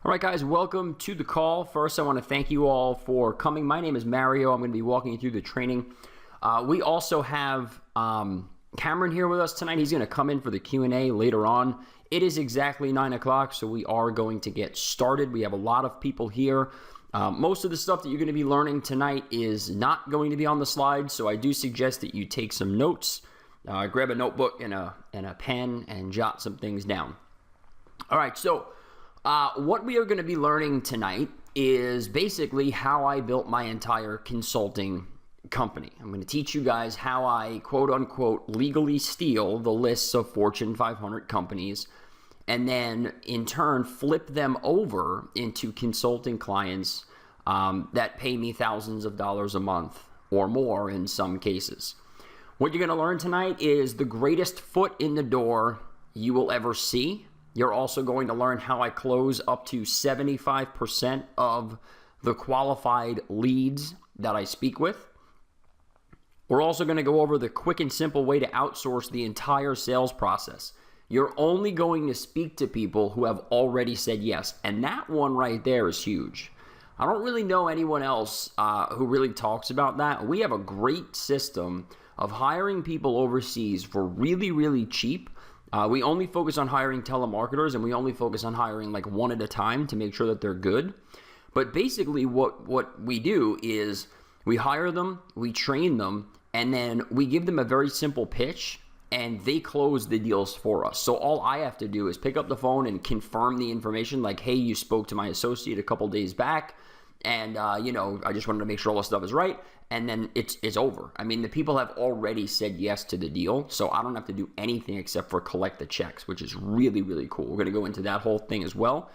All right, guys, welcome to the call. First, I want to thank you all for coming. My name is Mario. I'm going to be walking you through the training. We also have Cameron here with us tonight. He's going to come in for the Q&A later on. It is exactly 9 o'clock, so we are going to get started. We have a lot of people here. Most of the stuff that you're going to be learning tonight is not going to be on the slides, so I do suggest that you take some notes. Grab a notebook and a pen and jot some things down. All right, so what we are going to be learning tonight is basically how I built my entire consulting company. I'm going to teach you guys how I quote unquote legally steal the lists of Fortune 500 companies and then in turn flip them over into consulting clients that pay me thousands of dollars a month or more in some cases. What you're going to learn tonight is the greatest foot in the door you will ever see. You're also going to learn how I close up to 75% of the qualified leads that I speak with. We're also going to go over the quick and simple way to outsource the entire sales process. You're only going to speak to people who have already said yes, and that one right there is huge. I don't really know anyone else who really talks about that. We have a great system of hiring people overseas for really, really cheap. We only focus on hiring telemarketers, and we only focus on hiring like one at a time to make sure that they're good. But basically what we do is we hire them, we train them, and then we give them a very simple pitch, and they close the deals for us. So all I have to do is pick up the phone and confirm the information like, hey, you spoke to my associate a couple days back, and I just wanted to make sure all the stuff is right. And then it's over. I mean, the people have already said yes to the deal, so I don't have to do anything except for collect the checks, which is really, really cool. We're going to go into that whole thing as well.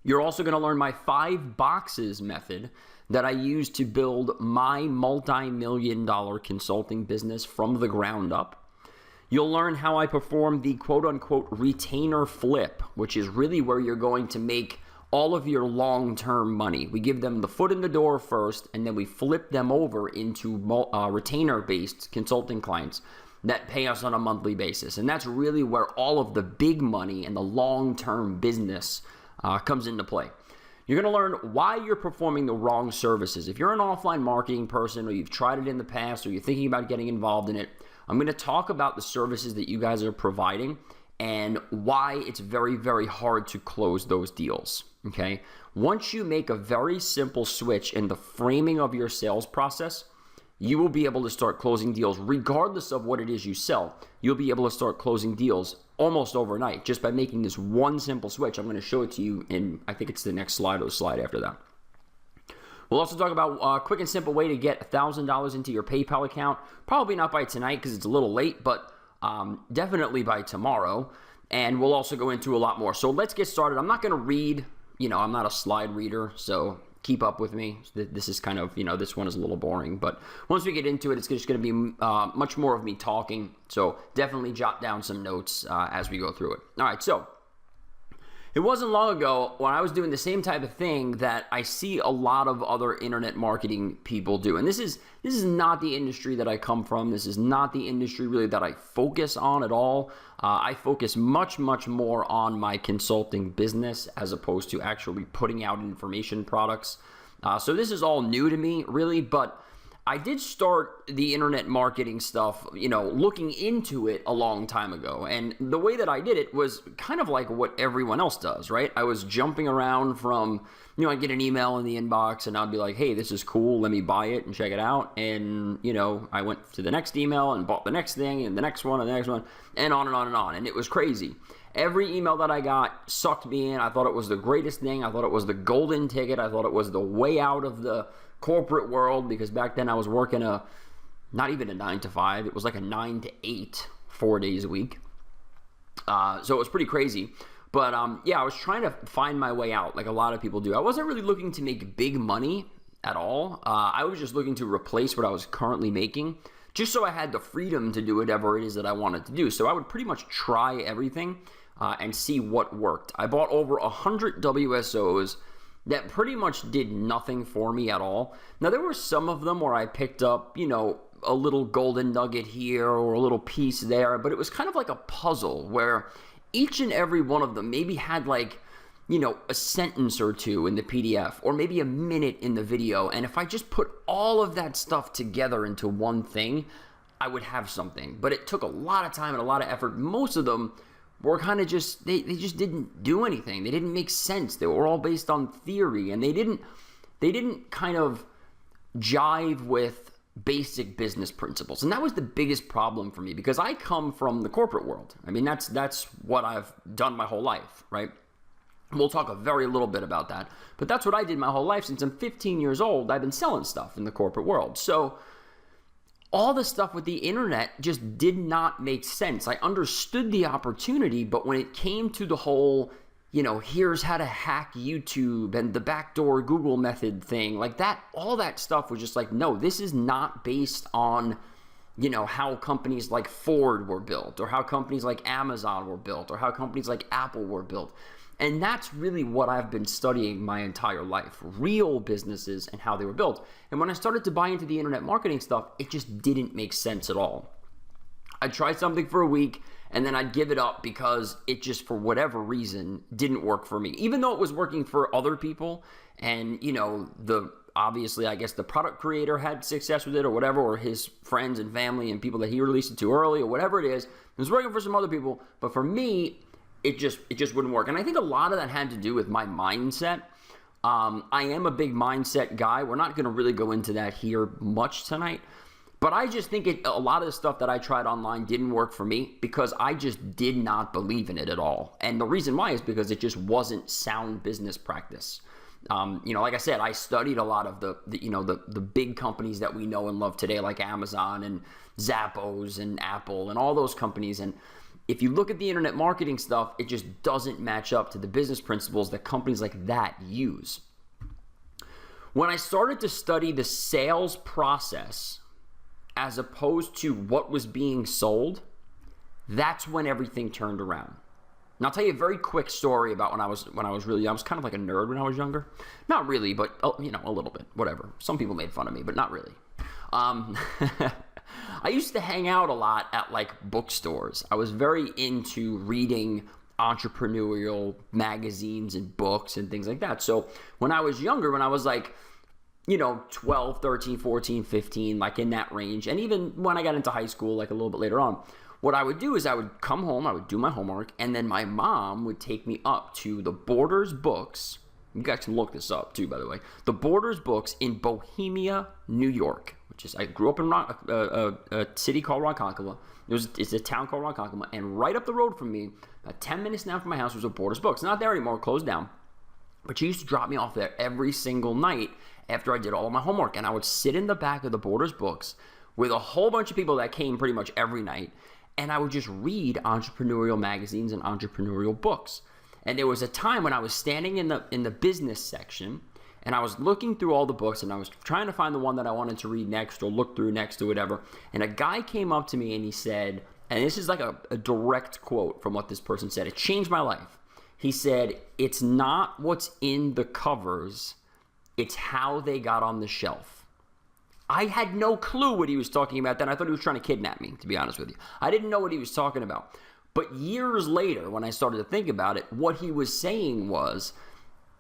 You're also going to learn my 5 boxes method that I use to build my multi-million-dollar consulting business from the ground up. You'll learn how I perform the quote-unquote retainer flip, which is really where you're going to make all of your long-term money. We give them the foot in the door first, and then we flip them over into retainer-based consulting clients that pay us on a monthly basis. And that's really where all of the big money and the long-term business comes into play. You're going to learn why you're performing the wrong services. If you're an offline marketing person or you've tried it in the past or you're thinking about getting involved in it, I'm going to talk about the services that you guys are providing and why it's very, very hard to close those deals, okay? Once you make a very simple switch in the framing of your sales process, you will be able to start closing deals regardless of what it is you sell. You'll be able to start closing deals almost overnight just by making this one simple switch. I'm going to show it to you in, I think it's the next slide or the slide after that. We'll also talk about a quick and simple way to get $1,000 into your PayPal account. Probably not by tonight because it's a little late, but definitely by tomorrow, and we'll also go into a lot more. So let's get started. I'm not going to read, I'm not a slide reader, so keep up with me. This is kind of, this one is a little boring, but once we get into it, it's just going to be much more of me talking, so definitely jot down some notes as we go through it. All right, so it wasn't long ago when I was doing the same type of thing that I see a lot of other internet marketing people do. And this is not the industry that I come from. This is not the industry really that I focus on at all. I focus much, much more on my consulting business as opposed to actually putting out information products. So this is all new to me really, but I did start the internet marketing stuff, looking into it a long time ago. And the way that I did it was kind of like what everyone else does, right? I was jumping around from, I'd get an email in the inbox and I'd be like, hey, this is cool. Let me buy it and check it out. And, I went to the next email and bought the next thing and the next one and the next one and on and on and on. And it was crazy. Every email that I got sucked me in. I thought it was the greatest thing. I thought it was the golden ticket. I thought it was the way out of the corporate world, because back then I was working not even a 9 to 5. It was like a 9 to 8, 4 days a week. So it was pretty crazy. But I was trying to find my way out like a lot of people do. I wasn't really looking to make big money at all. I was just looking to replace what I was currently making, just so I had the freedom to do whatever it is that I wanted to do. So I would pretty much try everything and see what worked. I bought over 100 WSOs that pretty much did nothing for me at all. Now, there were some of them where I picked up, a little golden nugget here or a little piece there, but it was kind of like a puzzle where each and every one of them maybe had like a sentence or two in the PDF or maybe a minute in the video. And if I just put all of that stuff together into one thing, I would have something. But it took a lot of time and a lot of effort. Most of them were kind of just, they just didn't do anything. They didn't make sense. They were all based on theory, and they didn't kind of jive with basic business principles. And that was the biggest problem for me, because I come from the corporate world. I mean, that's what I've done my whole life, right? We'll talk a very little bit about that, but that's what I did my whole life. Since I'm 15 years old, I've been selling stuff in the corporate world. So all the stuff with the internet just did not make sense. I understood the opportunity, but when it came to the whole, here's how to hack YouTube and the backdoor Google method thing, like that, all that stuff was just like, no, this is not based on, how companies like Ford were built, or how companies like Amazon were built, or how companies like Apple were built. And that's really what I've been studying my entire life, real businesses and how they were built. And when I started to buy into the internet marketing stuff, it just didn't make sense at all. I'd try something for a week and then I'd give it up because it just, for whatever reason, didn't work for me. Even though it was working for other people, and obviously, I guess the product creator had success with it or whatever, or his friends and family and people that he released it to early or whatever it is, it was working for some other people. But for me, it just wouldn't work. And I think a lot of that had to do with my mindset. I am a big mindset guy. We're not going to really go into that here much tonight. But I just think a lot of the stuff that I tried online didn't work for me because I just did not believe in it at all. And the reason why is because it just wasn't sound business practice. Like I said, I studied a lot of the big companies that we know and love today, like Amazon and Zappos and Apple and all those companies. And if you look at the internet marketing stuff, it just doesn't match up to the business principles that companies like that use. When I started to study the sales process as opposed to what was being sold, that's when everything turned around. And I'll tell you a very quick story about when I was really, I was kind of like a nerd when I was younger. Not really, but a little bit, whatever. Some people made fun of me, but not really. I used to hang out a lot at like bookstores. I was very into reading entrepreneurial magazines and books and things like that. So when I was younger, when I was like, 12, 13, 14, 15, like in that range, and even when I got into high school, like a little bit later on, what I would do is I would come home, I would do my homework, and then my mom would take me up to the Borders Books. You guys can look this up too, by the way. The Borders Books in Bohemia, New York, I grew up in a city called Ronkonkoma. It's a town called Ronkonkoma, and right up the road from me, about 10 minutes down from my house, was a Borders Books. Not there anymore, closed down. But she used to drop me off there every single night after I did all of my homework, and I would sit in the back of the Borders Books with a whole bunch of people that came pretty much every night, and I would just read entrepreneurial magazines and entrepreneurial books. And there was a time when I was standing in the business section, and I was looking through all the books, and I was trying to find the one that I wanted to read next or look through next or whatever. And a guy came up to me and he said, and this is like a direct quote from what this person said. It changed my life. He said, "It's not what's in the covers, it's how they got on the shelf." I had no clue what he was talking about then. I thought he was trying to kidnap me, to be honest with you. I didn't know what he was talking about. But years later, when I started to think about it, what he was saying was,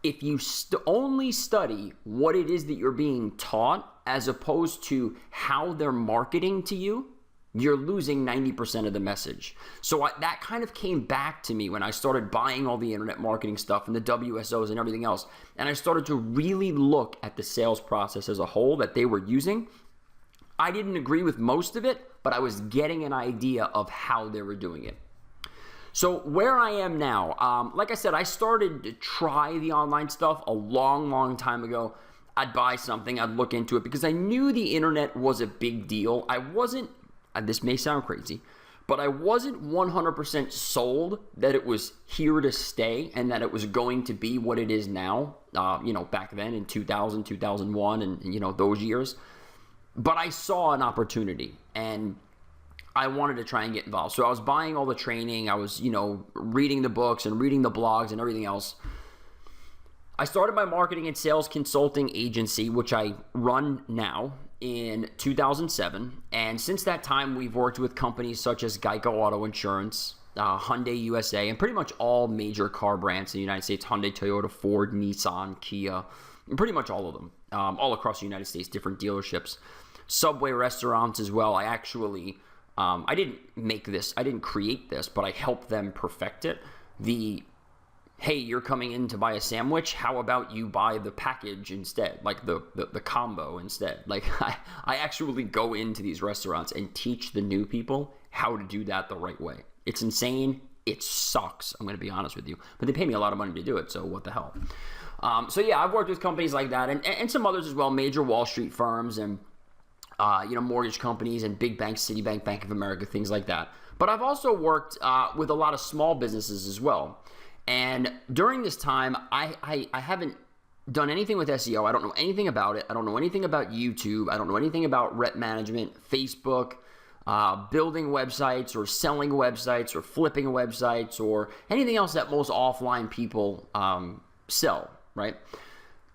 if you only study what it is that you're being taught as opposed to how they're marketing to you, you're losing 90% of the message. So that kind of came back to me when I started buying all the internet marketing stuff and the WSOs and everything else. And I started to really look at the sales process as a whole that they were using. I didn't agree with most of it, but I was getting an idea of how they were doing it. So where I am now, like I said, I started to try the online stuff a long, long time ago. I'd buy something, I'd look into it because I knew the internet was a big deal. I wasn't, this may sound crazy, but I wasn't 100% sold that it was here to stay and that it was going to be what it is now, back then in 2000, 2001 and, those years. But I saw an opportunity and I wanted to try and get involved. So I was buying all the training. I was, reading the books and reading the blogs and everything else. I started my marketing and sales consulting agency, which I run now, in 2007. And since that time, we've worked with companies such as Geico Auto Insurance, Hyundai USA, and pretty much all major car brands in the United States: Hyundai, Toyota, Ford, Nissan, Kia, pretty much all of them, all across the United States, different dealerships. Subway restaurants as well. I actually, I didn't make this, I didn't create this, but I helped them perfect it. Hey, you're coming in to buy a sandwich, how about you buy the package instead, like the combo instead. Like I actually go into these restaurants and teach the new people how to do that the right way. It's insane. It sucks, I'm going to be honest with you. But they pay me a lot of money to do it, so what the hell. So yeah, I've worked with companies like that and some others as well, major Wall Street firms and mortgage companies and big banks, Citibank, Bank of America, things like that. But I've also worked with a lot of small businesses as well. And during this time, I haven't done anything with SEO. I don't know anything about it. I don't know anything about YouTube. I don't know anything about rep management, Facebook, building websites or selling websites or flipping websites or anything else that most offline people sell, right?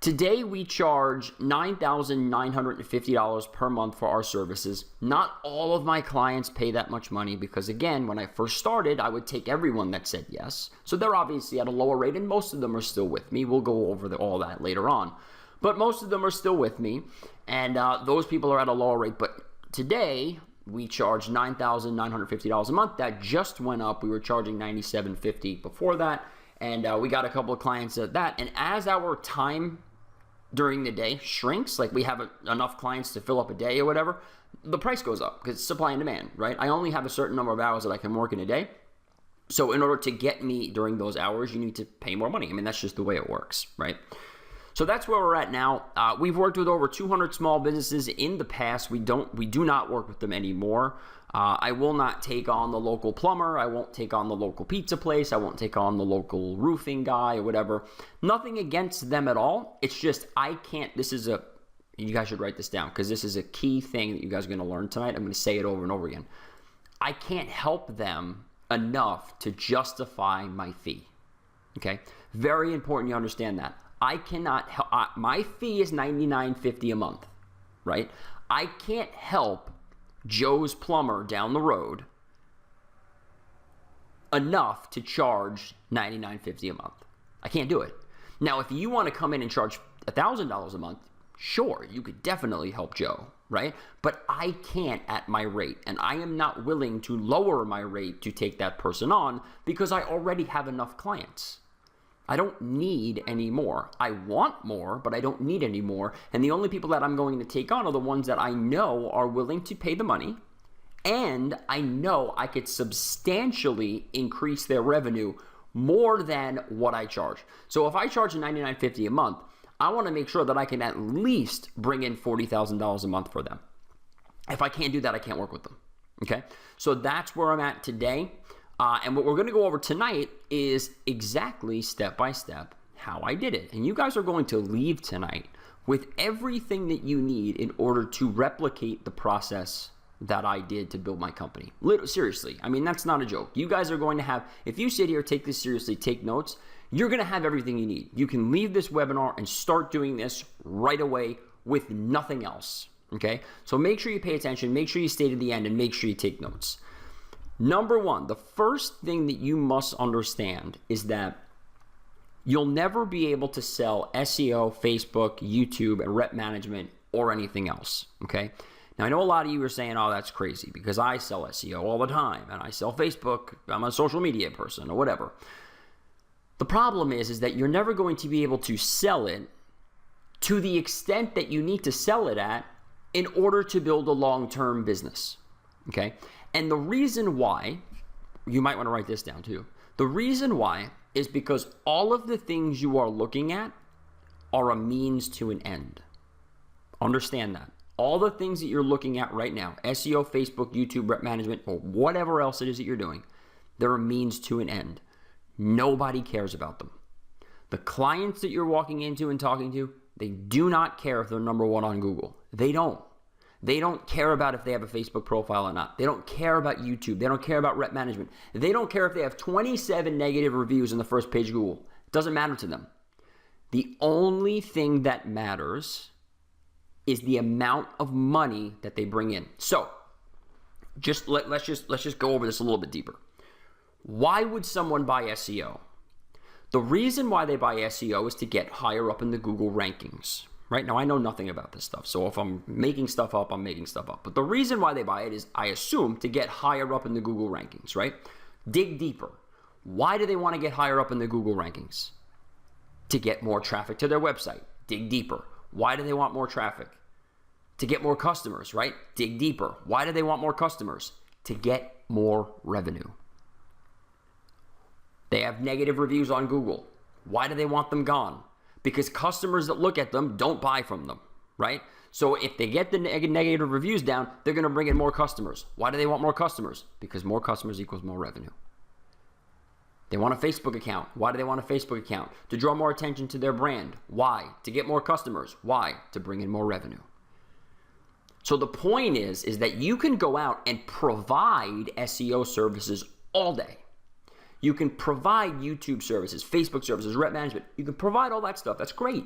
Today, we charge $9,950 per month for our services. Not all of my clients pay that much money because, again, when I first started, I would take everyone that said yes. So they're obviously at a lower rate, and most of them are still with me. We'll go over all that later on. But most of them are still with me, and those people are at a lower rate. But today, we charge $9,950 a month. That just went up. We were charging $9,750 before that, and we got a couple of clients at that. And as our time during the day shrinks, like we have enough clients to fill up a day or whatever, the price goes up because it's supply and demand, right? I only have a certain number of hours that I can work in a day. So in order to get me during those hours, you need to pay more money. I mean, that's just the way it works, right? So that's where we're at now. We've worked with over 200 small businesses in the past. We do not work with them anymore. I will not take on the local plumber. I won't take on the local pizza place. I won't take on the local roofing guy or whatever. Nothing against them at all. It's just I can't. You guys should write this down because this is a key thing that you guys are going to learn tonight. I'm going to say it over and over again. I can't help them enough to justify my fee. Okay? Very important you understand that. I cannot help. My fee is $99.50 a month, right? I can't help Joe's plumber down the road enough to charge $99.50 a month. I can't do it. Now, if you want to come in and charge $1,000 a month, sure, you could definitely help Joe, right? But I can't at my rate, and I am not willing to lower my rate to take that person on because I already have enough clients. I don't need any more. I want more, but I don't need any more. And the only people that I'm going to take on are the ones that I know are willing to pay the money, and I know I could substantially increase their revenue more than what I charge. So if I charge $99.50 a month, I want to make sure that I can at least bring in $40,000 a month for them. If I can't do that, I can't work with them. Okay? So that's where I'm at today. And what we're going to go over tonight is exactly step by step how I did it. And you guys are going to leave tonight with everything that you need in order to replicate the process that I did to build my company. Seriously, I mean, that's not a joke. You guys are going to have, if you sit here, take this seriously, take notes, you're going to have everything you need. You can leave this webinar and start doing this right away with nothing else. Okay? So make sure you pay attention, make sure you stay to the end, and make sure you take notes. Number one, the first thing that you must understand is that you'll never be able to sell SEO, Facebook, YouTube, and rep management or anything else, okay? Now, I know a lot of you are saying, oh, that's crazy because I sell SEO all the time and I sell Facebook. I'm a social media person or whatever. The problem is that you're never going to be able to sell it to the extent that you need to sell it at in order to build a long-term business, okay? And the reason why, you might want to write this down too. The reason why is because all of the things you are looking at are a means to an end. Understand that. All the things that you're looking at right now, SEO, Facebook, YouTube, rep management, or whatever else it is that you're doing, they're a means to an end. Nobody cares about them. The clients that you're walking into and talking to, they do not care if they're number one on Google. They don't. They don't care about if they have a Facebook profile or not. They don't care about YouTube. They don't care about rep management. They don't care if they have 27 negative reviews on the first page of Google. It doesn't matter to them. The only thing that matters is the amount of money that they bring in. So, let's just go over this a little bit deeper. Why would someone buy SEO? The reason why they buy SEO is to get higher up in the Google rankings. Right now, I know nothing about this stuff. So if I'm making stuff up, I'm making stuff up. But the reason why they buy it is, I assume, to get higher up in the Google rankings, right? Dig deeper. Why do they want to get higher up in the Google rankings? To get more traffic to their website. Dig deeper. Why do they want more traffic? To get more customers, right? Dig deeper. Why do they want more customers? To get more revenue. They have negative reviews on Google. Why do they want them gone? Because customers that look at them don't buy from them, right? So if they get the negative reviews down, they're going to bring in more customers. Why do they want more customers? Because more customers equals more revenue. They want a Facebook account. Why do they want a Facebook account? To draw more attention to their brand. Why? To get more customers. Why? To bring in more revenue. So the point is that you can go out and provide SEO services all day. You can provide YouTube services, Facebook services, rep management. You can provide all that stuff. That's great.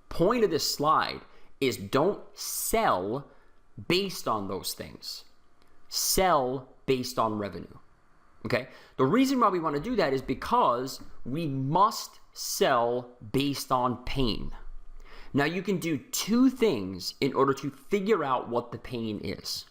Point of this slide is don't sell based on those things. Sell based on revenue. Okay? The reason why we want to do that is because we must sell based on pain. Now, you can do two things in order to figure out what the pain is.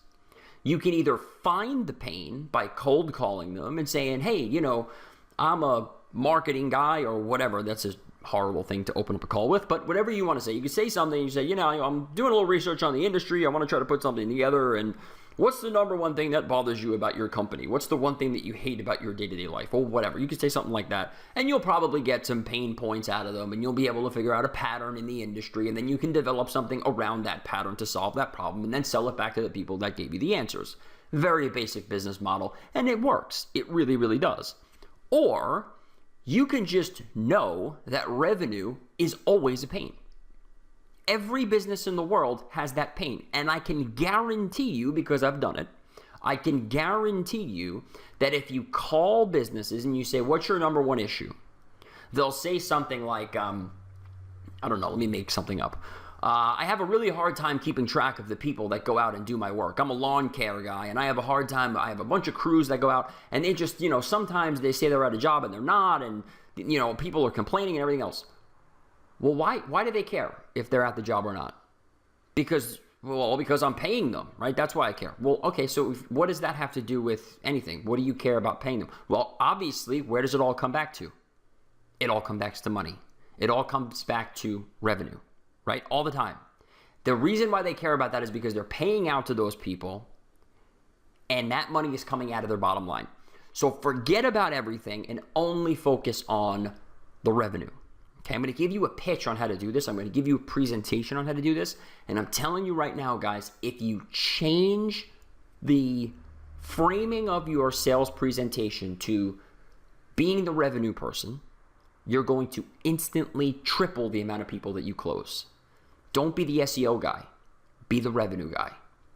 You can either find the pain by cold calling them and saying, hey, you know, I'm a marketing guy or whatever. That's a horrible thing to open up a call with, but whatever you want to say. You can say something, you say, you know, I'm doing a little research on the industry. I want to try to put something together. And what's the number one thing that bothers you about your company? What's the one thing that you hate about your day-to-day life? Or whatever. You can say something like that. And you'll probably get some pain points out of them. And you'll be able to figure out a pattern in the industry. And then you can develop something around that pattern to solve that problem. And then sell it back to the people that gave you the answers. Very basic business model. And it works. It really, really does. Or you can just know that revenue is always a pain. Every business in the world has that pain. And I can guarantee you, because I've done it, I can guarantee you that if you call businesses and you say, what's your number one issue? They'll say something like, I don't know, let me make something up. I have a really hard time keeping track of the people that go out and do my work. I'm a lawn care guy, and I have a hard time. I have a bunch of crews that go out, and they just, you know, sometimes they say they're at a job and they're not, and, you know, people are complaining and everything else. Well, why do they care if they're at the job or not? Because I'm paying them, right? That's why I care. Well, okay, so what does that have to do with anything? What do you care about paying them? Well, obviously, where does it all come back to? It all comes back to money. It all comes back to revenue, right? All the time. The reason why they care about that is because they're paying out to those people, and that money is coming out of their bottom line. So forget about everything and only focus on the revenue. Okay, I'm going to give you a pitch on how to do this. I'm going to give you a presentation on how to do this. And I'm telling you right now, guys, if you change the framing of your sales presentation to being the revenue person, you're going to instantly triple the amount of people that you close. Don't be the SEO guy. Be the revenue guy.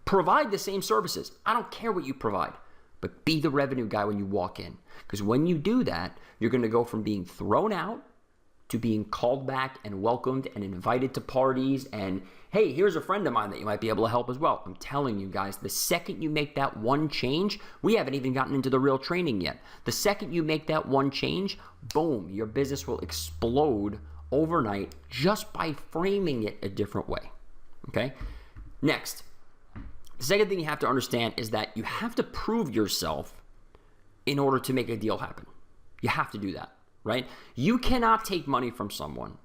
Provide the same services. I don't care what you provide, but be the revenue guy when you walk in. Because when you do that, you're going to go from being thrown out to being called back and welcomed and invited to parties and, hey, here's a friend of mine that you might be able to help as well. I'm telling you guys, the second you make that one change, we haven't even gotten into the real training yet. The second you make that one change, boom, your business will explode overnight just by framing it a different way, okay? Next, the second thing you have to understand is that you have to prove yourself in order to make a deal happen. You have to do that. Right? You cannot take money from someone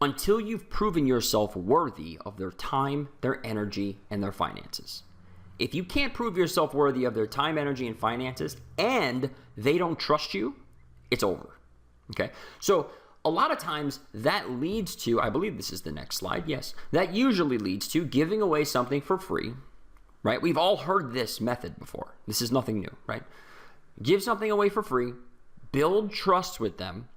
until you've proven yourself worthy of their time, their energy, and their finances. If you can't prove yourself worthy of their time, energy, and finances, and they don't trust you, it's over. Okay? So a lot of times that leads to, I believe this is the next slide, yes, that usually leads to giving away something for free, right? We've all heard this method before. This is nothing new, right? Give something away for free, build trust with them,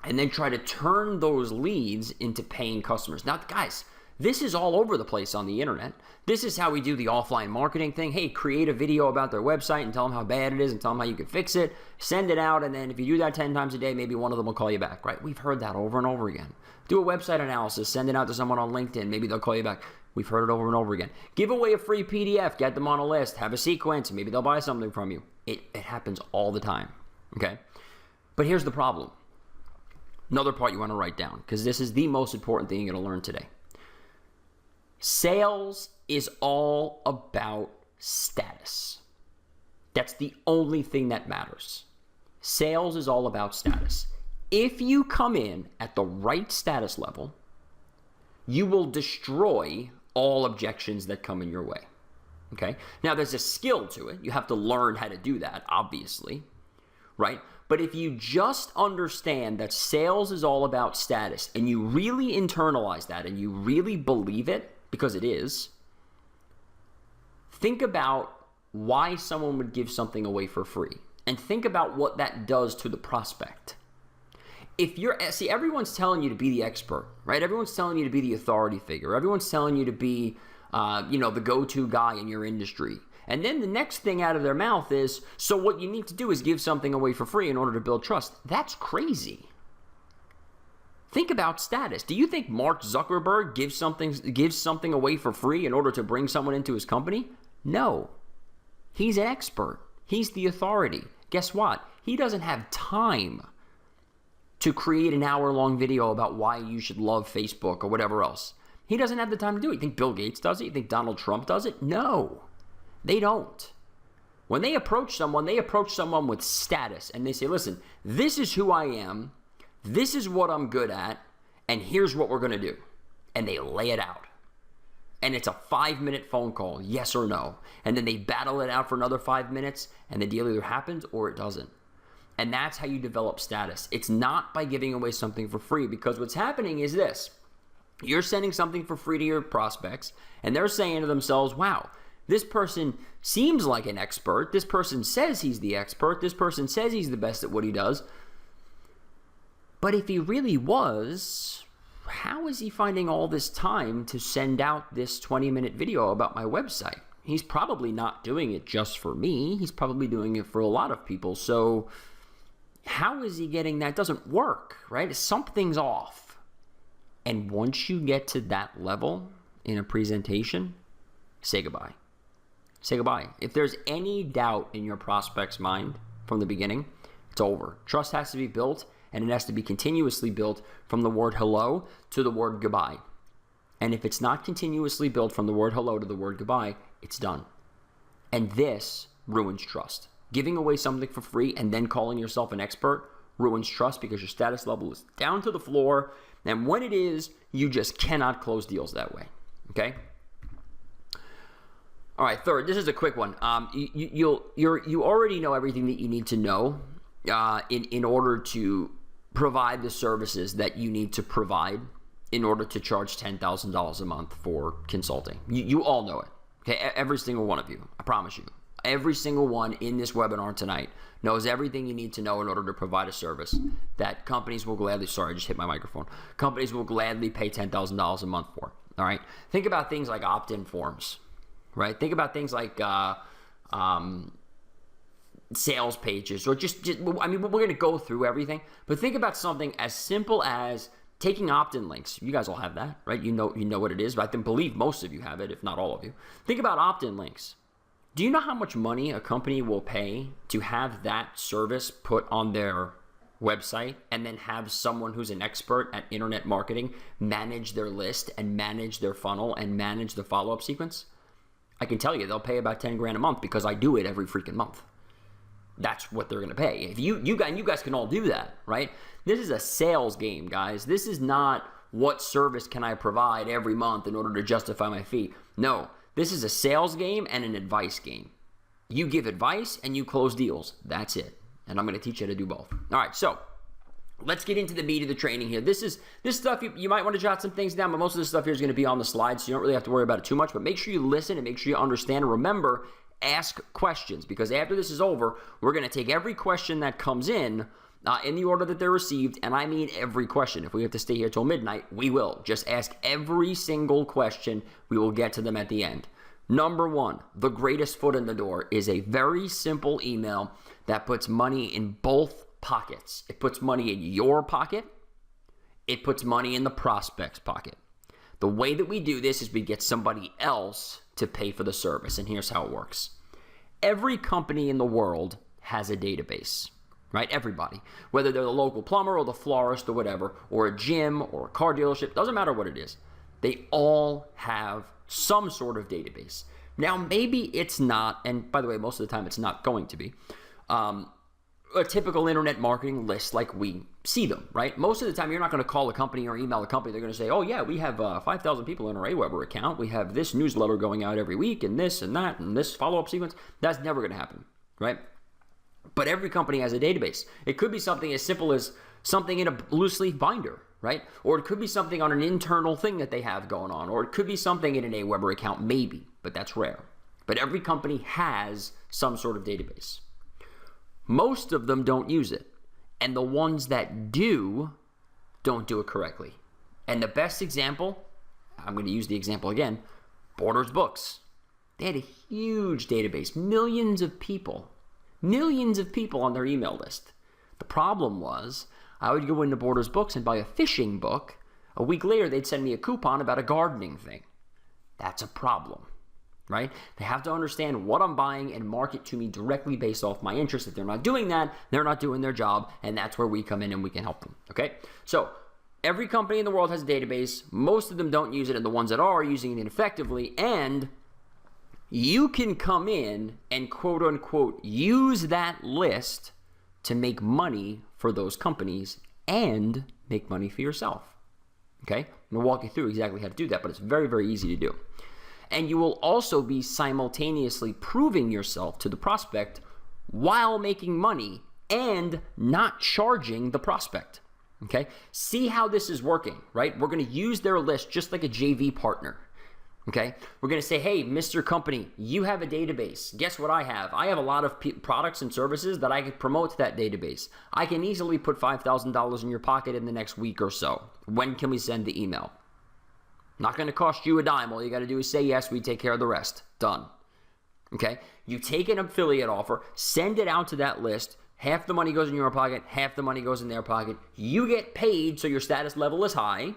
and then try to turn those leads into paying customers. Now, guys, this is all over the place on the internet. This is how we do the offline marketing thing. Hey, create a video about their website and tell them how bad it is and tell them how you can fix it. Send it out, and then if you do that 10 times a day, maybe one of them will call you back, right? We've heard that over and over again. Do a website analysis, send it out to someone on LinkedIn. Maybe they'll call you back. We've heard it over and over again. Give away a free PDF, get them on a list, have a sequence, maybe they'll buy something from you. It happens all the time, okay? But here's the problem. Another part you want to write down, because this is the most important thing you're going to learn today. Sales is all about status. That's the only thing that matters. Sales is all about status. If you come in at the right status level, you will destroy all objections that come in your way. Okay? Now, there's a skill to it. You have to learn how to do that, obviously, right? But if you just understand that sales is all about status and you really internalize that and you really believe it, because it is, think about why someone would give something away for free and think about what that does to the prospect. Everyone's telling you to be the expert, right? Everyone's telling you to be the authority figure. Everyone's telling you to be, the go-to guy in your industry. And then the next thing out of their mouth is, so what you need to do is give something away for free in order to build trust. That's crazy. Think about status. Do you think Mark Zuckerberg gives something away for free in order to bring someone into his company? No. He's an expert. He's the authority. Guess what? He doesn't have time to create an hour-long video about why you should love Facebook or whatever else. He doesn't have the time to do it. You think Bill Gates does it? You think Donald Trump does it? No, they don't. When they approach someone with status and they say, listen, this is who I am, this is what I'm good at, and here's what we're going to do. And they lay it out. And it's a 5-minute phone call, yes or no. And then they battle it out for another 5 minutes, and the deal either happens or it doesn't. And that's how you develop status. It's not by giving away something for free, because what's happening is this. You're sending something for free to your prospects, and they're saying to themselves, wow, this person seems like an expert. This person says he's the expert. This person says he's the best at what he does. But if he really was, how is he finding all this time to send out this 20-minute video about my website? He's probably not doing it just for me. He's probably doing it for a lot of people. So how is he getting that? It doesn't work, right? Something's off. And once you get to that level in a presentation, say goodbye. Say goodbye. If there's any doubt in your prospect's mind from the beginning, it's over. Trust has to be built, and it has to be continuously built from the word hello to the word goodbye. And if it's not continuously built from the word hello to the word goodbye, it's done. And this ruins trust. Giving away something for free and then calling yourself an expert ruins trust, because your status level is down to the floor. And when it is, you just cannot close deals that way. Okay? All right, third, this is a quick one. You already know everything that you need to know in order to provide the services that you need to provide in order to charge $10,000 a month for consulting. You all know it. Okay, every single one of you, I promise you. Every single one in this webinar tonight knows everything you need to know in order to provide a service that companies will gladly, sorry, I just hit my microphone. Companies will gladly pay $10,000 a month for, all right? Think about things like opt-in forms, right? Think about things like sales pages, or I mean, we're going to go through everything, but think about something as simple as taking opt-in links. You guys all have that, right? You know what it is, but I believe most of you have it, if not all of you. Think about opt-in links. Do you know how much money a company will pay to have that service put on their website and then have someone who's an expert at internet marketing manage their list and manage their funnel and manage the follow-up sequence? I can tell you they'll pay about 10 grand a month, because I do it every freaking month. That's what they're going to pay. If you guys can all do that, right? This is a sales game, guys. This is not what service can I provide every month in order to justify my fee. No. This is a sales game and an advice game. You give advice and you close deals. That's it. And I'm going to teach you how to do both. All right, so let's get into the meat of the training here. This stuff, you might want to jot some things down, but most of this stuff here is going to be on the slides, so you don't really have to worry about it too much. But make sure you listen and make sure you understand. And remember, ask questions, because after this is over, we're going to take every question that comes in the order that they're received, and I mean every question. If we have to stay here till midnight, we will. Just ask every single question. We will get to them at the end. Number one, the greatest foot in the door is a very simple email that puts money in both pockets. It puts money in your pocket. It puts money in the prospect's pocket. The way that we do this is we get somebody else to pay for the service, and here's how it works. Every company in the world has a database, right? Everybody, whether they're the local plumber or the florist or whatever, or a gym or a car dealership, doesn't matter what it is. They all have some sort of database. Now, maybe it's not, and by the way, most of the time it's not going to be, a typical internet marketing list like we see them, right? Most of the time, you're not going to call a company or email a company. They're going to say, oh, yeah, we have 5,000 people in our Aweber account. We have this newsletter going out every week and this and that and this follow-up sequence. That's never going to happen, right? But every company has a database. It could be something as simple as something in a loose leaf binder, right? Or it could be something on an internal thing that they have going on. Or it could be something in an Aweber account, maybe, but that's rare. But every company has some sort of database. Most of them don't use it. And the ones that do, don't do it correctly. And the best example, I'm going to use the example again, Borders Books. They had a huge database, millions of people on their email list. The problem was, I would go into Borders Books and buy a fishing book. A week later, they'd send me a coupon about a gardening thing. That's a problem, right? They have to understand what I'm buying and market to me directly based off my interest. If they're not doing that, they're not doing their job, and that's where we come in and we can help them, okay? So every company in the world has a database. Most of them don't use it, and the ones that are using it effectively, and you can come in and quote unquote use that list to make money for those companies and make money for yourself. Okay? I'm going to walk you through exactly how to do that, but it's very, very easy to do. And you will also be simultaneously proving yourself to the prospect while making money and not charging the prospect. Okay? See how this is working, right? We're going to use their list just like a JV partner. Okay, we're going to say, hey, Mr. Company, you have a database. Guess what I have? I have a lot of products and services that I can promote to that database. I can easily put $5,000 in your pocket in the next week or so. When can we send the email? Not going to cost you a dime. All you got to do is say yes, we take care of the rest. Done. Okay, you take an affiliate offer, send it out to that list. Half the money goes in your pocket, half the money goes in their pocket. You get paid, so your status level is high.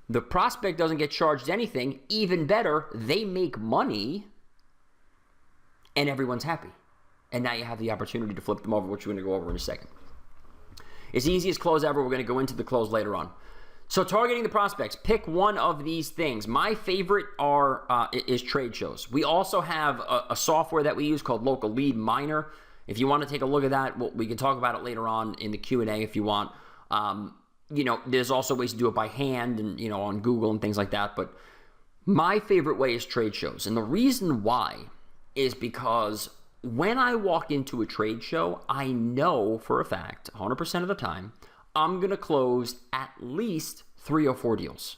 The prospect doesn't get charged anything. Even better, they make money, and everyone's happy. And now you have the opportunity to flip them over, which we're going to go over in a second. It's the easiest close ever. We're going to go into the close later on. So targeting the prospects, pick one of these things. My favorite is trade shows. We also have a software that we use called Local Lead Miner. If you want to take a look at that, we can talk about it later on in the Q&A if you want. There's also ways to do it by hand and, on Google and things like that. But my favorite way is trade shows. And the reason why is because when I walk into a trade show, I know for a fact, 100% of the time, I'm going to close at least 3 or 4 deals.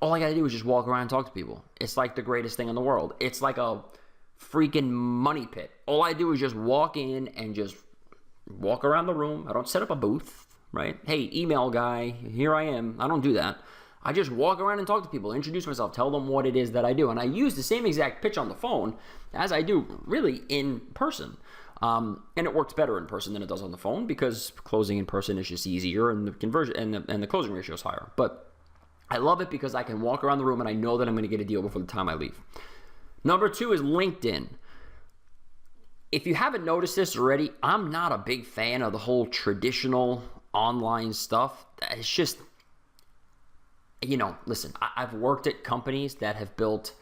All I got to do is just walk around and talk to people. It's like the greatest thing in the world. It's like a freaking money pit. All I do is just walk in and just walk around the room. I don't set up a booth. Right? Hey, email guy, here I am. I don't do that. I just walk around and talk to people, introduce myself, tell them what it is that I do. And I use the same exact pitch on the phone as I do really in person. And it works better in person than it does on the phone because closing in person is just easier and the conversion and the closing ratio is higher. But I love it because I can walk around the room and I know that I'm going to get a deal before the time I leave. Number 2 is LinkedIn. If you haven't noticed this already, I'm not a big fan of the whole traditional online stuff. It's just, listen, I've worked at companies that have built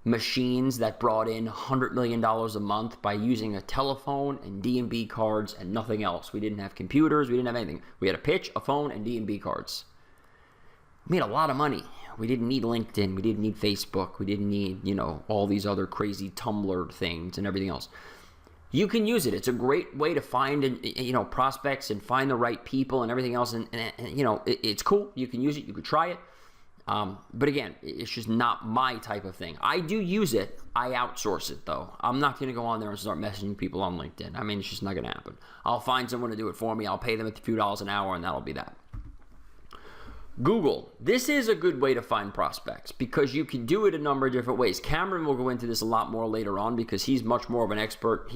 machines that brought in $100 million a month by using a telephone and D&B cards and nothing else. We didn't have computers. We didn't have anything. We had a pitch, a phone, and D&B cards. We made a lot of money. We didn't need LinkedIn. We didn't need Facebook. We didn't need, all these other crazy Tumblr things and everything else. You can use it. It's a great way to find, prospects and find the right people and everything else. And it's cool. You can use it. You could try it. But again, it's just not my type of thing. I do use it. I outsource it, though. I'm not going to go on there and start messaging people on LinkedIn. I mean, it's just not going to happen. I'll find someone to do it for me. I'll pay them a few dollars an hour, and that'll be that. Google. This is a good way to find prospects because you can do it a number of different ways. Cameron will go into this a lot more later on because he's much more of an expert.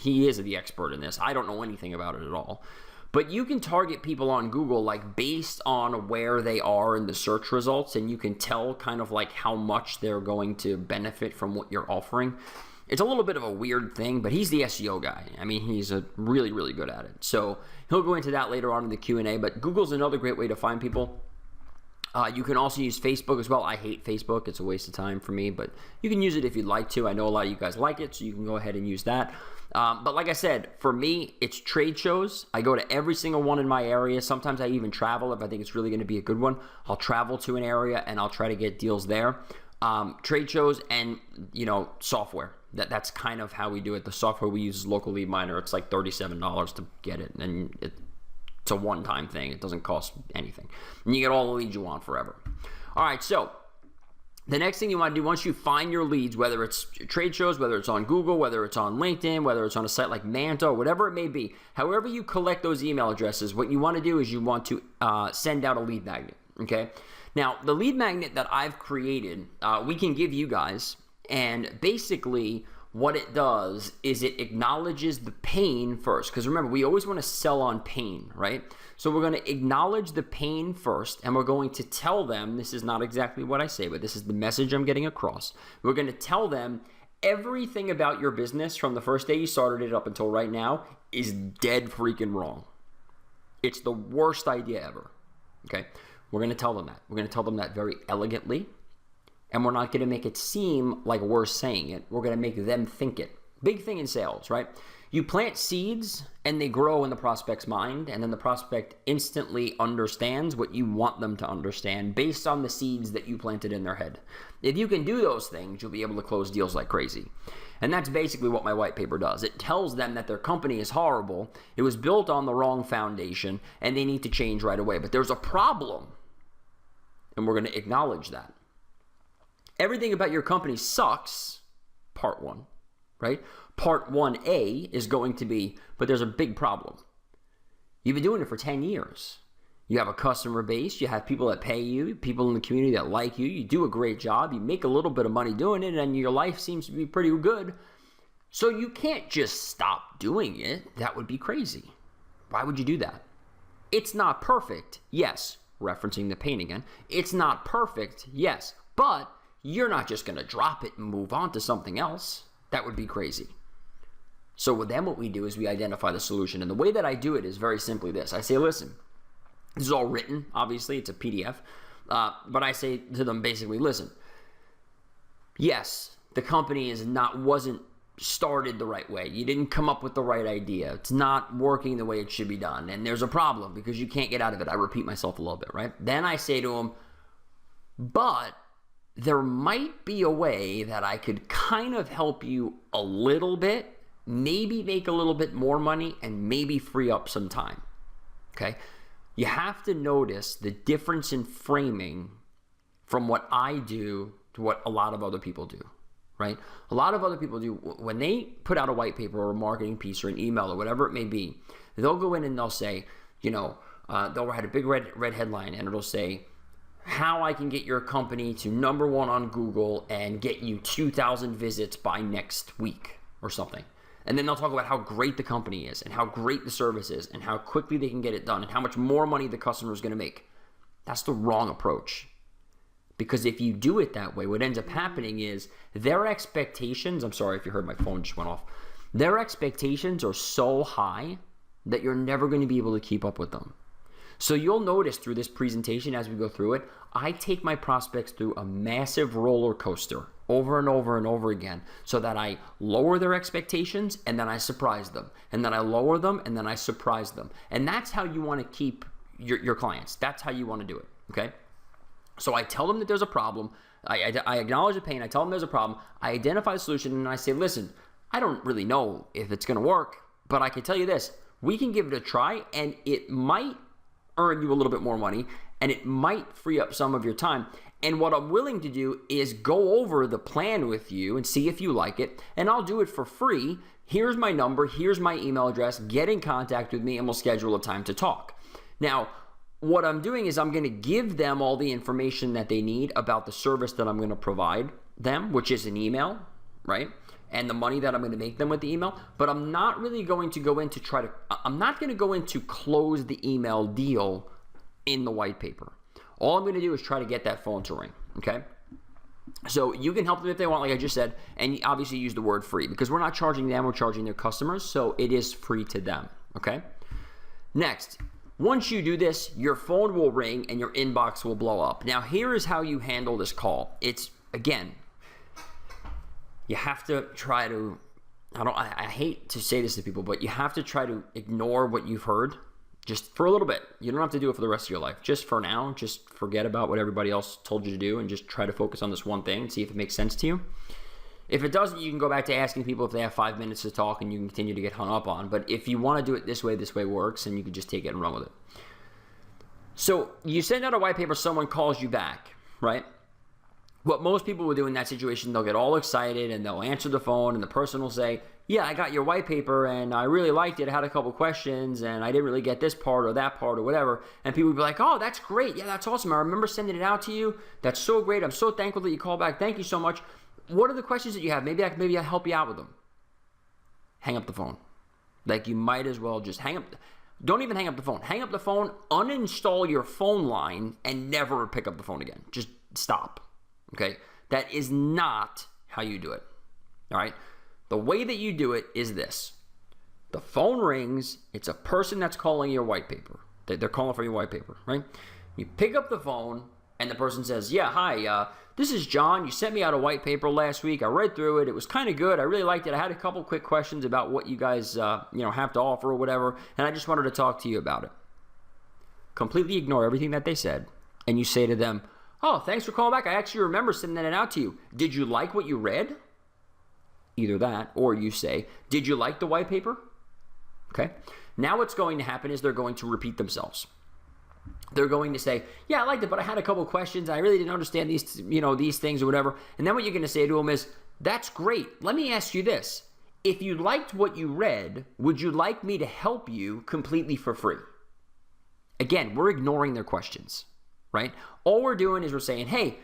He is the expert in this. I don't know anything about it at all. But you can target people on Google like based on where they are in the search results, and you can tell kind of like how much they're going to benefit from what you're offering. It's a little bit of a weird thing, but he's the SEO guy. I mean, he's really, really good at it. So he'll go into that later on in the Q&A, but Google's another great way to find people. You can also use Facebook as well. I hate Facebook. It's a waste of time for me, but you can use it if you'd like to. I know a lot of you guys like it, so you can go ahead and use that. But like I said, for me, it's trade shows. I go to every single one in my area. Sometimes I even travel if I think it's really going to be a good one. I'll travel to an area and I'll try to get deals there. Trade shows and, software. That's kind of how we do it. The software we use is Local Lead Miner. It's like $37 to get it, and it's a one-time thing. It doesn't cost anything. And you get all the leads you want forever. All right, so the next thing you want to do once you find your leads, whether it's trade shows, whether it's on Google, whether it's on LinkedIn, whether it's on a site like Manta, whatever it may be, however you collect those email addresses, what you want to do is you want to send out a lead magnet, okay? Now, the lead magnet that I've created, we can give you guys, and basically what it does is it acknowledges the pain first. Because remember, we always want to sell on pain, right? So we're going to acknowledge the pain first, and we're going to tell them, this is not exactly what I say, but this is the message I'm getting across. We're going to tell them everything about your business from the first day you started it up until right now is dead freaking wrong. It's the worst idea ever, okay? We're going to tell them that. We're going to tell them that very elegantly. And we're not going to make it seem like we're saying it. We're going to make them think it. Big thing in sales, right? You plant seeds and they grow in the prospect's mind, and then the prospect instantly understands what you want them to understand based on the seeds that you planted in their head. If you can do those things, you'll be able to close deals like crazy. And that's basically what my white paper does. It tells them that their company is horrible, it was built on the wrong foundation, and they need to change right away. But there's a problem, and we're going to acknowledge that. Everything about your company sucks, part one, right? Part 1A is going to be, but there's a big problem. You've been doing it for 10 years. You have a customer base. You have people that pay you, people in the community that like you. You do a great job. You make a little bit of money doing it, and your life seems to be pretty good. So you can't just stop doing it. That would be crazy. Why would you do that? It's not perfect, yes. Referencing the pain again. It's not perfect, yes. But you're not just going to drop it and move on to something else. That would be crazy. So with them, what we do is we identify the solution. And the way that I do it is very simply this. I say, listen, this is all written. Obviously, it's a PDF. But I say to them basically, listen, yes, the company wasn't started the right way. You didn't come up with the right idea. It's not working the way it should be done. And there's a problem because you can't get out of it. I repeat myself a little bit, right? Then I say to them, but there might be a way that I could kind of help you a little bit, maybe make a little bit more money, and maybe free up some time, okay? You have to notice the difference in framing from what I do to what a lot of other people do, right? A lot of other people do, when they put out a white paper or a marketing piece or an email or whatever it may be, they'll go in and they'll say, they'll write a big red headline, and it'll say, how I can get your company to number one on Google and get you 2,000 visits by next week or something. And then they'll talk about how great the company is and how great the service is and how quickly they can get it done and how much more money the customer is going to make. That's the wrong approach. Because if you do it that way, what ends up happening is their expectations, I'm sorry if you heard my phone just went off, their expectations are so high that you're never going to be able to keep up with them. So you'll notice through this presentation as we go through it, I take my prospects through a massive roller coaster over and over and over again so that I lower their expectations and then I surprise them. And then I lower them and then I surprise them. And that's how you want to keep your clients. That's how you want to do it, okay? So I tell them that there's a problem. I acknowledge the pain. I tell them there's a problem. I identify the solution and I say, listen, I don't really know if it's going to work, but I can tell you this. We can give it a try and it might earn you a little bit more money, and it might free up some of your time. And what I'm willing to do is go over the plan with you and see if you like it, and I'll do it for free. Here's my number, here's my email address, get in contact with me, and we'll schedule a time to talk. Now, what I'm doing is I'm going to give them all the information that they need about the service that I'm going to provide them, which is an email, right? and the money that I'm going to make them with the email, but I'm not really going to go in to I'm not going to go in to close the email deal in the white paper. All I'm going to do is try to get that phone to ring, okay? So you can help them if they want, like I just said, and obviously use the word free because we're not charging them, we're charging their customers, so it is free to them, okay? Next, once you do this, your phone will ring and your inbox will blow up. Now, here is how you handle this call. It's, again, you have to try to, I hate to say this to people, but you have to try to ignore what you've heard just for a little bit. You don't have to do it for the rest of your life. Just for now, just forget about what everybody else told you to do and just try to focus on this one thing and see if it makes sense to you. If it doesn't, you can go back to asking people if they have 5 minutes to talk and you can continue to get hung up on. But if you want to do it this way works, and you can just take it and run with it. So you send out a white paper, someone calls you back, right? What most people will do in that situation, they'll get all excited and they'll answer the phone and the person will say, yeah, I got your white paper and I really liked it. I had a couple questions and I didn't really get this part or that part or whatever. And people will be like, oh, that's great. Yeah, that's awesome. I remember sending it out to you. That's so great. I'm so thankful that you called back. Thank you so much. What are the questions that you have? Maybe I'll help you out with them. Hang up the phone. Like, you might as well just hang up. Don't even hang up the phone. Hang up the phone, uninstall your phone line, and never pick up the phone again. Just stop. Okay? That is not how you do it. All right? The way that you do it is this. The phone rings. It's a person that's calling your white paper. They're calling for your white paper, right? You pick up the phone, and the person says, yeah, hi, this is John. You sent me out a white paper last week. I read through it. It was kind of good. I really liked it. I had a couple quick questions about what you guys have to offer or whatever, and I just wanted to talk to you about it. Completely ignore everything that they said, and you say to them, oh, thanks for calling back. I actually remember sending it out to you. Did you like what you read? Either that, or you say, did you like the white paper? Okay. Now what's going to happen is they're going to repeat themselves. They're going to say, yeah, I liked it, but I had a couple questions. I really didn't understand these things or whatever. And then what you're going to say to them is, that's great. Let me ask you this. If you liked what you read, would you like me to help you completely for free? Again, we're ignoring their questions, right? All we're doing is we're saying, hey,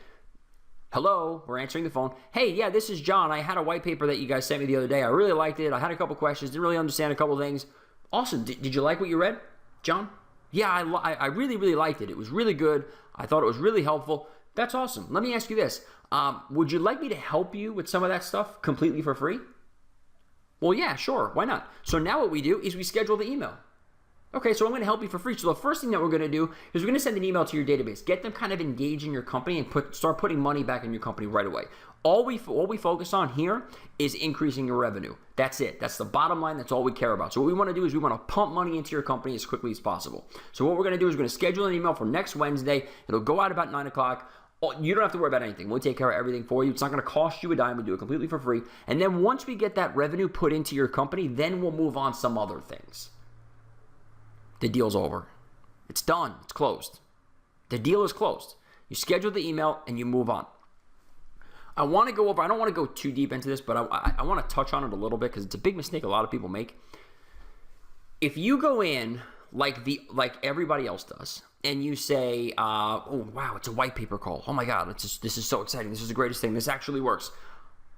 hello, we're answering the phone. Hey, yeah, this is John. I had a white paper that you guys sent me the other day. I really liked it. I had a couple questions. Didn't really understand a couple things. Awesome. Did you like what you read, John? Yeah, I really, really liked it. It was really good. I thought it was really helpful. That's awesome. Let me ask you this. Would you like me to help you with some of that stuff completely for free? Well, yeah, sure. Why not? So now what we do is we schedule the email. Okay, so I'm going to help you for free. So the first thing that we're going to do is we're going to send an email to your database. Get them kind of engaged in your company and start putting money back in your company right away. All we focus on here is increasing your revenue. That's it. That's the bottom line. That's all we care about. So what we want to do is we want to pump money into your company as quickly as possible. So what we're going to do is we're going to schedule an email for next Wednesday. It'll go out about 9 o'clock. You don't have to worry about anything. We'll take care of everything for you. It's not going to cost you a dime. We'll do it completely for free. And then once we get that revenue put into your company, then we'll move on some other things. The deal's over. It's done. It's closed. The deal is closed. You schedule the email and you move on. I don't want to go too deep into this, but I want to touch on it a little bit because it's a big mistake a lot of people make. If you go in like everybody else does and you say, oh, wow, it's a white paper call. Oh, my God, this is so exciting. This is the greatest thing. This actually works.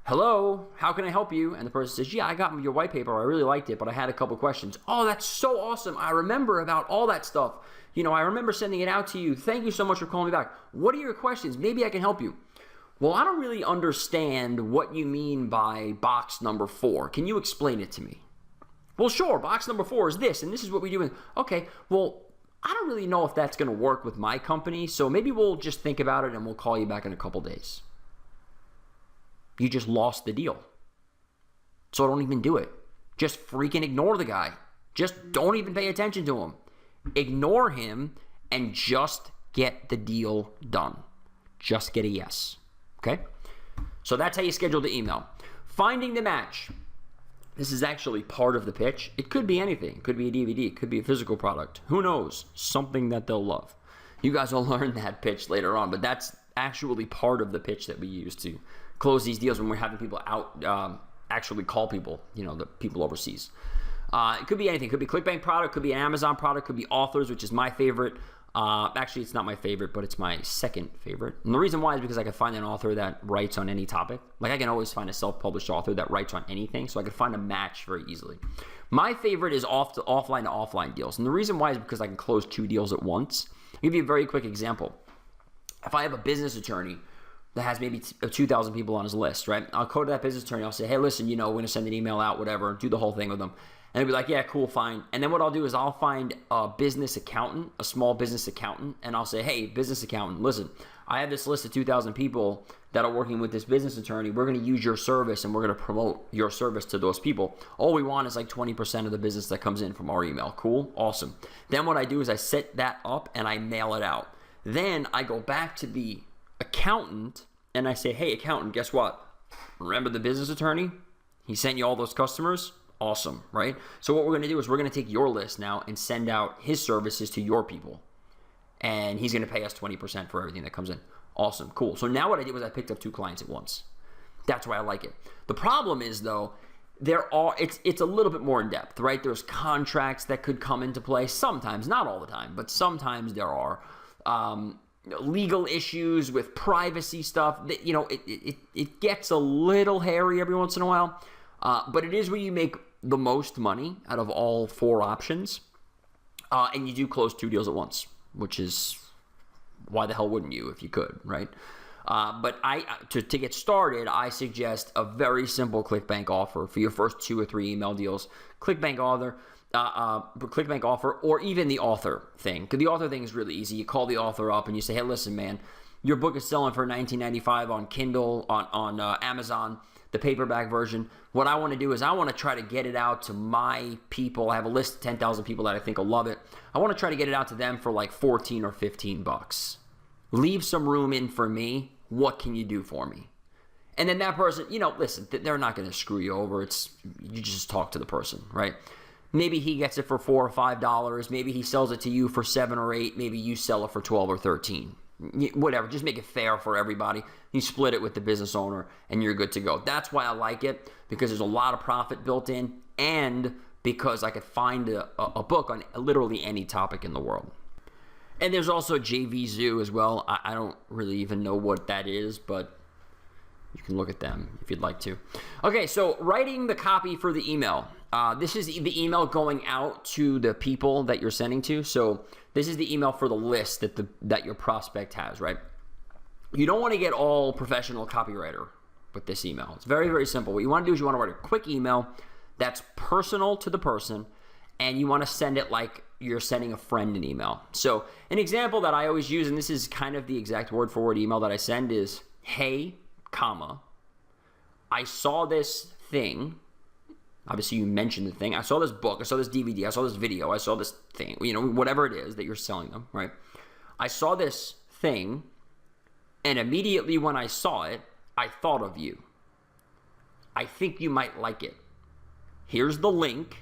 Hello, how can I help you? And the person says, yeah, I got your white paper. I really liked it, but I had a couple questions. Oh, that's so awesome. I remember about all that stuff. I remember sending it out to you. Thank you so much for calling me back. What are your questions? Maybe I can help you. Well, I don't really understand what you mean by box number 4. Can you explain it to me? Well, sure. Box number 4 is this, and this is what we do. Okay, well, I don't really know if that's going to work with my company, so maybe we'll just think about it and we'll call you back in a couple days. You just lost the deal. So don't even do it. Just freaking ignore the guy. Just don't even pay attention to him. Ignore him and just get the deal done. Just get a yes. Okay? So that's how you schedule the email. Finding the match. This is actually part of the pitch. It could be anything. It could be a DVD. It could be a physical product. Who knows? Something that they'll love. You guys will learn that pitch later on, but that's actually part of the pitch that we use to close these deals when we're having people out actually call people, the people overseas. It could be anything. It could be ClickBank product, could be an Amazon product, could be Authors, which is my favorite. Actually, it's not my favorite, but it's my second favorite. And the reason why is because I can find an author that writes on any topic. Like I can always find a self-published author that writes on anything, so I can find a match very easily. My favorite is offline to offline deals. And the reason why is because I can close 2 deals at once. I'll give you a very quick example. If I have a business attorney that has maybe 2,000 people on his list, right? I'll go to that business attorney. I'll say, hey, listen, we're going to send an email out, whatever, do the whole thing with them. And they'll be like, yeah, cool, fine. And then what I'll do is I'll find a business accountant, a small business accountant, and I'll say, hey, business accountant, listen, I have this list of 2,000 people that are working with this business attorney. We're going to use your service, and we're going to promote your service to those people. All we want is like 20% of the business that comes in from our email. Cool? Awesome. Then what I do is I set that up, and I mail it out. Then I go back to the accountant, and I say, hey, accountant, guess what? Remember the business attorney? He sent you all those customers? Awesome, right? So what we're going to do is we're going to take your list now and send out his services to your people. And he's going to pay us 20% for everything that comes in. Awesome, cool. So now what I did was I picked up 2 clients at once. That's why I like it. The problem is, though, it's a little bit more in depth, right? There's contracts that could come into play sometimes, not all the time, but sometimes there are. Legal issues with privacy stuff that, it gets a little hairy every once in a while. But it is where you make the most money out of all 4 options. And you do close 2 deals at once, which is why the hell wouldn't you if you could, right? But to get started, I suggest a very simple ClickBank offer for your first 2 or 3 email deals. ClickBank offer, or even the author thing. Because the author thing is really easy. You call the author up and you say, hey, listen, man, your book is selling for $19.95 on Kindle, on Amazon, the paperback version. What I want to do is I want to try to get it out to my people. I have a list of 10,000 people that I think will love it. I want to try to get it out to them for like 14 or 15 bucks. Leave some room in for me. What can you do for me? And then that person, listen, they're not going to screw you over. You just talk to the person, right? Maybe he gets it for $4 or $5. Maybe he sells it to you for $7 or $8. Maybe you sell it for $12 or $13. Whatever, just make it fair for everybody. You split it with the business owner and you're good to go. That's why I like it, because there's a lot of profit built in, and because I could find a book on literally any topic in the world. And there's also JVZoo as well. I don't really even know what that is, but you can look at them if you'd like to. Okay, so writing the copy for the email. This is the email going out to the people that you're sending to. So this is the email for the list that your prospect has, right? You don't want to get all professional copywriter with this email. It's very, very simple. What you want to do is you want to write a quick email that's personal to the person, and you want to send it like you're sending a friend an email. So an example that I always use, and this is kind of the exact word-for-word email that I send, is, hey, comma, I saw this thing. Obviously, you mentioned the thing. I saw this book. I saw this DVD. I saw this video. I saw this thing. Whatever it is that you're selling them, right? I saw this thing, and immediately when I saw it, I thought of you. I think you might like it. Here's the link.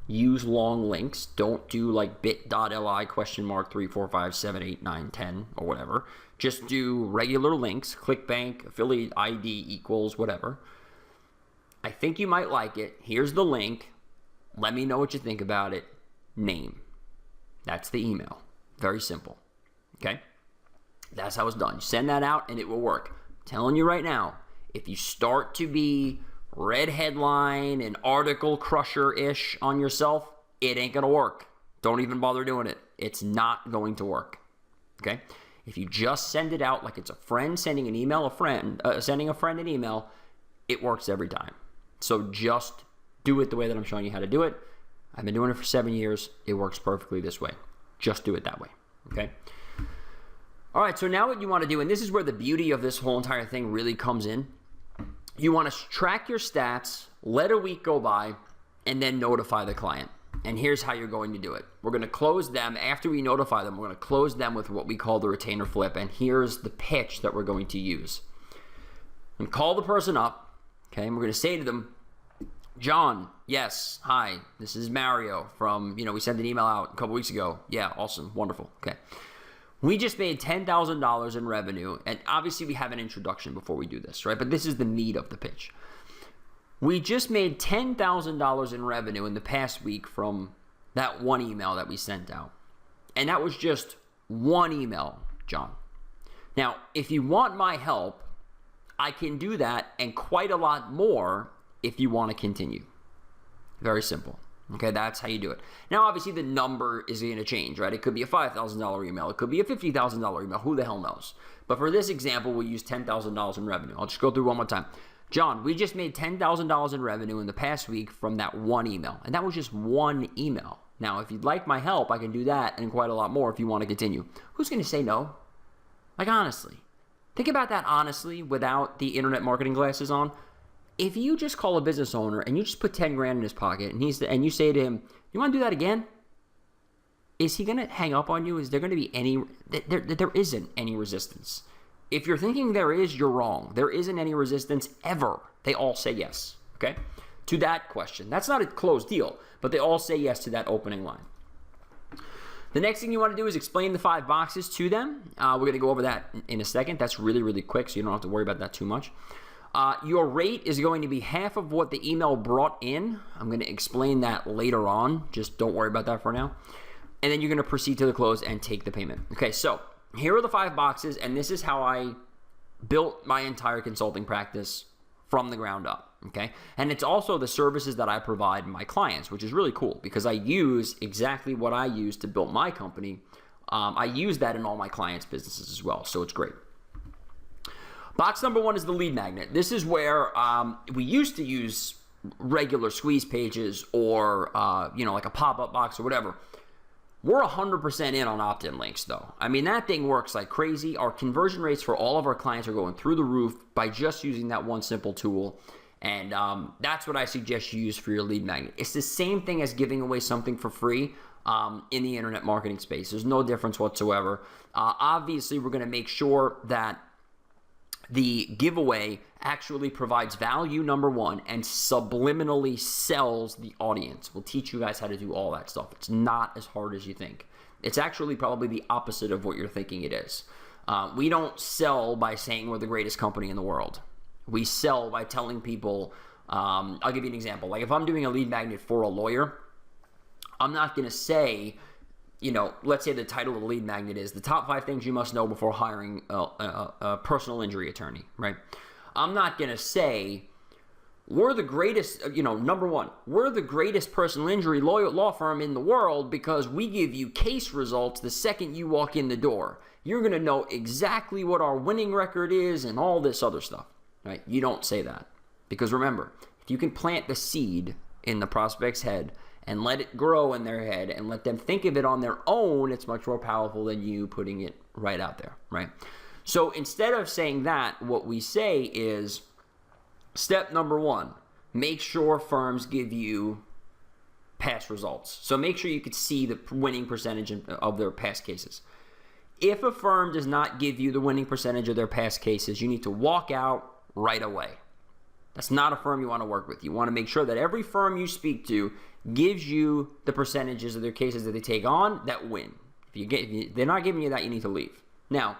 Use long links. Don't do like bit.ly $?3457891 or whatever. Just do regular links. ClickBank, affiliate ID equals whatever. I think you might like it. Here's the link. Let me know what you think about it. Name. That's the email. Very simple. Okay? That's how it's done. You send that out and it will work. I'm telling you right now, if you start to be red headline and article crusher-ish on yourself, it ain't going to work. Don't even bother doing it. It's not going to work. Okay? If you just send it out like it's a friend sending an email, sending a friend an email, it works every time. So just do it the way that I'm showing you how to do it. I've been doing it for 7 years. It works perfectly this way. Just do it that way. Okay? All right, so now what you want to do, and this is where the beauty of this whole entire thing really comes in. You want to track your stats, let a week go by, and then notify the client. And here's how you're going to do it. We're going to close them. After we notify them, we're going to close them with what we call the retainer flip. And here's the pitch that we're going to use. And call the person up, okay? And we're going to say to them, John, yes, hi, this is Mario from, we sent an email out a couple weeks ago. Yeah, awesome, wonderful, okay. We just made $10,000 in revenue, and obviously we have an introduction before we do this, right? But this is the meat of the pitch. We just made $10,000 in revenue in the past week from that one email that we sent out. And that was just one email, John. Now, if you want my help, I can do that and quite a lot more if you want to continue. Very simple. Okay, that's how you do it. Now, obviously, the number is going to change, right? It could be a $5,000 email. It could be a $50,000 email. Who the hell knows? But for this example, we'll use $10,000 in revenue. I'll just go through one more time. John, we just made $10,000 in revenue in the past week from that one email. And that was just one email. Now, if you'd like my help, I can do that and quite a lot more if you want to continue. Who's going to say no? Like, honestly. Think about that honestly without the internet marketing glasses on. If you just call a business owner and you just put 10 grand in his pocket and you say to him, you want to do that again? Is he going to hang up on you? Is there going to be any, there isn't any resistance. If you're thinking there is, you're wrong. There isn't any resistance ever. They all say yes, okay? To that question. That's not a closed deal, but they all say yes to that opening line. The next thing you want to do is explain the 5 boxes to them. We're going to go over that in a second. That's really, really quick, so you don't have to worry about that too much. Your rate is going to be half of what the email brought in. I'm going to explain that later on. Just don't worry about that for now. And then you're going to proceed to the close and take the payment. Okay, so here are the 5 boxes, and this is how I built my entire consulting practice from the ground up. Okay, and it's also the services that I provide my clients, which is really cool because I use exactly what I use to build my company. I use that in all my clients' businesses as well, so it's great. Box number 1 is the lead magnet. This is where we used to use regular squeeze pages or like a pop-up box or whatever. We're 100% in on opt-in links though. I mean, that thing works like crazy. Our conversion rates for all of our clients are going through the roof by just using that one simple tool. And that's what I suggest you use for your lead magnet. It's the same thing as giving away something for free in the internet marketing space. There's no difference whatsoever. Obviously, we're going to make sure that the giveaway actually provides value, number 1, and subliminally sells the audience. We'll teach you guys how to do all that stuff. It's not as hard as you think. It's actually probably the opposite of what you're thinking it is. We don't sell by saying we're the greatest company in the world. We sell by telling people, I'll give you an example. Like if I'm doing a lead magnet for a lawyer, I'm not going to say, let's say the title of the lead magnet is the top 5 things you must know before hiring a personal injury attorney, right? I'm not going to say, we're the greatest, number 1, we're the greatest personal injury law firm in the world because we give you case results the second you walk in the door. You're going to know exactly what our winning record is and all this other stuff, right? You don't say that because remember, if you can plant the seed in the prospect's head and let it grow in their head and let them think of it on their own, it's much more powerful than you putting it right out there, right? So instead of saying that, what we say is step number 1, make sure firms give you past results. So make sure you could see the winning percentage of their past cases. If a firm does not give you the winning percentage of their past cases, you need to walk out right away. That's not a firm you want to work with. You want to make sure that every firm you speak to gives you the percentages of their cases that they take on that win. If they're not giving you that, you need to leave. Now,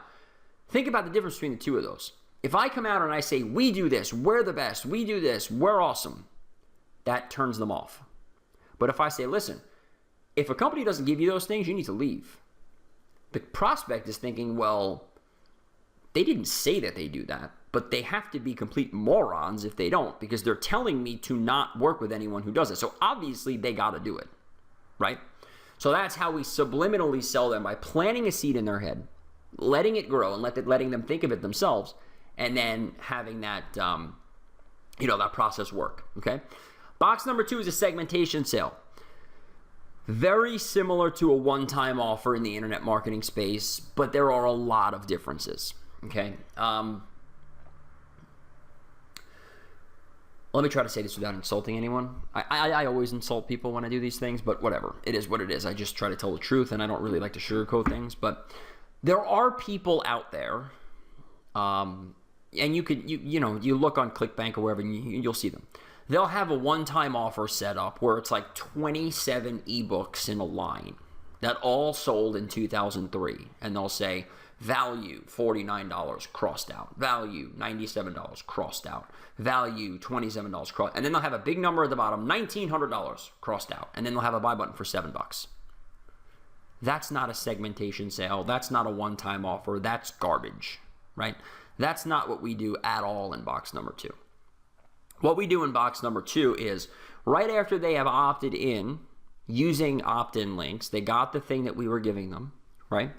think about the difference between the two of those. If I come out and I say, we do this, we're the best, we do this, we're awesome, that turns them off. But if I say, listen, if a company doesn't give you those things, you need to leave. The prospect is thinking, well, they didn't say that they do that, but they have to be complete morons if they don't, because they're telling me to not work with anyone who does it. So obviously they got to do it, right? So that's how we subliminally sell them, by planting a seed in their head, letting it grow and letting them think of it themselves, and then having that, that process work, okay? Box number 2 is a segmentation sale. Very similar to a one-time offer in the internet marketing space, but there are a lot of differences, okay? Let me try to say this without insulting anyone. I always insult people when I do these things, but whatever. It is what it is. I just try to tell the truth, and I don't really like to sugarcoat things. But there are people out there, and you look on ClickBank or wherever, and you'll see them. They'll have a one-time offer set up where it's like 27 ebooks in a line, that all sold in 2003, and they'll say value $49 crossed out, value $97 crossed out, value $27 crossed, and then they'll have a big number at the bottom, $1,900 crossed out, and then they'll have a buy button for $7. That's not a segmentation sale. That's not a one-time offer. That's garbage, right? That's not what we do at all in box number 2. What we do in box number 2 is right after they have opted in using opt-in links, they got the thing that we were giving them, right?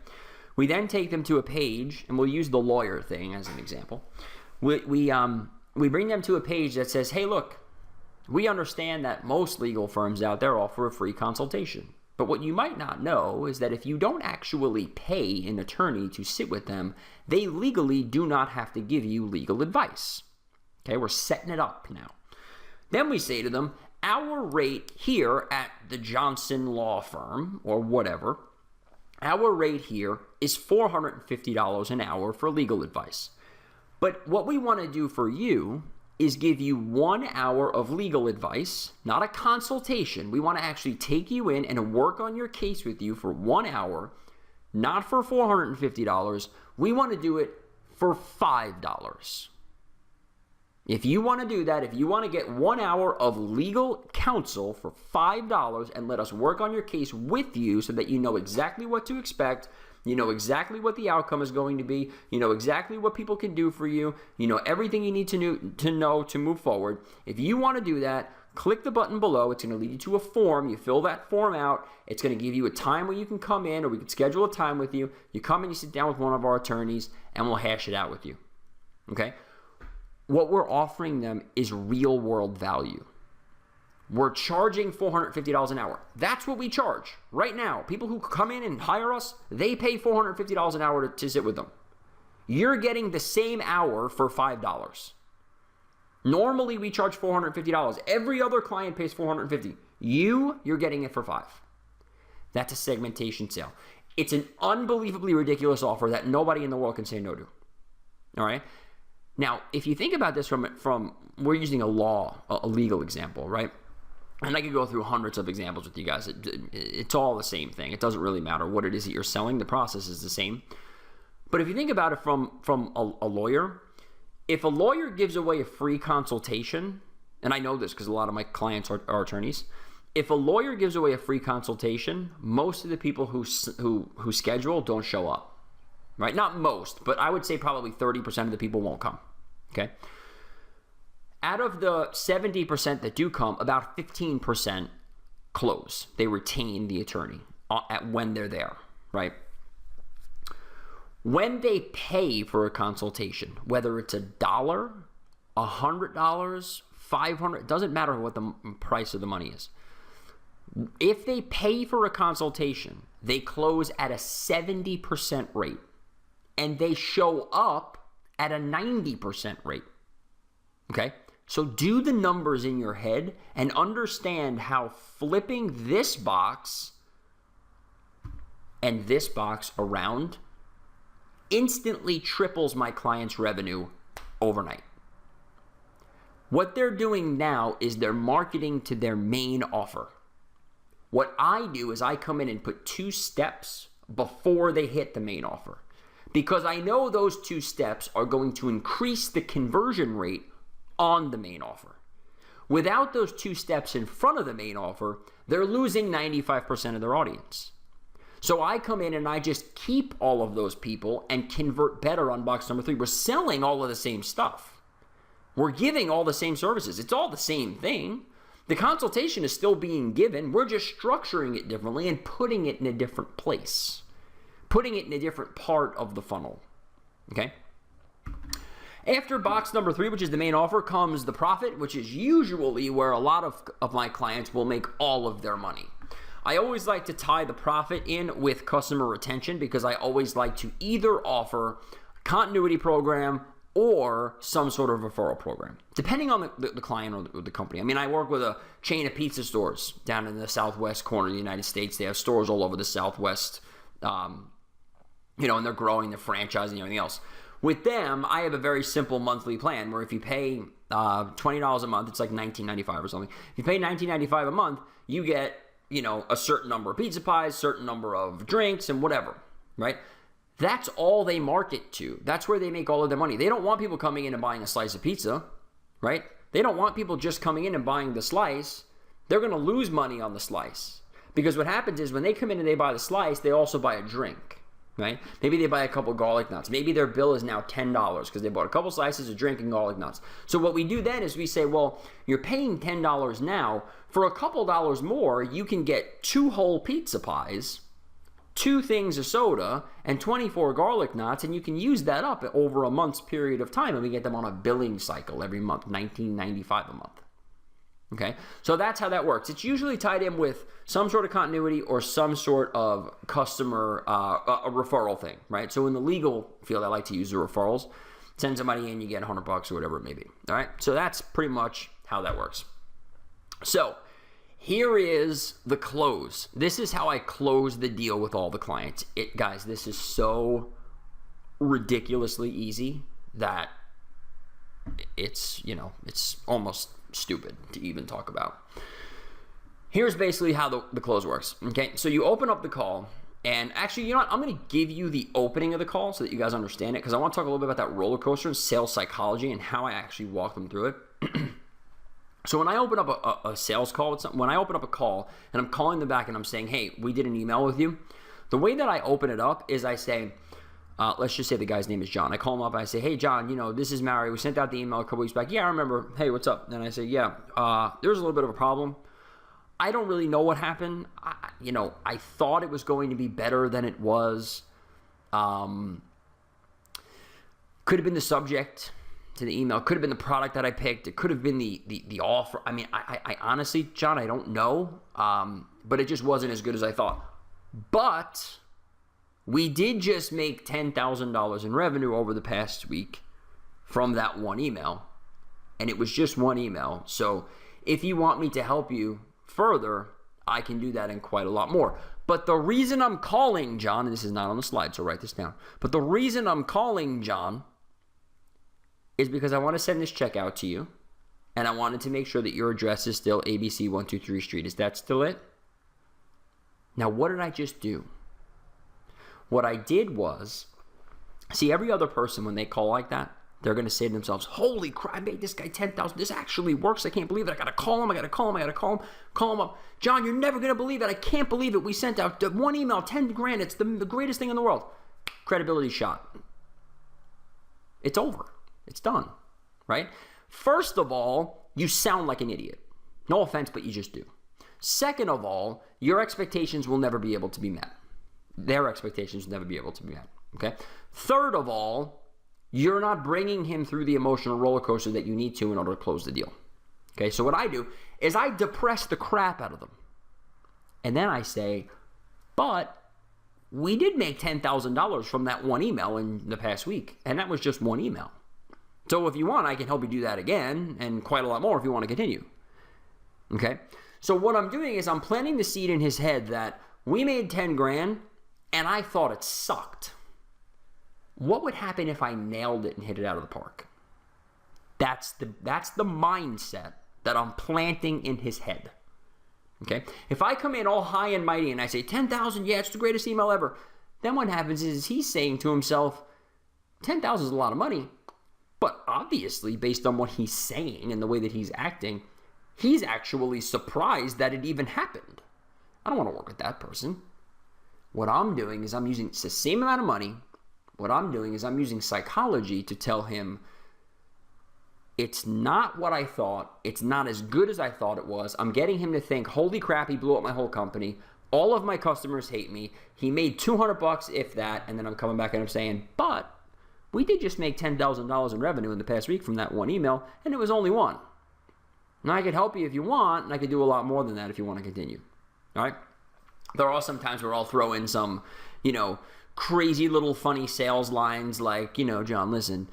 We then take them to a page, and we'll use the lawyer thing as an example. We bring them to a page that says, hey, look, we understand that most legal firms out there offer a free consultation. But what you might not know is that if you don't actually pay an attorney to sit with them, they legally do not have to give you legal advice. Okay, we're setting it up now. Then we say to them, our rate here at the Johnson Law Firm, or whatever, our rate here is $450 an hour for legal advice. But what we want to do for you is give you 1 hour of legal advice, not a consultation. We want to actually take you in and work on your case with you for 1 hour, not for $450. We want to do it for $5. If you want to do that, if you want to get 1 hour of legal counsel for $5 and let us work on your case with you so that you know exactly what to expect, you know exactly what the outcome is going to be, you know exactly what people can do for you, you know everything you need to know to move forward. If you want to do that, click the button below. It's going to lead you to a form. You fill that form out. It's going to give you a time where you can come in, or we can schedule a time with you. You come in, you sit down with one of our attorneys, and we'll hash it out with you. Okay? What we're offering them is real world value. We're charging $450 an hour. That's what we charge right now. People who come in and hire us, they pay $450 an hour to sit with them. You're getting the same hour for $5. Normally, we charge $450. Every other client pays $450. You're getting it for $5. That's a segmentation sale. It's an unbelievably ridiculous offer that nobody in the world can say no to. All right? Now, if you think about this from we're using a legal example, right? And I could go through hundreds of examples with you guys. It's all the same thing. It doesn't really matter what it is that you're selling. The process is the same. But if you think about it from a lawyer, if a lawyer gives away a free consultation, and I know this because a lot of my clients are attorneys, if a lawyer gives away a free consultation, most of the people who schedule don't show up. Right? Not most, but I would say probably 30% of the people won't come. Okay? Out of the 70% that do come, about 15% close. They retain the attorney when they're there, right? When they pay for a consultation, whether it's $1, $100, $500, it doesn't matter what the price of the money is. If they pay for a consultation, they close at a 70% rate. And they show up at a 90% rate. Okay? So do the numbers in your head and understand how flipping this box and this box around instantly triples my client's revenue overnight. What they're doing now is they're marketing to their main offer. What I do is I come in and put 2 steps before they hit the main offer. Because I know those 2 steps are going to increase the conversion rate on the main offer. Without those 2 steps in front of the main offer, they're losing 95% of their audience. So I come in and I just keep all of those people and convert better on box number 3. We're selling all of the same stuff. We're giving all the same services. It's all the same thing. The consultation is still being given. We're just structuring it differently and putting it in a different place. Putting it in a different part of the funnel, okay? After box number 3, which is the main offer, comes the profit, which is usually where a lot of my clients will make all of their money. I always like to tie the profit in with customer retention because I always like to either offer a continuity program or some sort of referral program, depending on the client or the company. I mean, I work with a chain of pizza stores down in the southwest corner of the United States. They have stores all over the southwest, and they're growing, they're franchising and everything else. With them, I have a very simple monthly plan where if you pay $20 a month, it's like $19.95 or something. If you pay $19.95 a month, you get a certain number of pizza pies, certain number of drinks, and whatever, right? That's all they market to. That's where they make all of their money. They don't want people coming in and buying a slice of pizza, right? They don't want people just coming in and buying the slice. They're going to lose money on the slice. Because what happens is when they come in and they buy the slice, they also buy a drink, right? Maybe they buy a couple garlic nuts. Maybe their bill is now $10 because they bought a couple slices, a drink, and garlic nuts. So what we do then is we say, well, you're paying $10 now. For a couple dollars more, you can get 2 whole pizza pies, 2 things of soda, and 24 garlic knots, and you can use that up over a month's period of time, and we get them on a billing cycle every month, $19.95 a month. Okay, so that's how that works. It's usually tied in with some sort of continuity or some sort of customer a referral thing, right? So in the legal field, I like to use the referrals. Send somebody in, you get $100 or whatever it may be. All right, so that's pretty much how that works. So here is the close. This is how I close the deal with all the clients. Guys, this is so ridiculously easy that it's almost stupid to even talk about. Here's basically how the close works. Okay, so you open up the call, and actually, you know what? I'm going to give you the opening of the call so that you guys understand it, because I want to talk a little bit about that roller coaster and sales psychology and how I actually walk them through it. So when I open up a sales call, when I open up a call and I'm calling them back and I'm saying, hey, we did an email with you, the way that I open it up is I say, let's just say the guy's name is John. I call him up and I say, hey, John, this is Mario. We sent out the email a couple weeks back. Yeah, I remember. Hey, what's up? And I say, yeah, there's a little bit of a problem. I don't really know what happened. I thought it was going to be better than it was. Could have been the subject to the email. Could have been the product that I picked. It could have been the offer. I mean, I honestly, John, I don't know. But it just wasn't as good as I thought. But we did just make $10,000 in revenue over the past week from that one email. And it was just one email. So if you want me to help you further, I can do that and quite a lot more. But the reason I'm calling John, and this is not on the slide, so write this down. But the reason I'm calling John is because I want to send this check out to you, and I wanted to make sure that your address is still ABC 123 Street. Is that still it? Now, what did I just do? What I did was, see, every other person, when they call like that, they're going to say to themselves, holy crap, I made this guy $10,000. This actually works. I can't believe it. I got to call him. Call him up. John, you're never going to believe it. I can't believe it. We sent out one email, 10 grand. It's the greatest thing in the world. Credibility shot. It's over. It's done, right? First of all, you sound like an idiot. No offense, but you just do. Second of all, your expectations will never be able to be met. Their expectations will never be able to be met, okay? Third of all, you're not bringing him through the emotional roller coaster that you need to in order to close the deal, okay? So what I do is I depress the crap out of them. And then I say, but we did make $10,000 from that one email in the past week, and that was just one email. So if you want, I can help you do that again and quite a lot more if you want to continue. Okay? So what I'm doing is I'm planting the seed in his head that we made 10 grand and I thought it sucked. What would happen if I nailed it and hit it out of the park? That's the mindset that I'm planting in his head. Okay? If I come in all high and mighty and I say 10,000, yeah, it's the greatest email ever. Then what happens is he's saying to himself, 10,000 is a lot of money. But obviously, based on what he's saying and the way that he's acting, he's actually surprised that it even happened. I don't want to work with that person. What I'm doing is I'm using it's the same amount of money. What I'm doing is I'm using psychology to tell him it's not what I thought. It's not as good as I thought it was. I'm getting him to think, holy crap, he blew up my whole company. All of my customers hate me. He made $200 if that. And then I'm coming back and I'm saying, but we did just make $10,000 in revenue in the past week from that one email, and it was only one. Now, I could help you if you want, and I could do a lot more than that if you want to continue. All right? There are some times where I'll throw in some, crazy little funny sales lines like, John, listen,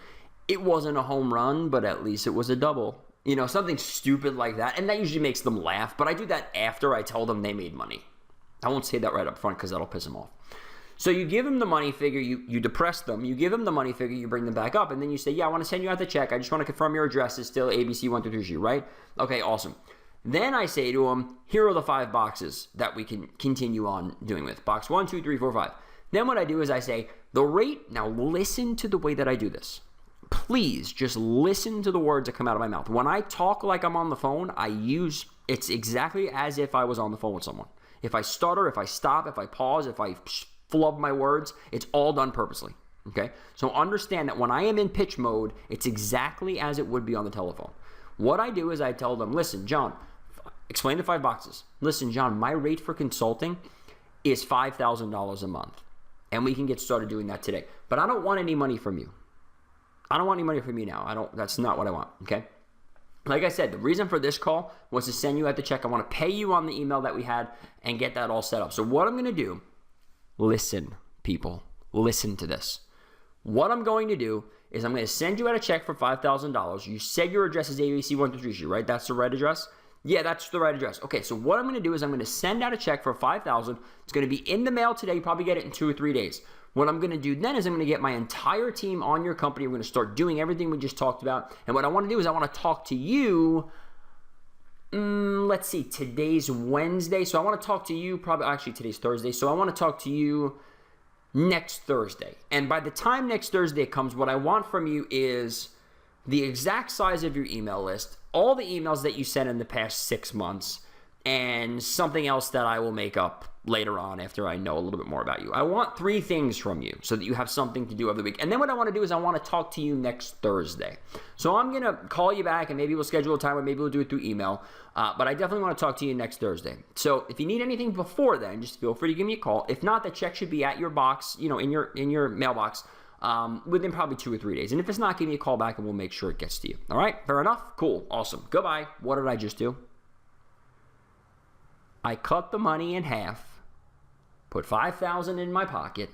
it wasn't a home run, but at least it was a double. Something stupid like that, and that usually makes them laugh, but I do that after I tell them they made money. I won't say that right up front because that'll piss them off. So you give them the money figure, you depress them, you give them the money figure, you bring them back up, and then you say, yeah, I want to send you out the check. I just want to confirm your address is still ABC 123, right? Okay, awesome. Then I say to them, here are the 5 boxes that we can continue on doing with. Box 1, 2, 3, 4, 5. Then what I do is I say, the rate, now listen to the way that I do this. Please just listen to the words that come out of my mouth. When I talk like I'm on the phone, it's exactly as if I was on the phone with someone. If I stutter, if I stop, if I pause, if I flub my words, it's all done purposely. Okay? So understand that when I am in pitch mode, it's exactly as it would be on the telephone. What I do is I tell them, listen, John, explain the 5 boxes. Listen, John, my rate for consulting is $5,000 a month. And we can get started doing that today. But I don't want any money from you. I don't want any money from you now. That's not what I want, okay? Like I said, the reason for this call was to send you out the check. I want to pay you on the email that we had and get that all set up. So what I'm going to do, listen, people, listen to this. What I'm going to do is I'm going to send you out a check for $5,000. You said your address is ABC 123, right? That's the right address? Yeah, that's the right address. Okay, so what I'm going to do is I'm going to send out a check for $5,000. It's going to be in the mail today. You probably get it in 2 or 3 days. What I'm going to do then is I'm going to get my entire team on your company. We're going to start doing everything we just talked about. And what I want to do is I want to talk to you. Let's see, today's Wednesday. So I want to talk to you actually today's Thursday. So I want to talk to you next Thursday. And by the time next Thursday comes, what I want from you is the exact size of your email list, all the emails that you sent in the past 6 months, and something else that I will make up later on after I know a little bit more about you. I want 3 things from you so that you have something to do over the week. And then what I want to do is I want to talk to you next Thursday. So I'm going to call you back and maybe we'll schedule a time or maybe we'll do it through email. But I definitely want to talk to you next Thursday. So if you need anything before then, just feel free to give me a call. If not, the check should be at your box, in your mailbox within probably 2 or 3 days. And if it's not, give me a call back and we'll make sure it gets to you. All right? Fair enough? Cool. Awesome. Goodbye. What did I just do? I cut the money in half, put $5,000 in my pocket,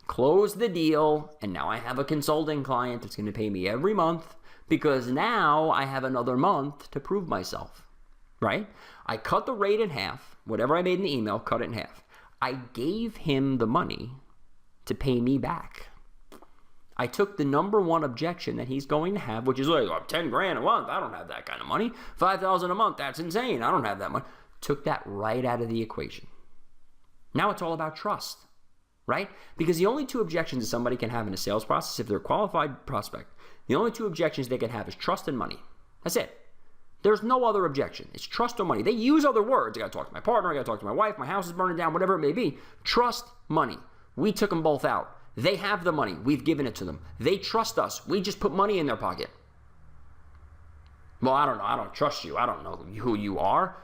closed the deal, and now I have a consulting client that's going to pay me every month because now I have another month to prove myself, right? I cut the rate in half. Whatever I made in the email, cut it in half. I gave him the money to pay me back. I took the number one objection that he's going to have, which is like, oh, 10 grand a month. I don't have that kind of money. 5,000 a month. That's insane. I don't have that money. Took that right out of the equation. Now it's all about trust, right? Because the only 2 objections that somebody can have in a sales process, if they're a qualified prospect, the only 2 objections they can have is trust and money. That's it. There's no other objection. It's trust or money. They use other words. I got to talk to my partner. I got to talk to my wife. My house is burning down, whatever it may be. Trust, money. We took them both out. They have the money. We've given it to them. They trust us. We just put money in their pocket. Well, I don't know. I don't trust you. I don't know who you are.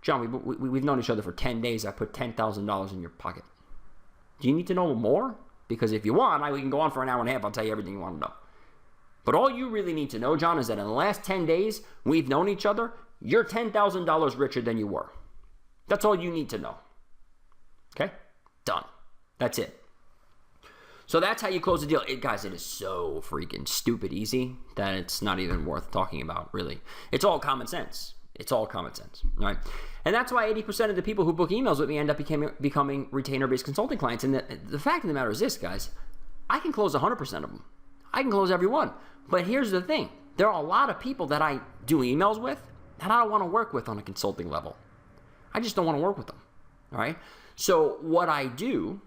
John, we've known each other for 10 days. I put $10,000 in your pocket. Do you need to know more? Because if you want, we can go on for an hour and a half. I'll tell you everything you want to know. But all you really need to know, John, is that in the last 10 days, we've known each other. You're $10,000 richer than you were. That's all you need to know. Okay? Done. That's it. So that's how you close the deal. Guys, it is so freaking stupid easy that it's not even worth talking about, really. It's all common sense. It's all common sense, right? And that's why 80% of the people who book emails with me end up becoming retainer-based consulting clients. And the fact of the matter is this, guys. I can close 100% of them. I can close every one. But here's the thing. There are a lot of people that I do emails with that I don't want to work with on a consulting level. I just don't want to work with them, all right? So what I do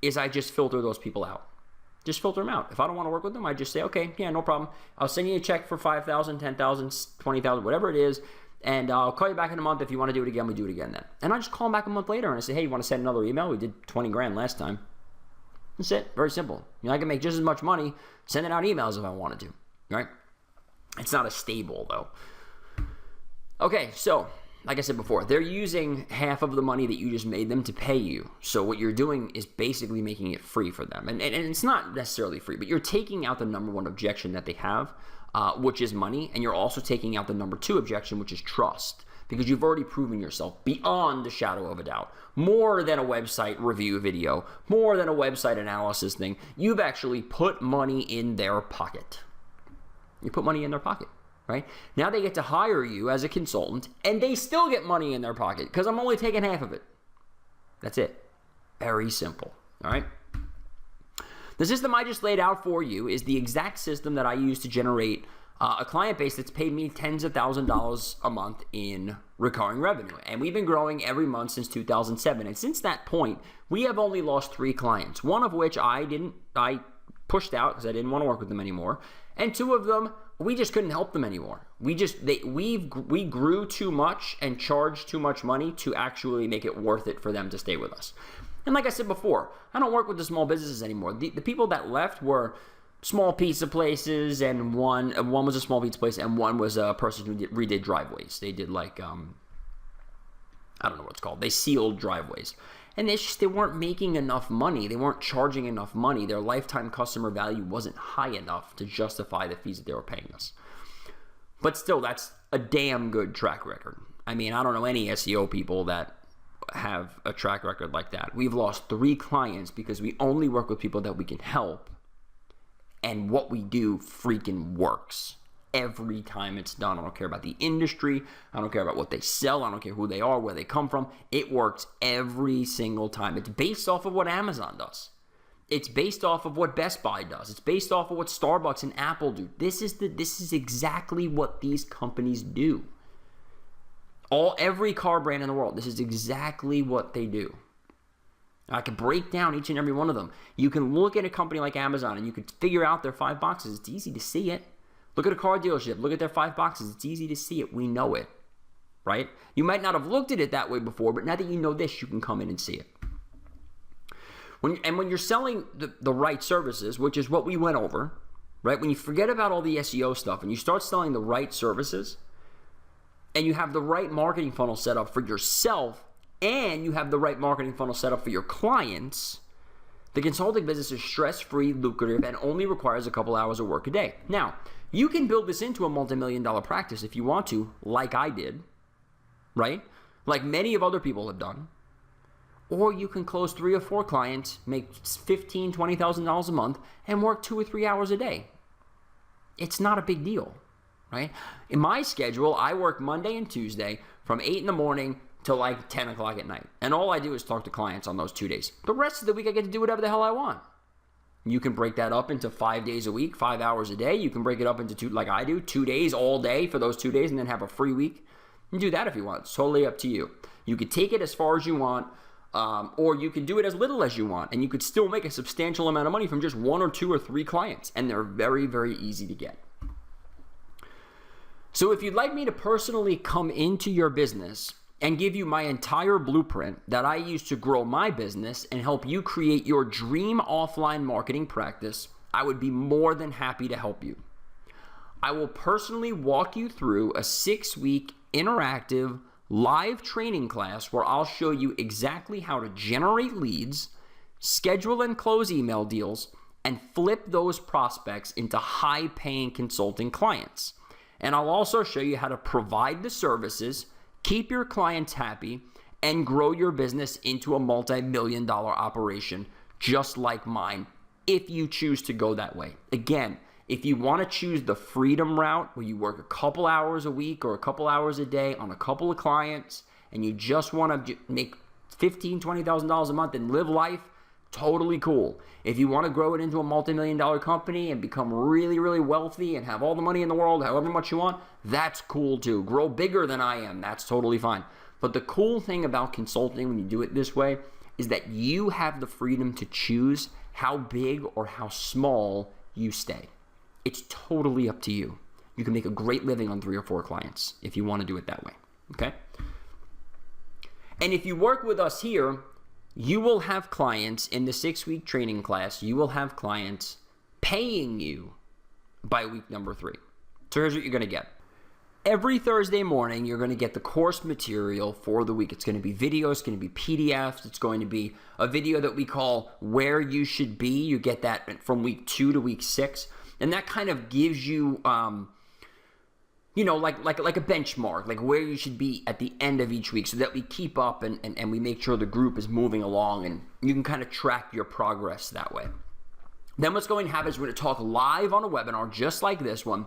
is I just filter those people out. Just filter them out. If I don't want to work with them, I just say, okay, yeah, no problem. I'll send you a check for $5,000, $10,000, $20,000, whatever it is. And I'll call you back in a month. If you want to do it again, we do it again then. And I just call them back a month later and I say, hey, you want to send another email? We did 20 grand last time. That's it. Very simple. I can make just as much money sending out emails if I wanted to, right? It's not as stable though. Okay, so like I said before, they're using half of the money that you just made them to pay you. So what you're doing is basically making it free for them. And it's not necessarily free, but you're taking out the number one objection that they have, which is money. And you're also taking out the number 2 objection, which is trust. Because you've already proven yourself beyond the shadow of a doubt. More than a website review video, more than a website analysis thing. You've actually put money in their pocket. You put money in their pocket, right? Now they get to hire you as a consultant, and they still get money in their pocket because I'm only taking half of it. That's it. Very simple, all right? The system I just laid out for you is the exact system that I use to generate a client base that's paid me tens of thousands of dollars a month in recurring revenue. And we've been growing every month since 2007. And since that point, we have only lost 3 clients, one of which I pushed out because I didn't want to work with them anymore. And 2 of them, we just couldn't help them anymore. We grew too much and charged too much money to actually make it worth it for them to stay with us. And like I said before, I don't work with the small businesses anymore. The people that left were small pizza places, and one was a small pizza place, and one was a person who redid driveways. They did like, I don't know what it's called. They sealed driveways. And they weren't making enough money. They weren't charging enough money. Their lifetime customer value wasn't high enough to justify the fees that they were paying us. But still, that's a damn good track record. I mean, I don't know any SEO people that have a track record like that. We've lost 3 clients because we only work with people that we can help. And what we do freaking works every time it's done. I don't care about the industry. I don't care about what they sell. I don't care who they are, where they come from. It works every single time. It's based off of what Amazon does. It's based off of what Best Buy does. It's based off of what Starbucks and Apple do. This is exactly what these companies do. Every car brand in the world, this is exactly what they do. I can break down each and every one of them. You can look at a company like Amazon and you can figure out their 5 boxes. It's easy to see it. Look at a car dealership. Look at their 5 boxes. It's easy to see it. We know it, right? You might not have looked at it that way before, but now that you know this, you can come in and see it. When you're selling the right services, which is what we went over, right? When you forget about all the SEO stuff and you start selling the right services and you have the right marketing funnel set up for yourself, and you have the right marketing funnel set up for your clients, the consulting business is stress-free, lucrative, and only requires a couple hours of work a day. Now, you can build this into a multi-million-dollar practice if you want to, like I did, right? Like many of other people have done. Or you can close 3 or 4 clients, make $15,000, $20,000 a month, and work 2 or 3 hours a day. It's not a big deal, right? In my schedule, I work Monday and Tuesday from 8 in the morning till like 10 o'clock at night. And all I do is talk to clients on those 2 days. The rest of the week, I get to do whatever the hell I want. You can break that up into 5 days a week, 5 hours a day. You can break it up into 2, like I do, 2 days all day for those 2 days and then have a free week. You can do that if you want. It's totally up to you. You could take it as far as you want, or you can do it as little as you want, and you could still make a substantial amount of money from just 1 or 2 or 3 clients, and they're very, very easy to get. So if you'd like me to personally come into your business and give you my entire blueprint that I use to grow my business and help you create your dream offline marketing practice, I would be more than happy to help you. I will personally walk you through a 6-week interactive live training class where I'll show you exactly how to generate leads, schedule and close email deals, and flip those prospects into high-paying consulting clients. And I'll also show you how to provide the services, keep your clients happy, and grow your business into a multi-million-dollar operation just like mine, if you choose to go that way. Again, if you want to choose the freedom route where you work a couple hours a week or a couple hours a day on a couple of clients, and you just want to make $15,000, $20,000 a month and live life, totally cool. If you want to grow it into a multi-million-dollar company and become really, really wealthy and have all the money in the world, however much you want, that's cool too. Grow bigger than I am, that's totally fine. But the cool thing about consulting when you do it this way is that you have the freedom to choose how big or how small you stay. It's totally up to you. You can make a great living on 3 or 4 clients if you want to do it that way, okay? And if you work with us here, you will have clients in the 6-week training class, you will have clients paying you by week number 3. So here's what you're going to get. Every Thursday morning, you're going to get the course material for the week. It's going to be videos, it's going to be PDFs, it's going to be a video that we call Where You Should Be. You get that from week 2 to week 6. And that kind of gives you, like a benchmark, like where you should be at the end of each week so that we keep up and we make sure the group is moving along and you can kind of track your progress that way. Then what's going to happen is we're going to talk live on a webinar just like this one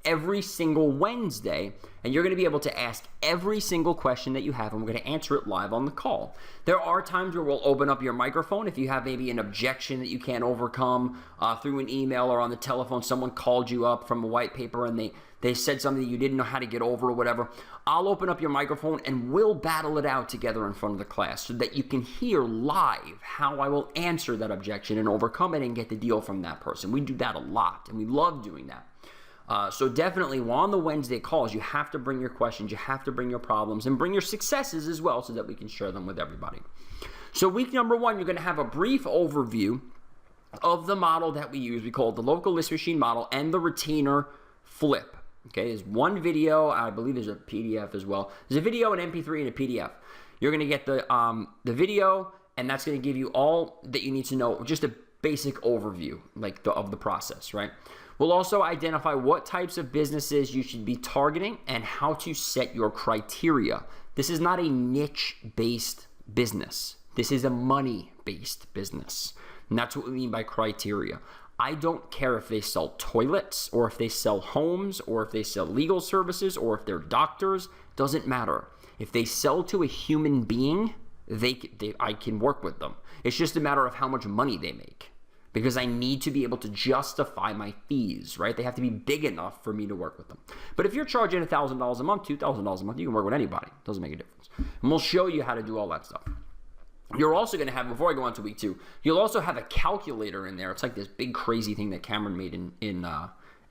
every single Wednesday, and you're going to be able to ask every single question that you have, and we're going to answer it live on the call. There are times where we'll open up your microphone if you have maybe an objection that you can't overcome through an email or on the telephone. Someone called you up from a white paper and they said something that you didn't know how to get over or whatever. I'll open up your microphone and we'll battle it out together in front of the class so that you can hear live how I will answer that objection and overcome it and get the deal from that person. We do that a lot, and we love doing that. So definitely on the Wednesday calls, you have to bring your questions, you have to bring your problems, and bring your successes as well so that we can share them with everybody. So week number 1, you're going to have a brief overview of the model that we use. We call it the local list machine model and the retainer flip. Okay, there's one video. I believe there's a PDF as well. There's a video, an MP3, and a PDF. You're going to get the video, and that's going to give you all that you need to know, just a basic overview of the process, right? We'll also identify what types of businesses you should be targeting and how to set your criteria. This is not a niche-based business. This is a money-based business, and that's what we mean by criteria. I don't care if they sell toilets or if they sell homes or if they sell legal services or if they're doctors. Doesn't matter. If they sell to a human being, I can work with them. It's just a matter of how much money they make, because I need to be able to justify my fees, right? They have to be big enough for me to work with them. But if you're charging $1,000 a month, $2,000 a month, you can work with anybody. It doesn't make a difference. And we'll show you how to do all that stuff. You're also going to have, before I go on to week 2, you'll also have a calculator in there. It's like this big crazy thing that Cameron made in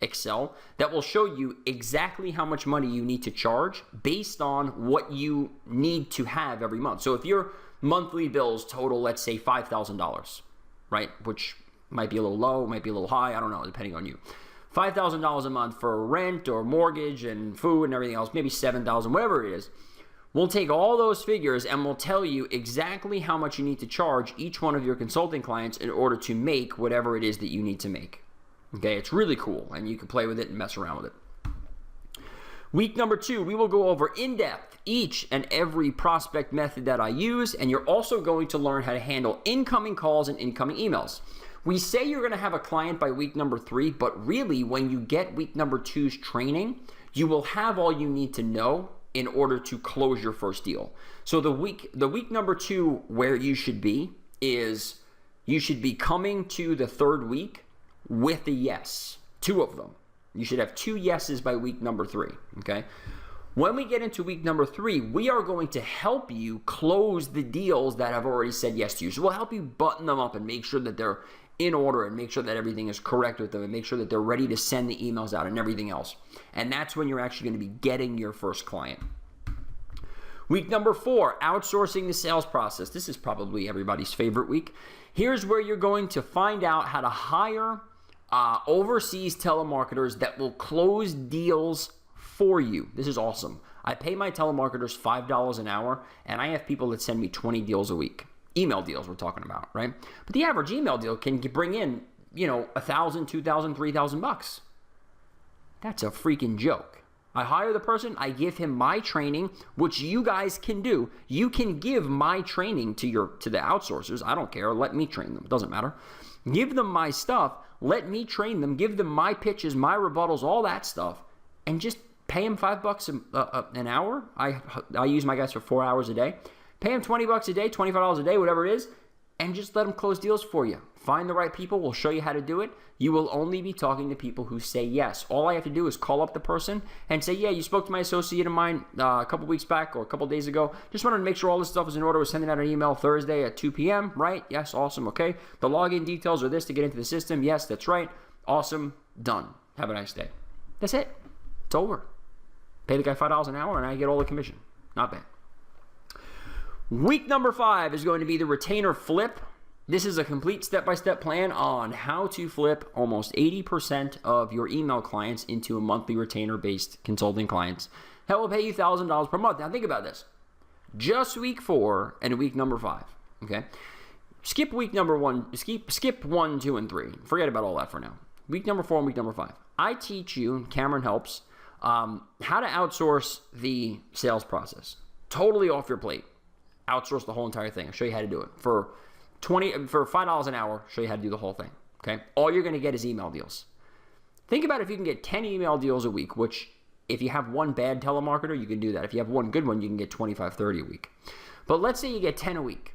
Excel that will show you exactly how much money you need to charge based on what you need to have every month. So if your monthly bills total, let's say $5,000, right, which might be a little low, might be a little high, I don't know, depending on you. $5,000 a month for rent or mortgage and food and everything else, maybe $7,000, whatever it is. We'll take all those figures and we'll tell you exactly how much you need to charge each one of your consulting clients in order to make whatever it is that you need to make. Okay, it's really cool, and you can play with it and mess around with it. Week number 2, we will go over in depth each and every prospect method that I use, and you're also going to learn how to handle incoming calls and incoming emails. We say you're going to have a client by week number 3, but really when you get week number 2's training, you will have all you need to know in order to close your first deal. So the week number 2 where you should be is you should be coming to the 3rd week with a yes, 2 of them. You should have 2 yeses by week number 3, okay? When we get into week number 3, we are going to help you close the deals that have already said yes to you. So we'll help you button them up and make sure that they're in order and make sure that everything is correct with them and make sure that they're ready to send the emails out and everything else. And that's when you're actually going to be getting your first client. Week number 4, outsourcing the sales process. This is probably everybody's favorite week. Here's where you're going to find out how to hire overseas telemarketers that will close deals for you. This is awesome. I pay my telemarketers $5 an hour, and I have people that send me 20 deals a week. Email deals we're talking about, right? But the average email deal can bring in, $1,000, $2,000, $3,000. That's a freaking joke. I hire the person, I give him my training, which you guys can do. You can give my training to the outsourcers. I don't care. Let me train them. It doesn't matter. Give them my stuff. Let me train them. Give them my pitches, my rebuttals, all that stuff, and just pay them $5 an hour. I use my guys for 4 hours a day. Pay them $20 a day, $25 a day, whatever it is, and just let them close deals for you. Find the right people. We'll show you how to do it. You will only be talking to people who say yes. All I have to do is call up the person and say, yeah, you spoke to my associate of mine a couple weeks back or a couple days ago. Just wanted to make sure all this stuff is in order. We're sending out an email Thursday at 2 p.m., right? Yes, awesome, okay. The login details are this to get into the system. Yes, that's right. Awesome, done. Have a nice day. That's it. It's over. Pay the guy $5 an hour and I get all the commission. Not bad. Week number 5 is going to be the retainer flip. This is a complete step-by-step plan on how to flip almost 80% of your email clients into a monthly retainer-based consulting clients that will pay you $1,000 per month. Now think about this. Just week 4 and week number 5, okay? Skip week number 1, skip 1, 2, and 3. Forget about all that for now. Week number 4 and week number 5. I teach you, Cameron helps, how to outsource the sales process. Totally off your plate. Outsource the whole entire thing. I'll show you how to do it. For $5 an hour, show you how to do the whole thing. Okay? All you're going to get is email deals. Think about if you can get 10 email deals a week, which if you have one bad telemarketer, you can do that. If you have one good one, you can get 25, 30 a week. But let's say you get 10 a week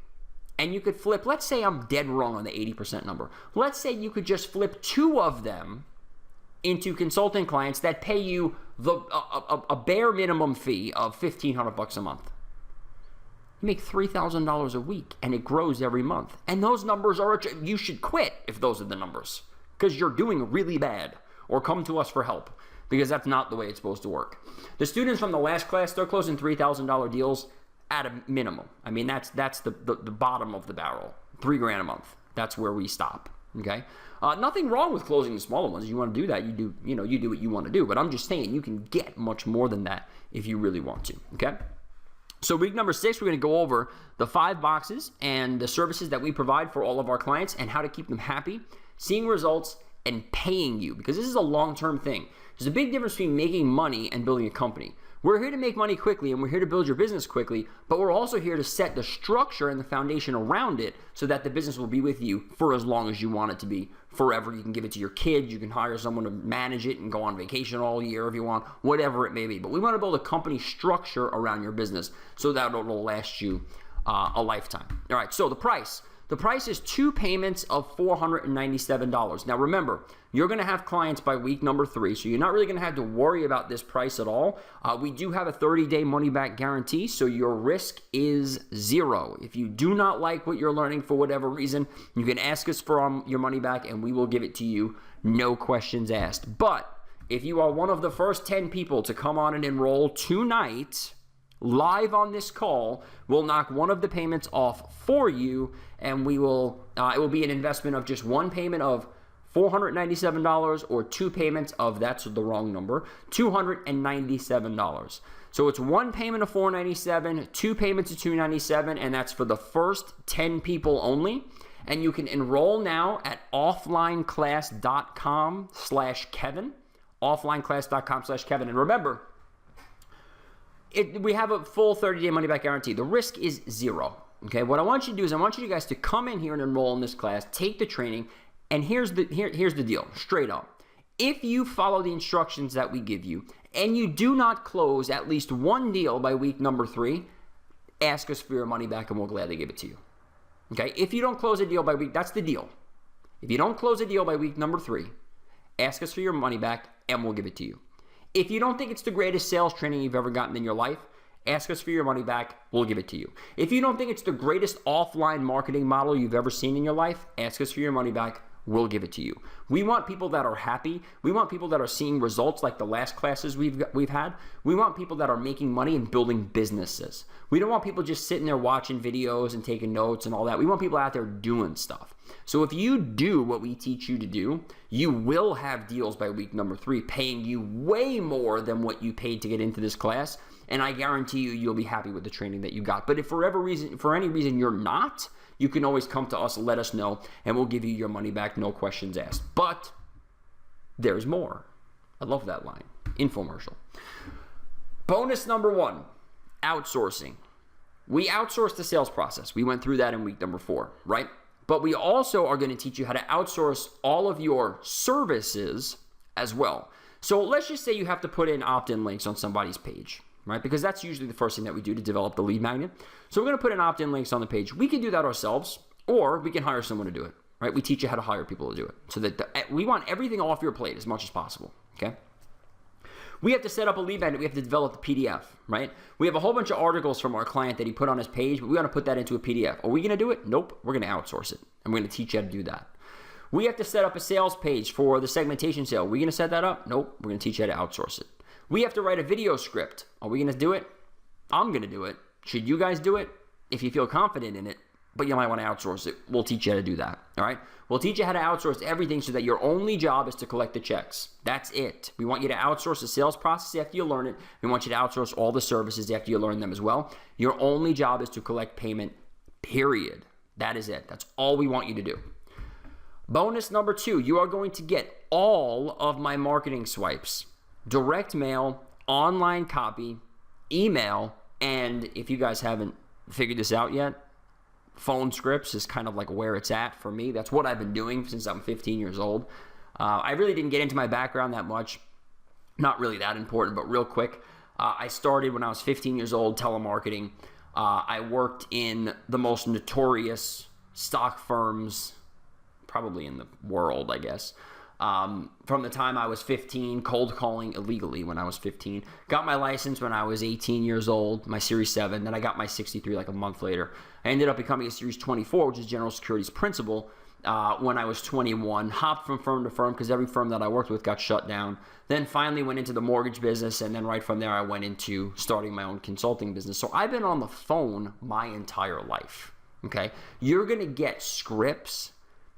and you could flip, let's say I'm dead wrong on the 80% number. Let's say you could just flip 2 of them into consulting clients that pay you a bare minimum fee of $1,500 a month. You make $3,000 a week and it grows every month. And those numbers are, you should quit if those are the numbers because you're doing really bad, or come to us for help because that's not the way it's supposed to work. The students from the last class, they're closing $3,000 deals at a minimum. I mean, that's the bottom of the barrel. $3,000 a month. That's where we stop. Okay. Nothing wrong with closing the smaller ones. You want to do that, you do what you want to do. But I'm just saying you can get much more than that if you really want to. Okay. So week number 6, we're going to go over the 5 boxes and the services that we provide for all of our clients and how to keep them happy, seeing results, and paying you, because this is a long-term thing. There's a big difference between making money and building a company. We're here to make money quickly and we're here to build your business quickly, but we're also here to set the structure and the foundation around it so that the business will be with you for as long as you want it to be, forever. You can give it to your kids, you can hire someone to manage it and go on vacation all year if you want, whatever it may be. But we want to build a company structure around your business so that it'll last you a lifetime. All right, so the price. The price is 2 payments of $497. Now remember, you're going to have clients by week number 3, so you're not really going to have to worry about this price at all. We do have a 30-day money-back guarantee, so your risk is 0. If you do not like what you're learning for whatever reason, you can ask us for your money back, and we will give it to you, no questions asked. But if you are one of the first 10 people to come on and enroll tonight, live on this call, we'll knock one of the payments off for you, and we will it will be an investment of just one payment of $497 or 2 payments of, that's the wrong number, $297. So it's one payment of $497, 2 payments of $297, and that's for the first 10 people only. And you can enroll now at offlineclass.com/Kevin, offlineclass.com/Kevin. And remember, we have a full 30-day money-back guarantee. The risk is 0. Okay, what I want you to do is I want you guys to come in here and enroll in this class, take the training, and here's the deal, straight up. If you follow the instructions that we give you and you do not close at least one deal by week number 3, ask us for your money back and we'll gladly give it to you. Okay, if you don't close a deal by week, that's the deal. If you don't close a deal by week number 3, ask us for your money back and we'll give it to you. If you don't think it's the greatest sales training you've ever gotten in your life, ask us for your money back, we'll give it to you. If you don't think it's the greatest offline marketing model you've ever seen in your life, ask us for your money back, we'll give it to you. We want people that are happy. We want people that are seeing results like the last classes we've had. We want people that are making money and building businesses. We don't want people just sitting there watching videos and taking notes and all that. We want people out there doing stuff. So if you do what we teach you to do, you will have deals by week number 3 paying you way more than what you paid to get into this class. And I guarantee you'll be happy with the training that you got. But if for any reason you're not, you can always come to us, let us know, and we'll give you your money back, no questions asked. But there's more. I love that line. Infomercial. Bonus number 1, outsourcing. We outsource the sales process. We went through that in week number 4, right? But we also are going to teach you how to outsource all of your services as well. So let's just say you have to put in opt-in links on somebody's page, right? Because that's usually the first thing that we do to develop the lead magnet. So we're going to put in opt-in links on the page. We can do that ourselves, or we can hire someone to do it, right? We teach you how to hire people to do it. So that we want everything off your plate as much as possible, okay? We have to set up a lead magnet. We have to develop the PDF, right? We have a whole bunch of articles from our client that he put on his page, but we want to put that into a PDF. Are we going to do it? Nope. We're going to outsource it. And we're going to teach you how to do that. We have to set up a sales page for the segmentation sale. Are we going to set that up? Nope. We're going to teach you how to outsource it. We have to write a video script. Are we going to do it? I'm going to do it. Should you guys do it? If you feel confident in it, but you might want to outsource it, we'll teach you how to do that, all right? We'll teach you how to outsource everything so that your only job is to collect the checks. That's it. We want you to outsource the sales process after you learn it. We want you to outsource all the services after you learn them as well. Your only job is to collect payment, period. That is it. That's all we want you to do. Bonus number 2, you are going to get all of my marketing swipes. Direct mail, online copy, email, and if you guys haven't figured this out yet, phone scripts is kind of like where it's at for me. That's what I've been doing since I'm 15 years old. I really didn't get into my background that much. Not really that important, but real quick. I started when I was 15 years old, telemarketing. I worked in the most notorious stock firms, probably in the world, I guess. From the time I was 15, cold calling illegally when I was 15. Got my license when I was 18 years old, my Series 7. Then I got my 63 like a month later. I ended up becoming a Series 24, which is General Securities Principal, when I was 21. Hopped from firm to firm because every firm that I worked with got shut down. Then finally went into the mortgage business, and then right from there I went into starting my own consulting business. So I've been on the phone my entire life, okay? You're going to get scripts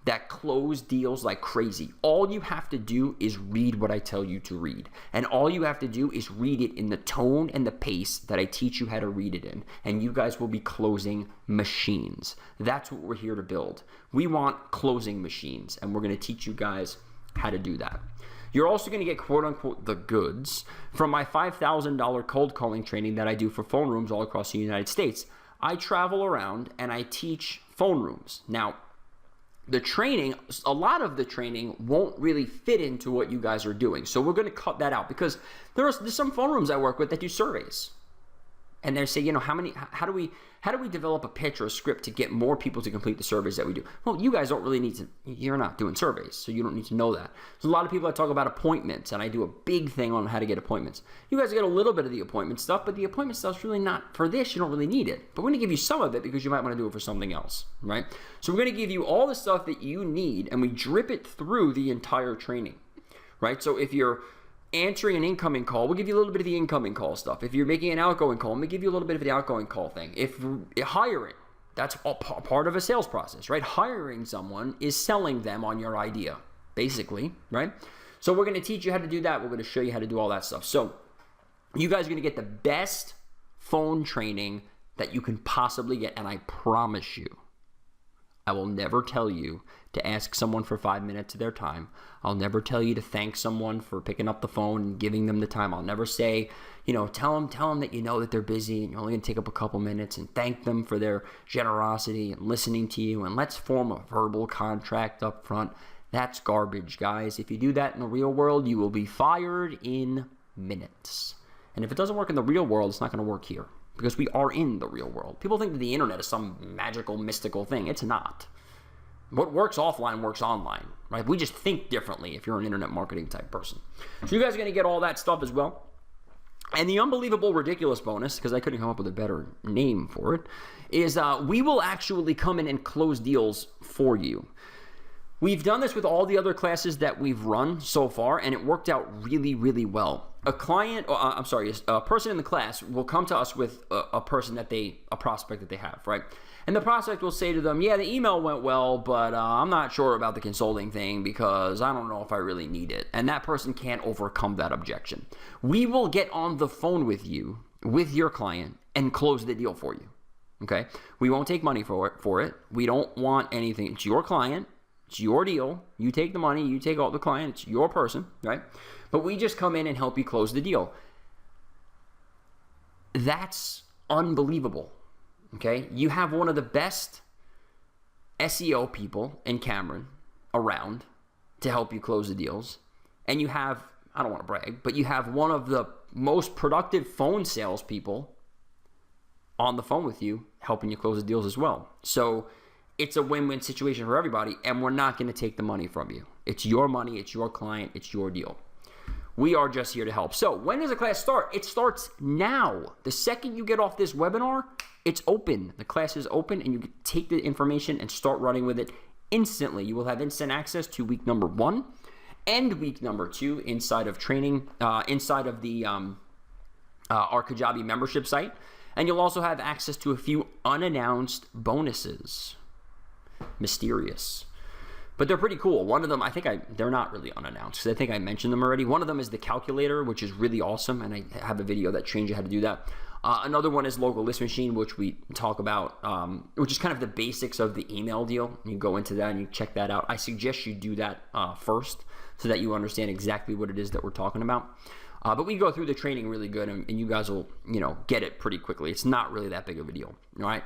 that close deals like crazy. All you have to do is read what I tell you to read. And all you have to do is read it in the tone and the pace that I teach you how to read it in. And you guys will be closing machines. That's what we're here to build. We want closing machines, and we're going to teach you guys how to do that. You're also going to get quote unquote the goods from my $5,000 cold calling training that I do for phone rooms all across the United States. I travel around and I teach phone rooms. Now, the training, a lot of the training won't really fit into what you guys are doing. So we're going to cut that out because there's some phone rooms I work with that do surveys. And they say, how do we develop a pitch or a script to get more people to complete the surveys that we do? Well, you guys don't really need to, you're not doing surveys, so you don't need to know that. There's a lot of people that talk about appointments, and I do a big thing on how to get appointments. You guys get a little bit of the appointment stuff, but the appointment stuff's really not for this. You don't really need it. But we're going to give you some of it because you might want to do it for something else, right? So we're going to give you all the stuff that you need, and we drip it through the entire training, right? So if you're answering an incoming call, we'll give you a little bit of the incoming call stuff. If you're making an outgoing call, we'll give you a little bit of the outgoing call thing. If hiring, that's all part of a sales process, right? Hiring someone is selling them on your idea, basically, right? So we're going to teach you how to do that. We're going to show you how to do all that stuff. So you guys are going to get the best phone training that you can possibly get, and I promise you, I will never tell you to ask someone for 5 minutes of their time. I'll never tell you to thank someone for picking up the phone and giving them the time. I'll never say, tell them that you know that they're busy and you're only going to take up a couple minutes and thank them for their generosity and listening to you, and let's form a verbal contract up front. That's garbage, guys. If you do that in the real world, you will be fired in minutes. And if it doesn't work in the real world, it's not going to work here, because we are in the real world. People think that the internet is some magical, mystical thing. It's not. What works offline works online, right? We just think differently if you're an internet marketing type person. So you guys are going to get all that stuff as well. And the unbelievable ridiculous bonus, because I couldn't come up with a better name for it, is we will actually come in and close deals for you. We've done this with all the other classes that we've run so far, and it worked out really, really well. A person in the class will come to us with a prospect that they have, right? And the prospect will say to them, yeah, the email went well, but I'm not sure about the consulting thing because I don't know if I really need it. And that person can't overcome that objection. We will get on the phone with you, with your client, and close the deal for you, okay? We won't take money for it. We don't want anything. It's your client. It's your deal. You take the money. You take all the client. It's your person, right? But we just come in and help you close the deal. That's unbelievable, okay? You have one of the best SEO people in Cameron around to help you close the deals. And you have, I don't want to brag, but you have one of the most productive phone sales people on the phone with you helping you close the deals as well. So it's a win-win situation for everybody, and we're not going to take the money from you. It's your money, it's your client, it's your deal. We are just here to help. So when does the class start? It starts now. The second you get off this webinar, it's open. The class is open, and you can take the information and start running with it instantly. You will have instant access to week number 1 and week number 2 inside of training, inside of the our Kajabi membership site. And you'll also have access to a few unannounced bonuses. Mysterious. But they're pretty cool. One of them, they're not really unannounced because I think I mentioned them already. One of them is the calculator, which is really awesome, and I have a video that trains you how to do that. Another one is Local List Machine, which we talk about, which is kind of the basics of the email deal. You go into that and you check that out. I suggest you do that first so that you understand exactly what it is that we're talking about. But we go through the training really good, and you guys will, get it pretty quickly. It's not really that big of a deal, all right?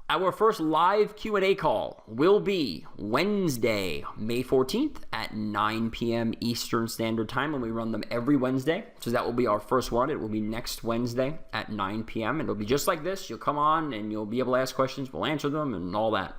Our first live Q&A call will be Wednesday, May 14th at 9 p.m. Eastern Standard Time, and we run them every Wednesday. So that will be our first one. It will be next Wednesday at 9 p.m. and it'll be just like this. You'll come on and you'll be able to ask questions. We'll answer them and all that.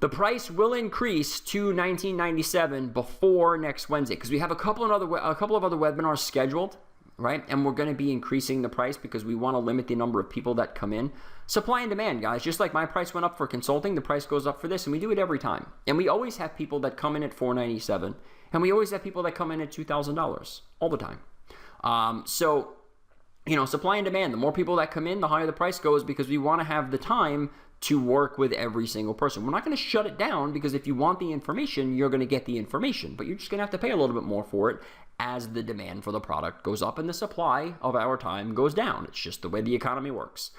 The price will increase to $19.97 before next Wednesday because we have a couple of other webinars scheduled, right? And we're going to be increasing the price because we want to limit the number of people that come in. Supply and demand, guys. Just like my price went up for consulting, the price goes up for this, and we do it every time. And we always have people that come in at $497, and we always have people that come in at $2,000 all the time. So, supply and demand. The more people that come in, the higher the price goes because we want to have the time to work with every single person. We're not going to shut it down because if you want the information, you're going to get the information, but you're just going to have to pay a little bit more for it as the demand for the product goes up and the supply of our time goes down. It's just the way the economy works.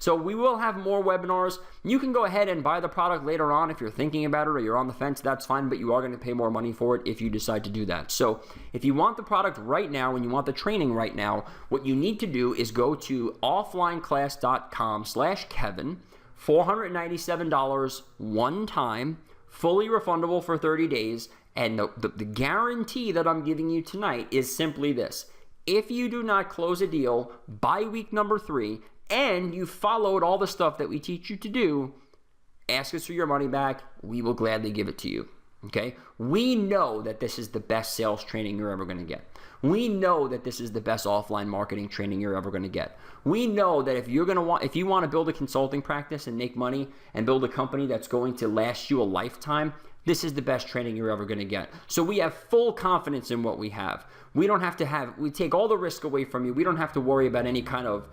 So we will have more webinars. You can go ahead and buy the product later on if you're thinking about it or you're on the fence, that's fine, but you are going to pay more money for it if you decide to do that. So if you want the product right now and you want the training right now, what you need to do is go to offlineclass.com/Kevin, $497 one time, fully refundable for 30 days. And the guarantee that I'm giving you tonight is simply this. If you do not close a deal by week number 3 and you followed all the stuff that we teach you to do, ask us for your money back. We will gladly give it to you. Okay? We know that this is the best sales training you're ever going to get. We know that this is the best offline marketing training you're ever going to get. We know that if you want to build a consulting practice and make money and build a company that's going to last you a lifetime, this is the best training you're ever going to get. So we have full confidence in what we have. We take all the risk away from you. We don't have to worry about any kind of,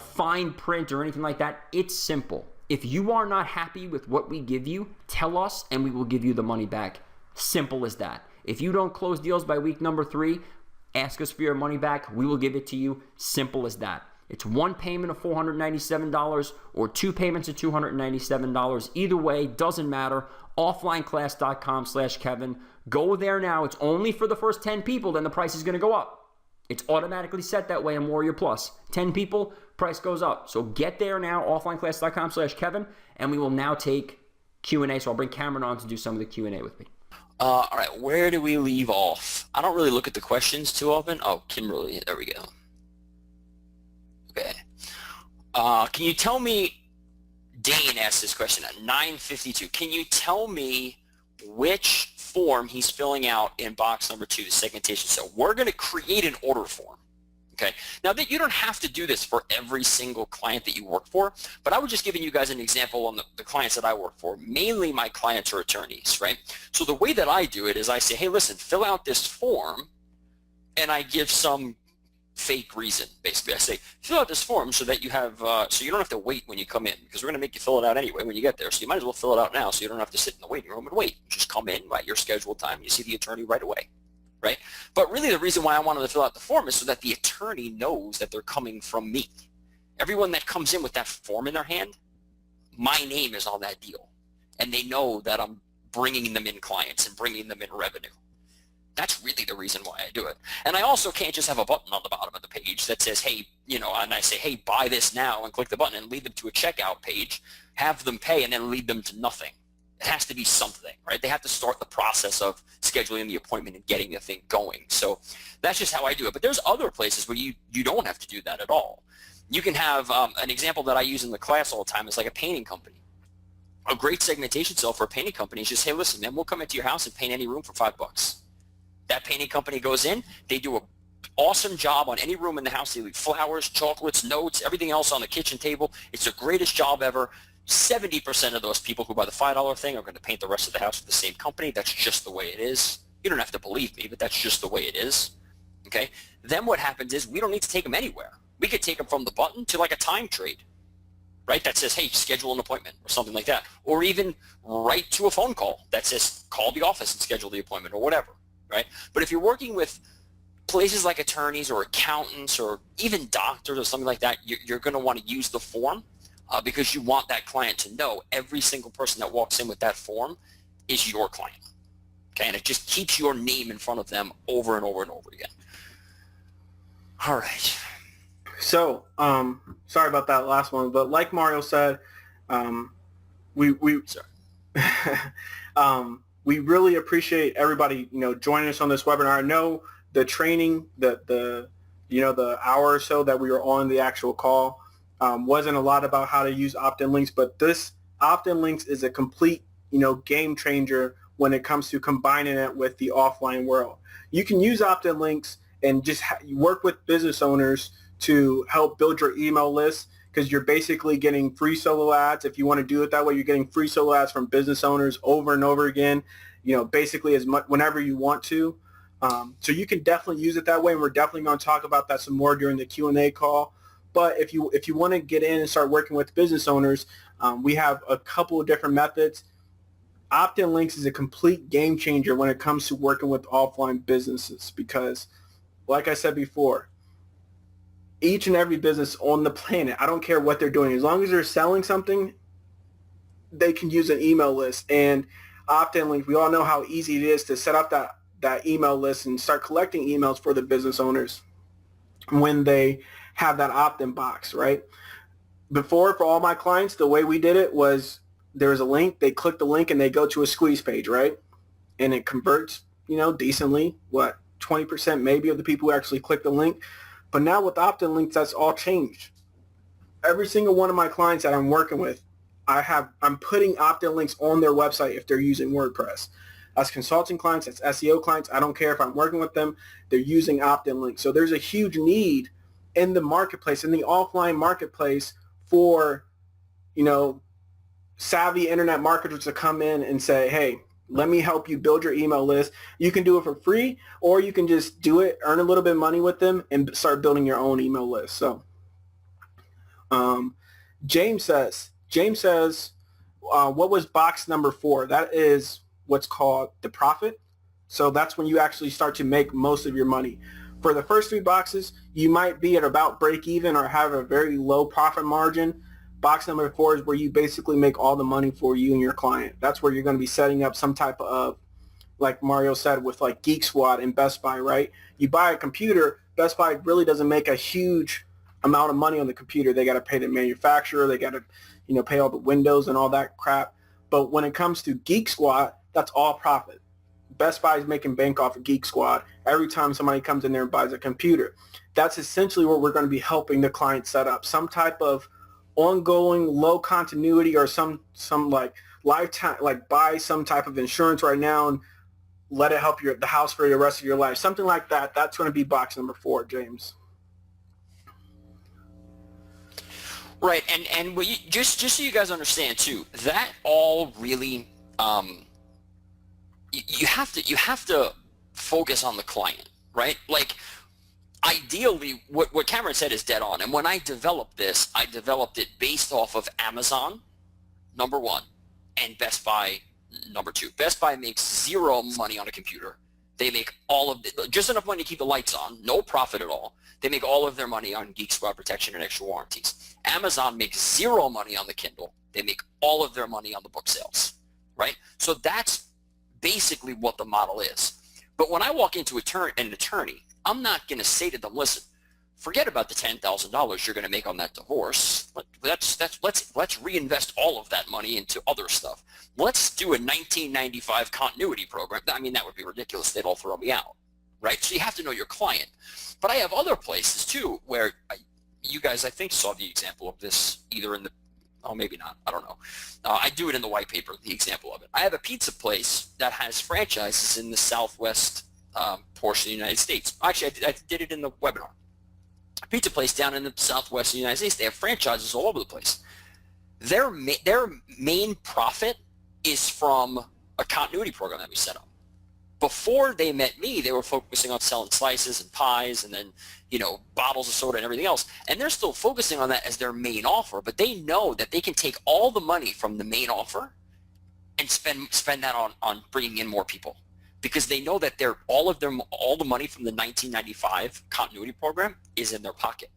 fine print or anything like that. It's simple. If you are not happy with what we give you, tell us and we will give you the money back. Simple as that. If you don't close deals by week number 3, ask us for your money back. We will give it to you. Simple as that. It's one payment of $497 or 2 payments of $297. Either way, doesn't matter. Offlineclass.com/Kevin. Go there now. It's only for the first 10 people, then the price is going to go up. It's automatically set that way on Warrior Plus. 10 people, price goes up. So get there now, offlineclass.com/Kevin, and we will now take Q&A. So I'll bring Cameron on to do some of the Q&A with me. All right, where do we leave off? I don't really look at the questions too often. Oh, Kimberly, there we go. Okay. Can you tell me, Dane asked this question at 9:52. Can you tell me which form he's filling out in box number 2, the segmentation? So we're going to create an order form. Okay. Now that you don't have to do this for every single client that you work for, but I was just giving you guys an example on the clients that I work for. Mainly my clients are attorneys, right? So the way that I do it is I say, hey, listen, fill out this form, and I give some fake reason. Basically, I say, fill out this form so that you have, so you don't have to wait when you come in, because we're going to make you fill it out anyway when you get there. So you might as well fill it out now so you don't have to sit in the waiting room and wait. You just come in at your scheduled time. You see the attorney right away, right? But really the reason why I wanted to fill out the form is so that the attorney knows that they're coming from me. Everyone that comes in with that form in their hand, my name is on that deal. And they know that I'm bringing them in clients and bringing them in revenue. That's really the reason why I do it. And I also can't just have a button on the bottom of the page that says, hey, and I say, hey, buy this now, and click the button and lead them to a checkout page, have them pay, and then lead them to nothing. It has to be something, right? They have to start the process of scheduling the appointment and getting the thing going. So that's just how I do it. But there's other places where you don't have to do that at all. You can have an example that I use in the class all the time is like a painting company. A great segmentation cell for a painting company is just, hey, listen, man, we'll come into your house and paint any room for $5. That painting company goes in, they do an awesome job on any room in the house. They leave flowers, chocolates, notes, everything else on the kitchen table. It's the greatest job ever. 70% of those people who buy the $5 thing are going to paint the rest of the house with the same company. That's just the way it is. You don't have to believe me, but that's just the way it is. Okay? Then what happens is we don't need to take them anywhere. We could take them from the button to like a time trade, right? That says, hey, schedule an appointment or something like that. Or even right to a phone call that says, call the office and schedule the appointment or whatever. Right? But if you're working with places like attorneys or accountants or even doctors or something like that, you're going to want to use the form because you want that client to know every single person that walks in with that form is your client. Okay? And it just keeps your name in front of them over and over and over again. All right. So, sorry about that last one, but like Mario said, We Sorry. we really appreciate everybody, joining us on this webinar. I know the training, the hour or so that we were on the actual call wasn't a lot about how to use opt-in links, but this opt-in links is a complete, game changer when it comes to combining it with the offline world. You can use opt-in links and just work with business owners to help build your email list, because you're basically getting free solo ads. If you want to do it that way, you're getting free solo ads from business owners over and over again, basically as much whenever you want to. So you can definitely use it that way, and we're definitely going to talk about that some more during the Q&A call. But if you want to get in and start working with business owners, we have a couple of different methods. Opt-in links is a complete game changer when it comes to working with offline businesses, because, like I said before, each and every business on the planet, I don't care what they're doing, as long as they're selling something, they can use an email list. And opt-in links, we all know how easy it is to set up that email list and start collecting emails for the business owners when they have that opt-in box, right? Before, for all my clients, the way we did it was there was a link, they click the link and they go to a squeeze page, right? And it converts, decently, 20% maybe of the people who actually click the link. But now with opt-in links, that's all changed. Every single one of my clients that I'm working with, I'm putting opt-in links on their website if they're using WordPress. As consulting clients, as SEO clients, I don't care if I'm working with them, they're using opt-in links. So there's a huge need in the marketplace, in the offline marketplace, for, savvy internet marketers to come in and say, hey, let me help you build your email list. You can do it for free, or you can just do it, earn a little bit of money with them, and start building your own email list. So James says, what was box number 4? That is what's called the profit. So that's when you actually start to make most of your money. For the first 3 boxes, you might be at about break even or have a very low profit margin. Box number 4 is where you basically make all the money for you and your client. That's where you're going to be setting up some type of, like Mario said, with like Geek Squad and Best Buy, right? You buy a computer, Best Buy really doesn't make a huge amount of money on the computer. They got to pay the manufacturer, they got to, pay all the windows and all that crap. But when it comes to Geek Squad, that's all profit. Best Buy is making bank off of Geek Squad every time somebody comes in there and buys a computer. That's essentially what we're going to be helping the client set up, some type of ongoing low continuity, or some like lifetime, like buy some type of insurance right now and let it help the house for the rest of your life, something like that. That's going to be box number 4, James. Right, and what just so you guys understand too, that all really you have to focus on the client, right? Like, ideally, what Cameron said is dead on. And when I developed this, I developed it based off of Amazon, number 1, and Best Buy, number 2. Best Buy makes 0 money on a computer. They make just enough money to keep the lights on, no profit at all. They make all of their money on Geek Squad protection and extra warranties. Amazon makes 0 money on the Kindle. They make all of their money on the book sales, right? So that's basically what the model is. But when I walk into an attorney, I'm not going to say to them, listen, forget about the $10,000 you're going to make on that divorce. Let's reinvest all of that money into other stuff. Let's do a 1995 continuity program. I mean, that would be ridiculous. They'd all throw me out, right? So you have to know your client. But I have other places too where you guys, I think, saw the example of this either in the, oh, maybe not, I don't know. I do it in the white paper, the example of it. I have a pizza place that has franchises in the Southwest portion of the United States. Actually, I did it in the webinar. A pizza place down in the Southwest of the United States, they have franchises all over the place. Their main profit is from a continuity program that we set up. Before they met me, they were focusing on selling slices and pies and then, bottles of soda and everything else. And they're still focusing on that as their main offer, but they know that they can take all the money from the main offer and spend that on bringing in more people, because they know that all the money from the 1995 continuity program is in their pocket.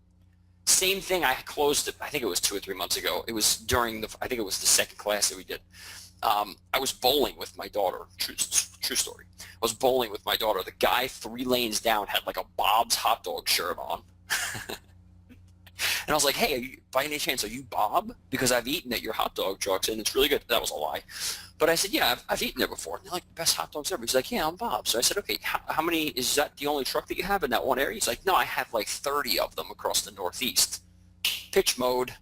Same thing, I closed it, I think it was 2 or 3 months ago. It was during I think it was the second class that we did. I was bowling with my daughter, true story. I was bowling with my daughter. The guy 3 lanes down had like a Bob's hot dog shirt on. And I was like, hey, by any chance, are you Bob? Because I've eaten at your hot dog trucks, and it's really good. That was a lie. But I said, yeah, I've eaten there before. And they're like, best hot dogs ever. He's like, yeah, I'm Bob. So I said, okay, how many, is that the only truck that you have in that one area? He's like, no, I have like 30 of them across the Northeast. Pitch mode,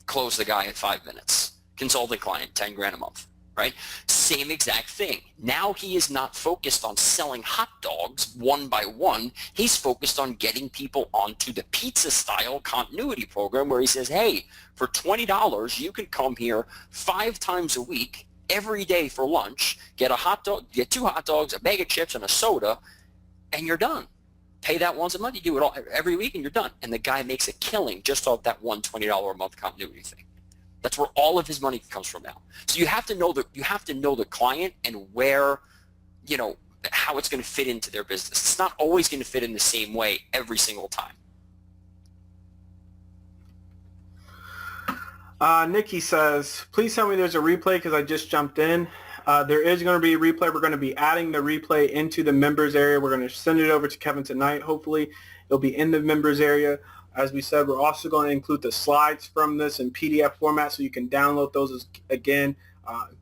close the guy in 5 minutes. Consulting client, 10 grand a month, right? Same exact thing. Now he is not focused on selling hot dogs one by one. He's focused on getting people onto the pizza style continuity program where he says, hey, for $20, you can come here 5 times a week, every day for lunch, get a hot dog, get 2 hot dogs, a bag of chips, and a soda, and you're done. Pay that once a month. You do it all every week, and you're done. And the guy makes a killing just off that one $20 a month continuity thing. That's where all of his money comes from now. So you have to know the client and where, how it's going to fit into their business. It's not always going to fit in the same way every single time. Nikki says, please tell me there's a replay because I just jumped in. There is going to be a replay. We're going to be adding the replay into the members area. We're going to send it over to Kevin tonight. Hopefully it'll be in the members area. As we said, we're also going to include the slides from this in PDF format so you can download those again.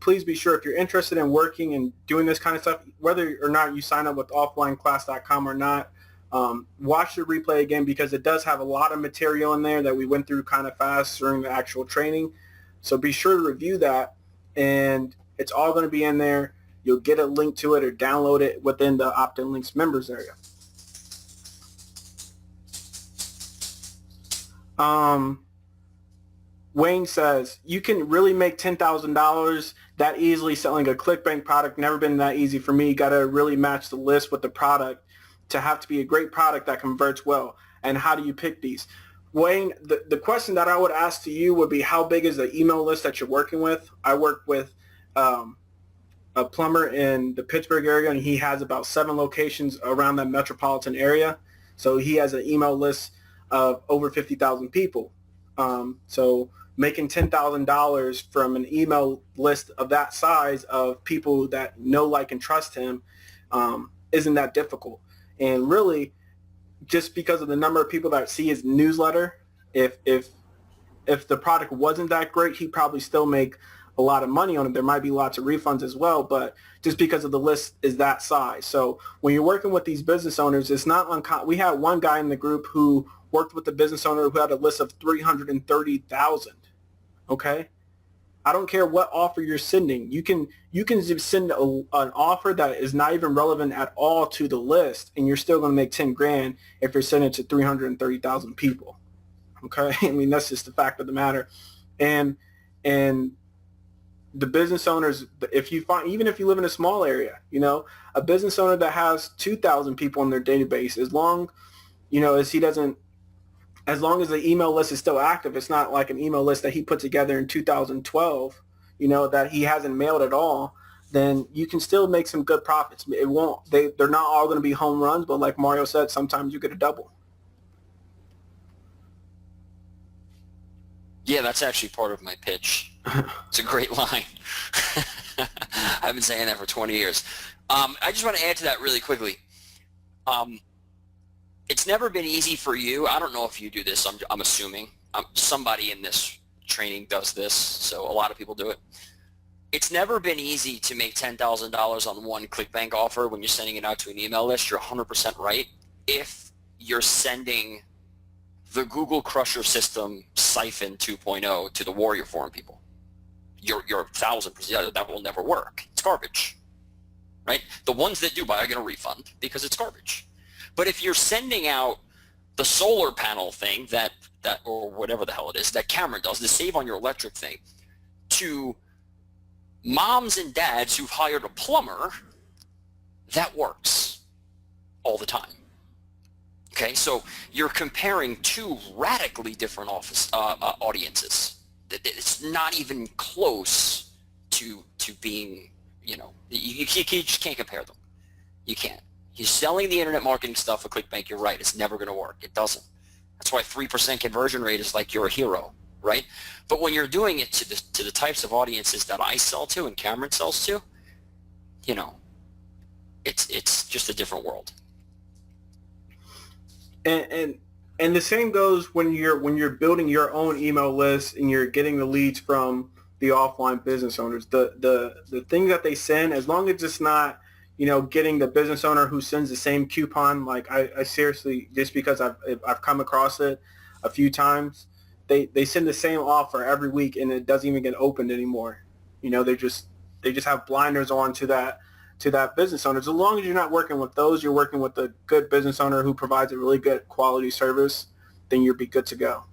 Please be sure if you're interested in working and doing this kind of stuff, whether or not you sign up with offlineclass.com or not, watch the replay again because it does have a lot of material in there that we went through kind of fast during the actual training. So be sure to review that, and it's all going to be in there. You'll get a link to it or download it within the Opt-in Links members area. Wayne says, you can really make $10,000 that easily selling a ClickBank product. Never been that easy for me. Got to really match the list with the product to have to be a great product that converts well. And how do you pick these? Wayne, the question that I would ask to you would be, how big is the email list that you're working with? I work with a plumber in the Pittsburgh area, and he has about 7 locations around that metropolitan area. So he has an email list of over 50,000 people. So making $10,000 from an email list of that size of people that know, like, and trust him isn't that difficult. And really, just because of the number of people that see his newsletter, if the product wasn't that great, he'd probably still make a lot of money on it. There might be lots of refunds as well, but just because of the list is that size. So when you're working with these business owners, it's not uncommon. We had one guy in the group who worked with a business owner who had a list of 330,000. Okay, I don't care what offer you're sending. You can just send an offer that is not even relevant at all to the list, and you're still going to make 10 grand if you're sending it to 330,000 people. Okay, I mean, that's just the fact of the matter. And the business owners, if you find, even if you live in a small area, a business owner that has 2,000 people in their database, as long as the email list is still active, it's not like an email list that he put together in 2012, that he hasn't mailed at all, then you can still make some good profits. They're not all going to be home runs, but like Mario said, sometimes you get a double. Yeah, that's actually part of my pitch. It's a great line. I've been saying that for 20 years. I just want to add to that really quickly. It's never been easy for you. I don't know if you do this. I'm assuming somebody in this training does this, so a lot of people do it. It's never been easy to make $10,000 on one ClickBank offer when you're sending it out to an email list. You're 100% right. If you're sending the Google Crusher System Siphon 2.0 to the Warrior Forum people, you're 1,000%. That will never work. It's garbage, right? The ones that do buy are going to refund because it's garbage. But if you're sending out the solar panel thing that or whatever the hell it is that Cameron does, the Save on Your Electric thing, to moms and dads who've hired a plumber, that works all the time. Okay, so you're comparing 2 radically different audiences. It's not even close to being, you just can't compare them. You can't. You're selling the internet marketing stuff with ClickBank, you're right, it's never going to work. It doesn't. That's why 3% conversion rate is like you're a hero, right? But when you're doing it to the types of audiences that I sell to and Cameron sells to, it's just a different world. And And the same goes when you're building your own email list and you're getting the leads from the offline business owners. The thing that they send, as long as it's not, getting the business owner who sends the same coupon. Like I seriously, just because I've come across it a few times, they send the same offer every week and it doesn't even get opened anymore. They just have blinders on to that business owner. As long as you're not working with those, you're working with a good business owner who provides a really good quality service, then you'll be good to go.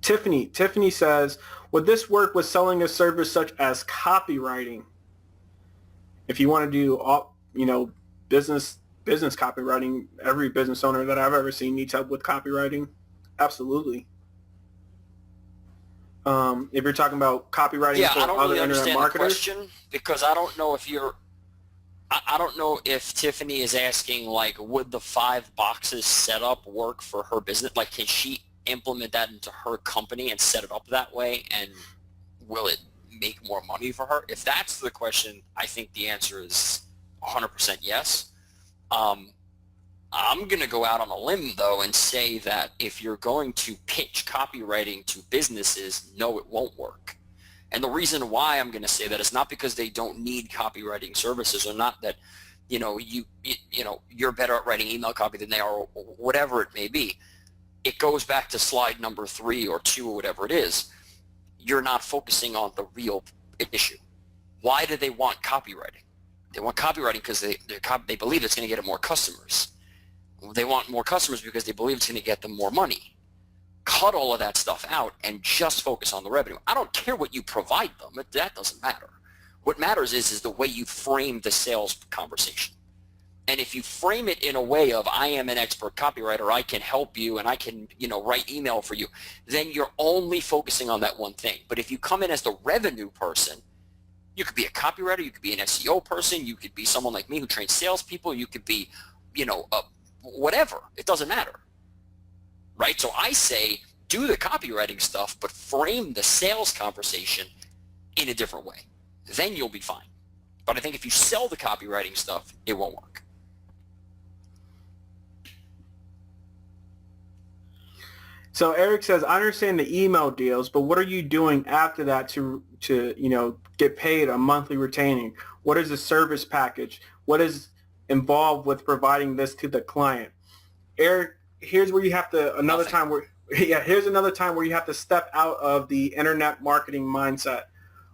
Tiffany says, would this work with selling a service such as copywriting? If you want to do, business copywriting, every business owner that I've ever seen needs help with copywriting. Absolutely. If you're talking about copywriting for I don't other really internet understand the marketers, question, because I don't know if Tiffany is asking, like, would the 5 boxes setup work for her business? Like, can she implement that into her company and set it up that way, and will it make more money for her? If that's the question, I think the answer is 100% yes. I'm going to go out on a limb, though, and say that if you're going to pitch copywriting to businesses, no, it won't work. And the reason why I'm going to say that is not because they don't need copywriting services, or not that, you're better at writing email copy than they are, or whatever it may be. It goes back to slide number 3 or 2 or whatever it is. You're not focusing on the real issue. Why do they want copywriting? They want copywriting because they believe it's going to get them more customers. They want more customers because they believe it's going to get them more money. Cut all of that stuff out and just focus on the revenue. I don't care what you provide them. That doesn't matter. What matters is the way you frame the sales conversation. And if you frame it in a way of, I am an expert copywriter, I can help you, and I can, write email for you, then you're only focusing on that one thing. But if you come in as the revenue person, you could be a copywriter, you could be an SEO person, you could be someone like me who trains salespeople, you could be, whatever. It doesn't matter, right? So I say, do the copywriting stuff, but frame the sales conversation in a different way. Then you'll be fine. But I think if you sell the copywriting stuff, it won't work. So Eric says, I understand the email deals, but what are you doing after that to get paid a monthly retaining? What is the service package? What is involved with providing this to the client? Eric, here's where you have to here's another time where you have to step out of the internet marketing mindset.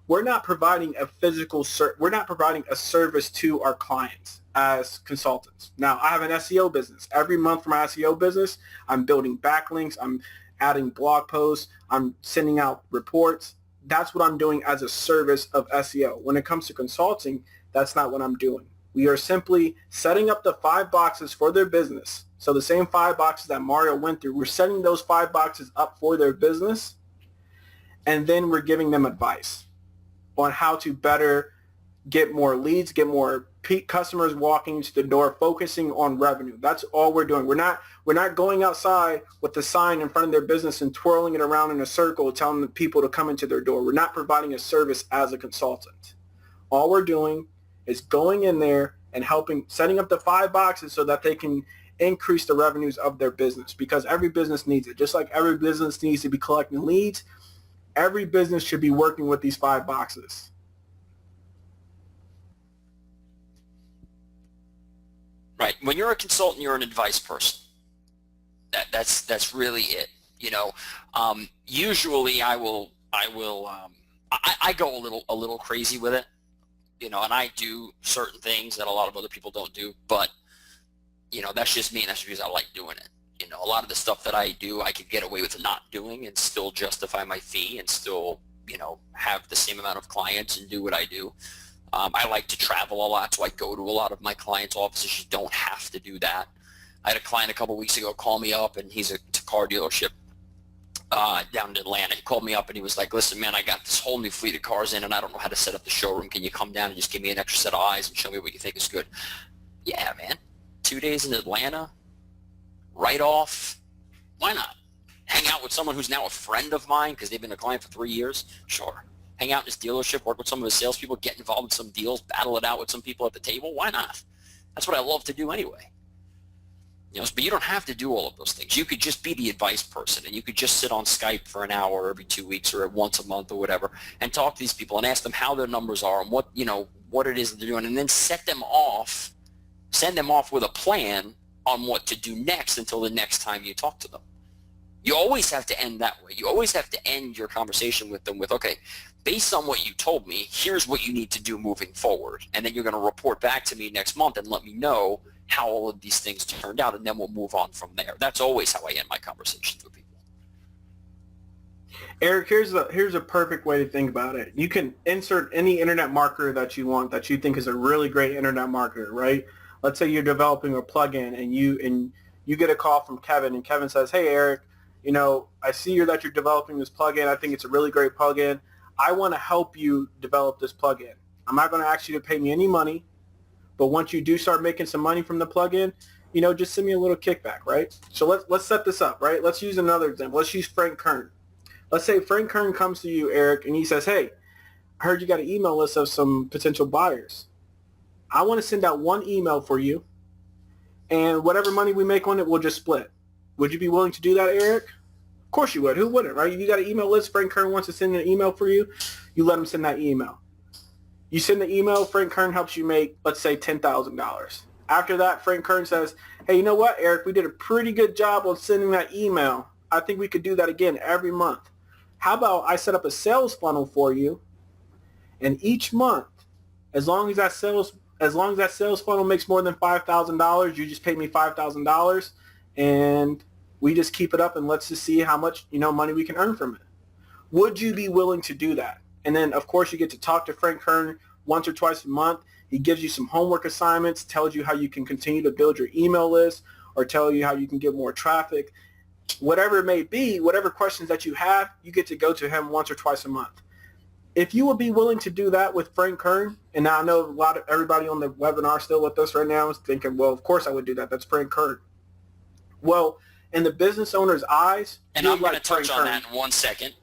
We're not providing we're not providing a service to our clients as consultants. Now, I have an SEO business. Every month for my SEO business, I'm building backlinks, I'm adding blog posts, I'm sending out reports. That's what I'm doing as a service of SEO. When it comes to consulting, that's not what I'm doing. We are simply setting up the 5 boxes for their business. So the same 5 boxes that Mario went through, we're setting those 5 boxes up for their business, and then we're giving them advice on how to better get more leads, get more customers walking to the door, focusing on revenue. That's all we're doing. We're not going outside with the sign in front of their business and twirling it around in a circle, telling the people to come into their door. We're not providing a service as a consultant. All we're doing is going in there and setting up the 5 boxes so that they can increase the revenues of their business, because every business needs it. Just like every business needs to be collecting leads, every business should be working with these 5 boxes. Right. When you're a consultant, you're an advice person. That's really it. Usually I go a little crazy with it, and I do certain things that a lot of other people don't do, but that's just me, and that's just because I like doing it. A lot of the stuff that I do, I could get away with not doing and still justify my fee and still, have the same amount of clients and do what I do. I like to travel a lot, so I go to a lot of my clients' offices. You don't have to do that. I had a client a couple weeks ago call me up, and he's a car dealership down in Atlanta. He called me up, and he was like, listen, man, I got this whole new fleet of cars in, and I don't know how to set up the showroom. Can you come down and just give me an extra set of eyes and show me what you think is good? Yeah, man. 2 days in Atlanta, right off. Why not? Hang out with someone who's now a friend of mine because they've been a client for 3 years? Sure. hang out in his dealership, work with some of his salespeople, get involved in some deals, battle it out with some people at the table. Why not? That's what I love to do anyway. But you don't have to do all of those things. You could just be the advice person, and you could just sit on Skype for an hour every 2 weeks or once a month or whatever and talk to these people and ask them how their numbers are and what it is that they're doing, and then send them off with a plan on what to do next until the next time you talk to them. You always have to end that way. You always have to end your conversation with them with, okay, based on what you told me, here's what you need to do moving forward. And then you're going to report back to me next month and let me know how all of these things turned out, and then we'll move on from there. That's always how I end my conversations with people. Eric, here's a perfect way to think about it. You can insert any internet marketer that you want that you think is a really great internet marketer, right? Let's say you're developing a plugin and you get a call from Kevin, and Kevin says, hey, Eric, I see that you're developing this plugin. I think it's a really great plugin. I want to help you develop this plugin. I'm not going to ask you to pay me any money, but once you do start making some money from the plugin, just send me a little kickback, right? So let's set this up, right? Let's use another example. Let's use Frank Kern. Let's say Frank Kern comes to you, Eric, and he says, hey, I heard you got an email list of some potential buyers. I want to send out one email for you, and whatever money we make on it, we'll just split. Would you be willing to do that, Eric? Of course you would. Who wouldn't, right? You got an email list, Frank Kern wants to send an email for you, you let him send that email. You send the email, Frank Kern helps you make, let's say, $10,000. After that, Frank Kern says, hey, you know what, Eric, we did a pretty good job on sending that email. I think we could do that again every month. How about I set up a sales funnel for you, and each month, as long as that sales funnel makes more than $5,000, you just pay me $5,000, and we just keep it up, and let's just see how much money we can earn from it. Would you be willing to do that? And then, of course, you get to talk to Frank Kern once or twice a month. He gives you some homework assignments, tells you how you can continue to build your email list, or tell you how you can get more traffic. Whatever it may be, whatever questions that you have, you get to go to him once or twice a month. If you would be willing to do that with Frank Kern, and now I know everybody on the webinar still with us right now is thinking, well, of course I would do that. That's Frank Kern. Well, in the business owner's eyes, and I'm going to touch on that in 1 second.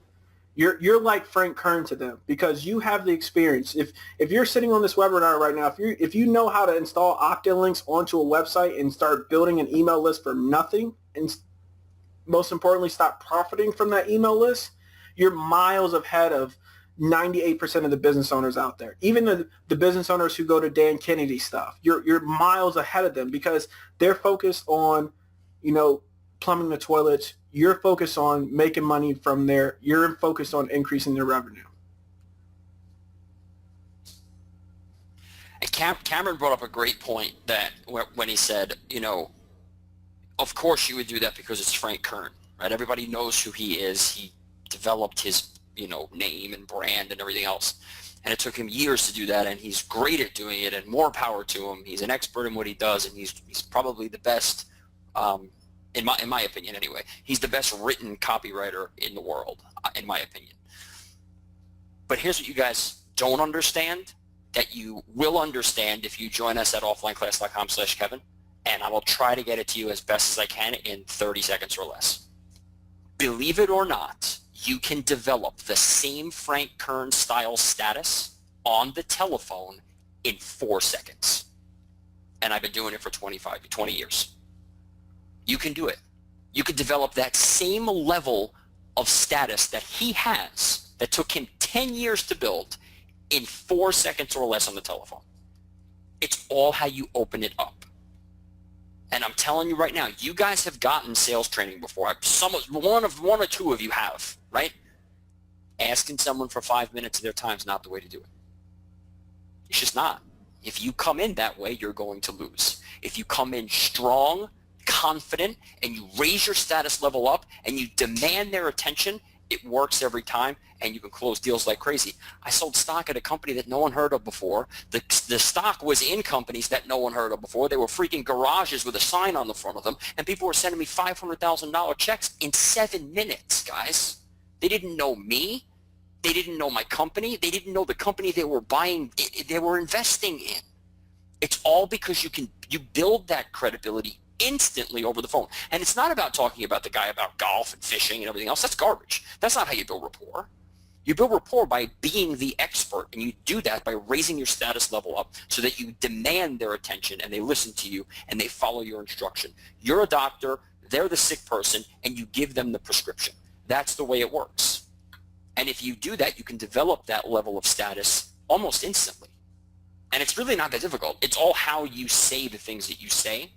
You're like Frank Kern to them because you have the experience. If you're sitting on this webinar right now, if you know how to install opt-in links onto a website and start building an email list for nothing, and most importantly, stop profiting from that email list, you're miles ahead of 98% of the business owners out there. Even the business owners who go to Dan Kennedy stuff, you're miles ahead of them because they're focused on, plumbing the toilets. You're focused on making money from there. You're focused on increasing their revenue. And Cameron brought up a great point that when he said, of course you would do that because it's Frank Kern, right? Everybody knows who he is. He developed his, name and brand and everything else. And it took him years to do that, and he's great at doing it, and more power to him. He's an expert in what he does, and he's probably the best, in my opinion anyway. He's the best written copywriter in the world, in my opinion. But here's what you guys don't understand that you will understand if you join us at offlineclass.com/Kevin, and I will try to get it to you as best as I can in 30 seconds or less. Believe it or not, you can develop the same Frank Kern style status on the telephone in 4 seconds. And I've been doing it for 20 years. You can do it. You can develop that same level of status that he has that took him 10 years to build in 4 seconds or less on the telephone. It's all how you open it up. And I'm telling you right now, you guys have gotten sales training before. One or two of you have, right? Asking someone for 5 minutes of their time is not the way to do it. It's just not. If you come in that way, you're going to lose. If you come in strong, confident, and you raise your status level up, and you demand their attention, it works every time, and you can close deals like crazy. I sold stock at a company that no one heard of before. The stock was in companies that no one heard of before. They were freaking garages with a sign on the front of them, and people were sending me $500,000 checks in 7 minutes, guys. They didn't know me. They didn't know my company. They didn't know the company they were buying, they were investing in. It's all because you build that credibility instantly over the phone. And it's not about talking about the guy about golf and fishing and everything else. That's garbage. That's not how you build rapport. You build rapport by being the expert, and you do that by raising your status level up so that you demand their attention and they listen to you and they follow your instruction. You're a doctor, they're the sick person, and you give them the prescription. That's the way it works. And if you do that, you can develop that level of status almost instantly. And it's really not that difficult. It's all how you say the things that you say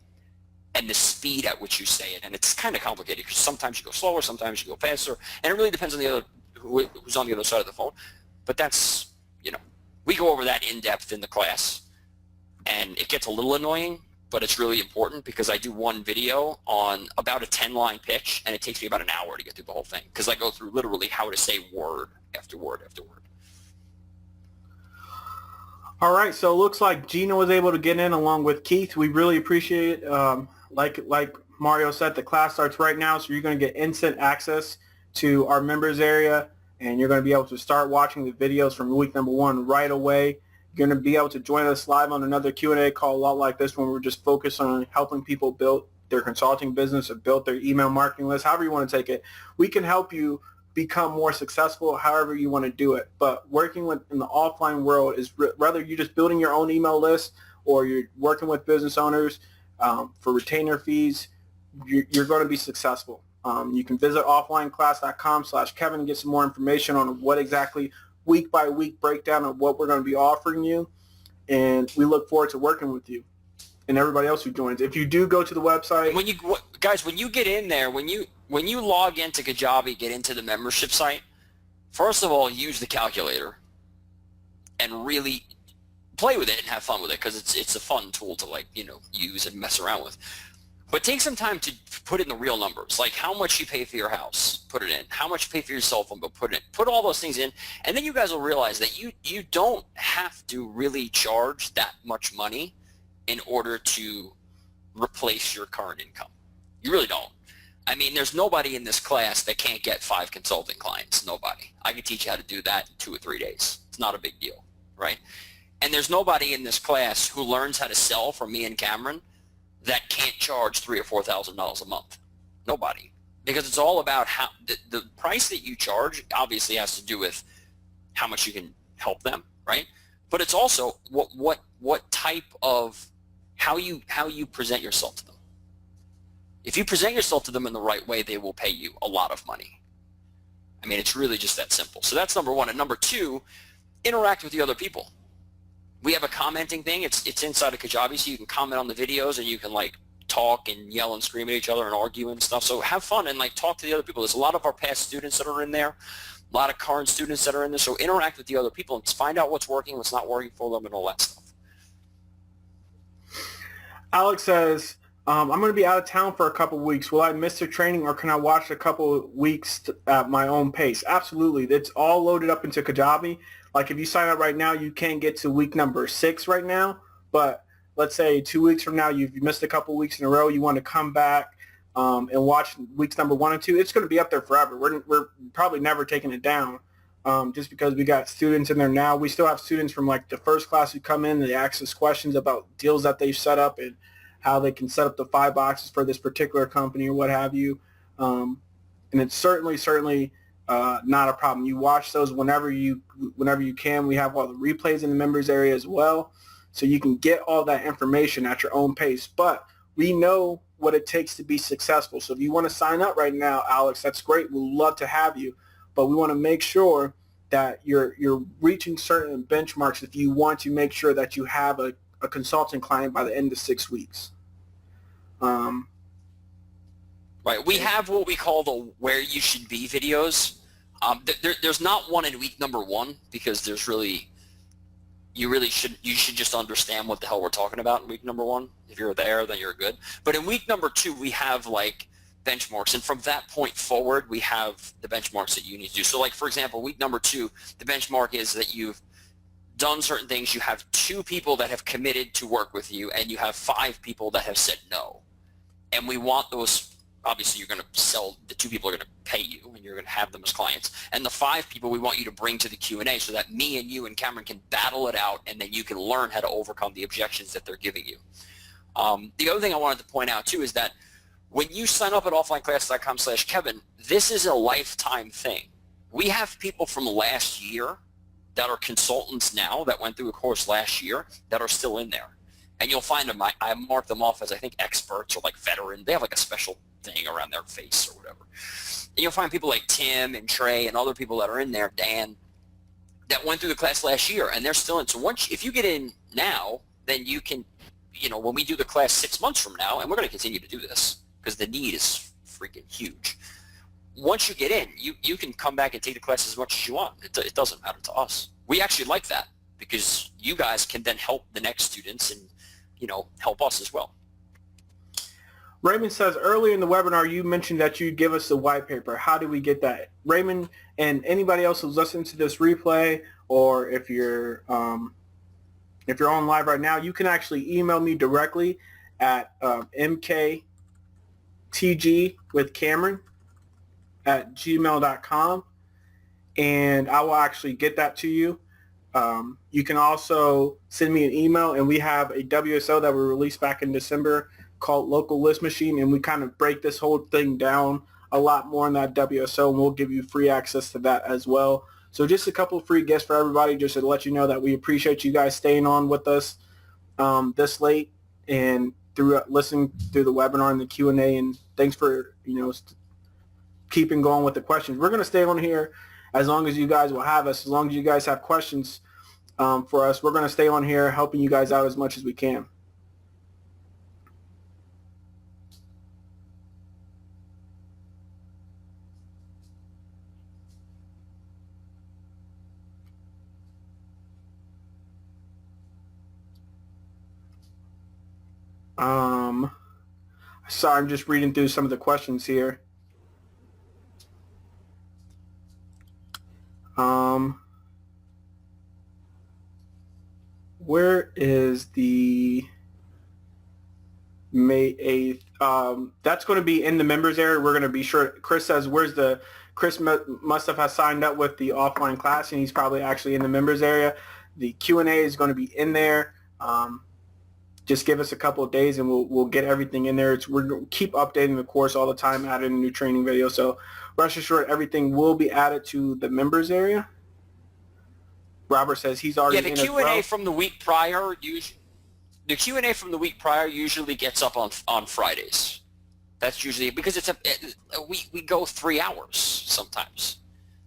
and the speed at which you say it. And it's kind of complicated because sometimes you go slower, sometimes you go faster, and it really depends on the other who's on the other side of the phone. But that's, we go over that in depth in the class, and it gets a little annoying, but it's really important because I do one video on about a 10-line pitch, and it takes me about an hour to get through the whole thing because I go through literally how to say word after word after word. All right, so it looks like Gina was able to get in along with Keith. We really appreciate it. Like Mario said, the class starts right now, so you're going to get instant access to our members area, and you're going to be able to start watching the videos from week number 1 right away. You're going to be able to join us live on another Q&A call a lot like this one. We're just focused on helping people build their consulting business or build their email marketing list, however you want to take it. We can help you become more successful however you want to do it. But working in the offline world is whether you're just building your own email list or you're working with business owners for retainer fees, you're going to be successful. You can visit offlineclass.com/Kevin and get some more information on what exactly week by week breakdown of what we're going to be offering you. And we look forward to working with you and everybody else who joins. If you do go to the website. When you get in there, when you log into Kajabi, get into the membership site, first of all, use the calculator and really play with it and have fun with it because it's a fun tool to use and mess around with. But take some time to put in the real numbers, like how much you pay for your house, put it in. How much you pay for your cell phone, but put it in. Put all those things in, and then you guys will realize that you don't have to really charge that much money in order to replace your current income. You really don't. I mean, there's nobody in this class that can't get 5 consulting clients. Nobody. I can teach you how to do that in 2 or 3 days. It's not a big deal, right? And there's nobody in this class who learns how to sell from me and Cameron that can't charge $3,000 or $4,000 a month. Nobody. Because it's all about how the price that you charge obviously has to do with how much you can help them, right? But it's also what type of how you present yourself to them. If you present yourself to them in the right way, they will pay you a lot of money. I mean, it's really just that simple. So that's number 1. And number 2, interact with the other people. We have a commenting thing. It's inside of Kajabi, so you can comment on the videos and you can talk and yell and scream at each other and argue and stuff. So have fun and talk to the other people. There's a lot of our past students that are in there, a lot of current students that are in there. So interact with the other people and find out what's working, what's not working for them, and all that stuff. Alex says, I'm going to be out of town for a couple of weeks. Will I miss the training, or can I watch a couple of weeks at my own pace? Absolutely. It's all loaded up into Kajabi. Like if you sign up right now, you can't get to week number 6 right now. But let's say 2 weeks from now, you've missed a couple of weeks in a row. You want to come back and watch weeks number 1 and 2. It's going to be up there forever. We're probably never taking it down just because we got students in there now. We still have students from the first class who come in and they ask us questions about deals that they've set up and how they can set up the 5 boxes for this particular company or what have you. And it's certainly not a problem. You watch those whenever you can. We have all the replays in the members area as well, so you can get all that information at your own pace. But we know what it takes to be successful. So if you want to sign up right now, Alex, that's great. We'd love to have you, but we want to make sure that you're reaching certain benchmarks if you want to make sure that you have a consulting client by the end of 6 weeks. Right. We have what we call the where you should be videos. There's not one in week number 1 because you should just understand what the hell we're talking about in week number 1. If you're there, then you're good. But in week number 2, we have benchmarks, and from that point forward, we have the benchmarks that you need to do. So for example, week number 2, the benchmark is that you've done certain things. You have 2 people that have committed to work with you, and you have 5 people that have said no. And we want those. Obviously, you're going to sell. The 2 people are going to pay you, and you're going to have them as clients. And the 5 people we want you to bring to the Q&A so that me and you and Cameron can battle it out, and then you can learn how to overcome the objections that they're giving you. The other thing I wanted to point out, too, is that when you sign up at offlineclass.com/Kevin, this is a lifetime thing, We have people from last year that are consultants now that went through a course last year that are still in there. And you'll find them, I mark them off as, I think, experts or like veteran. They have like a special thing around their face or whatever. And you'll find people like Tim and Trey and other people that are in there, Dan, that went through the class last year, and they're still in. So if you get in now, then you can, when we do the class 6 months from now, and we're going to continue to do this because the need is freaking huge. Once you get in, you can come back and take the class as much as you want. It doesn't matter to us. We actually like that because you guys can then help the next students and, help us as well. Raymond says, earlier in the webinar, you mentioned that you'd give us the white paper. How do we get that? Raymond and anybody else who's listening to this replay, or if you're on live right now, you can actually email me directly at mktgwithcameron@gmail.com, and I will actually get that to you. You can also send me an email, and we have a WSO that we released back in December called Local List Machine, and we kind of break this whole thing down a lot more in that WSO, and we'll give you free access to that as well. So just a couple of free gifts for everybody, just to let you know that we appreciate you guys staying on with us this late and listening through the webinar and the Q&A, and thanks for keeping going with the questions. We're going to stay on here as long as you guys will have us. As long as you guys have questions for us, we're going to stay on here helping you guys out as much as we can. Sorry, I'm just reading through some of the questions here. Where is the May 8th? That's going to be in the members area. We're going to be sure. Chris says, Chris must have signed up with the offline class, and he's probably actually in the members area. The Q&A is going to be in there. Just give us a couple of days and we'll get everything in there. We're going to keep updating the course all the time, adding new training videos. So rest assured, everything will be added to the members area. Robert says he's already in as well. The Q&A from the week prior, usually gets up on Fridays. That's usually because we go 3 hours sometimes.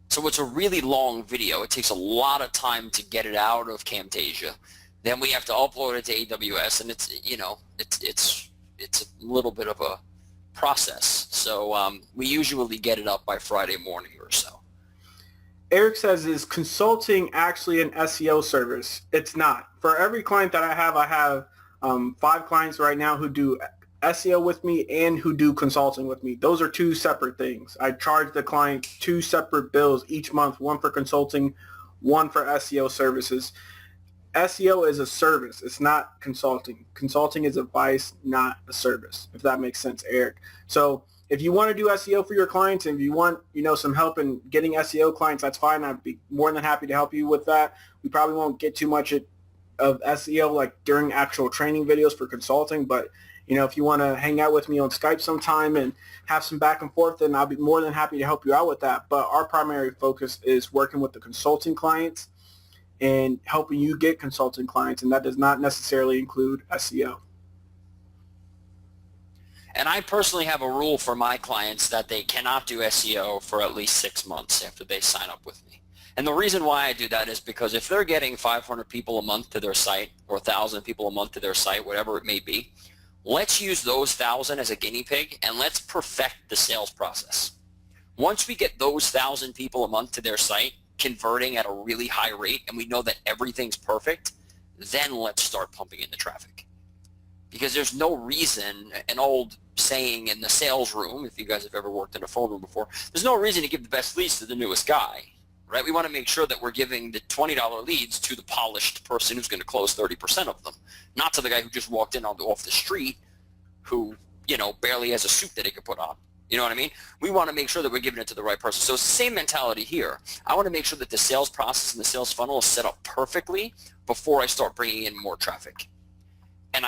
So it's a really long video. It takes a lot of time to get it out of Camtasia. Then we have to upload it to AWS, and it's a little bit of a process. So we usually get it up by Friday morning or so. Eric says, is consulting actually an SEO service? It's not. For every client that I have 5 clients right now who do SEO with me and who do consulting with me. Those are 2 separate things. I charge the client 2 separate bills each month, one for consulting, one for SEO services. SEO is a service. It's not consulting. Consulting is advice, not a service, if that makes sense, Eric. So if you want to do SEO for your clients, and if you want, some help in getting SEO clients, that's fine. I'd be more than happy to help you with that. We probably won't get too much of SEO like during actual training videos for consulting, but if you want to hang out with me on Skype sometime and have some back and forth, then I'll be more than happy to help you out with that. But our primary focus is working with the consulting clients and helping you get consulting clients, and that does not necessarily include SEO. And I personally have a rule for my clients that they cannot do SEO for at least 6 months after they sign up with me. And the reason why I do that is because if they're getting 500 people a month to their site or 1,000 people a month to their site, whatever it may be, let's use those 1,000 as a guinea pig and let's perfect the sales process. Once we get those 1,000 people a month to their site, converting at a really high rate, and we know that everything's perfect, then let's start pumping in the traffic. Because there's no reason, an old saying in the sales room, if you guys have ever worked in a phone room before, there's no reason to give the best leads to the newest guy, right? We want to make sure that we're giving the $20 leads to the polished person who's going to close 30% of them, not to the guy who just walked in off the street who, barely has a suit that he could put on. You know what I mean? We want to make sure that we're giving it to the right person. So it's the same mentality here. I want to make sure that the sales process and the sales funnel is set up perfectly before I start bringing in more traffic. And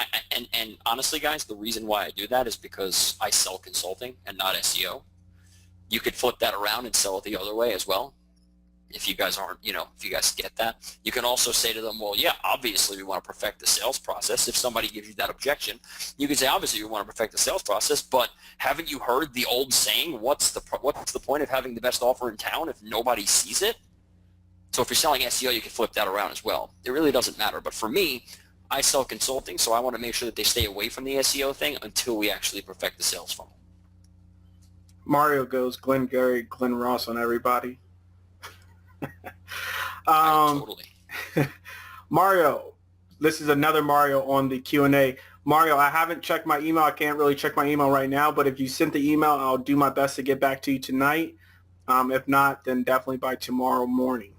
honestly, guys, the reason why I do that is because I sell consulting and not SEO. You could flip that around and sell it the other way as well. if you guys aren't, if you guys get that. You can also say to them, well, yeah, obviously we want to perfect the sales process. If somebody gives you that objection, you can say, obviously we want to perfect the sales process, but haven't you heard the old saying, what's the point of having the best offer in town if nobody sees it? So if you're selling SEO, you can flip that around as well. It really doesn't matter. But for me, I sell consulting, so I want to make sure that they stay away from the SEO thing until we actually perfect the sales funnel. Mario goes Glenn Gary, Glenn Ross on everybody. Totally. Mario, this is another Mario on the Q&A. Mario, I haven't checked my email. I can't really check my email right now, but if you sent the email, I'll do my best to get back to you tonight. If not, then definitely by tomorrow morning.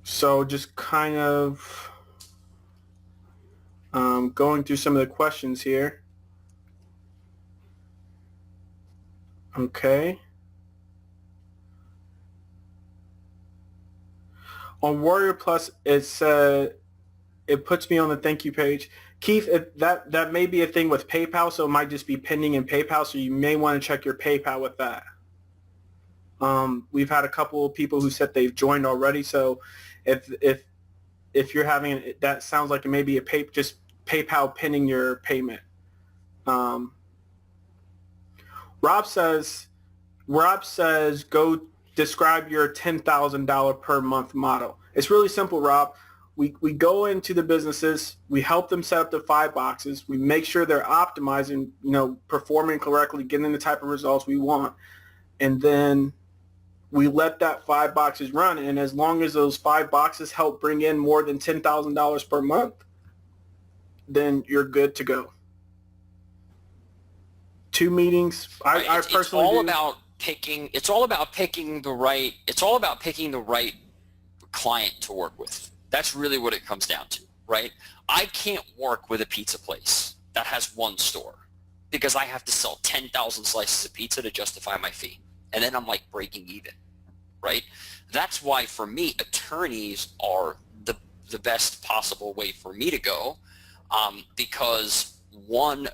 So just kind of going through some of the questions here. Okay. On Warrior Plus, it puts me on the thank you page. Keith, that may be a thing with PayPal, so it might just be pending in PayPal, so you may want to check your PayPal with that. We've had a couple of people who said they've joined already, so if you're having that, sounds like it may be just PayPal pending your payment. Rob says, go describe your $10,000 per month model. It's really simple, Rob. We go into the businesses, we help them set up the 5 boxes, we make sure they're optimizing, performing correctly, getting the type of results we want, and then we let that 5 boxes run. And as long as those 5 boxes help bring in more than $10,000 per month, then you're good to go. 2 meetings. I personally It's all about picking the right client to work with. That's really what it comes down to, right? I can't work with a pizza place that has 1 store because I have to sell 10,000 slices of pizza to justify my fee. And then I'm like breaking even, right? That's why for me, attorneys are the best possible way for me to go, because one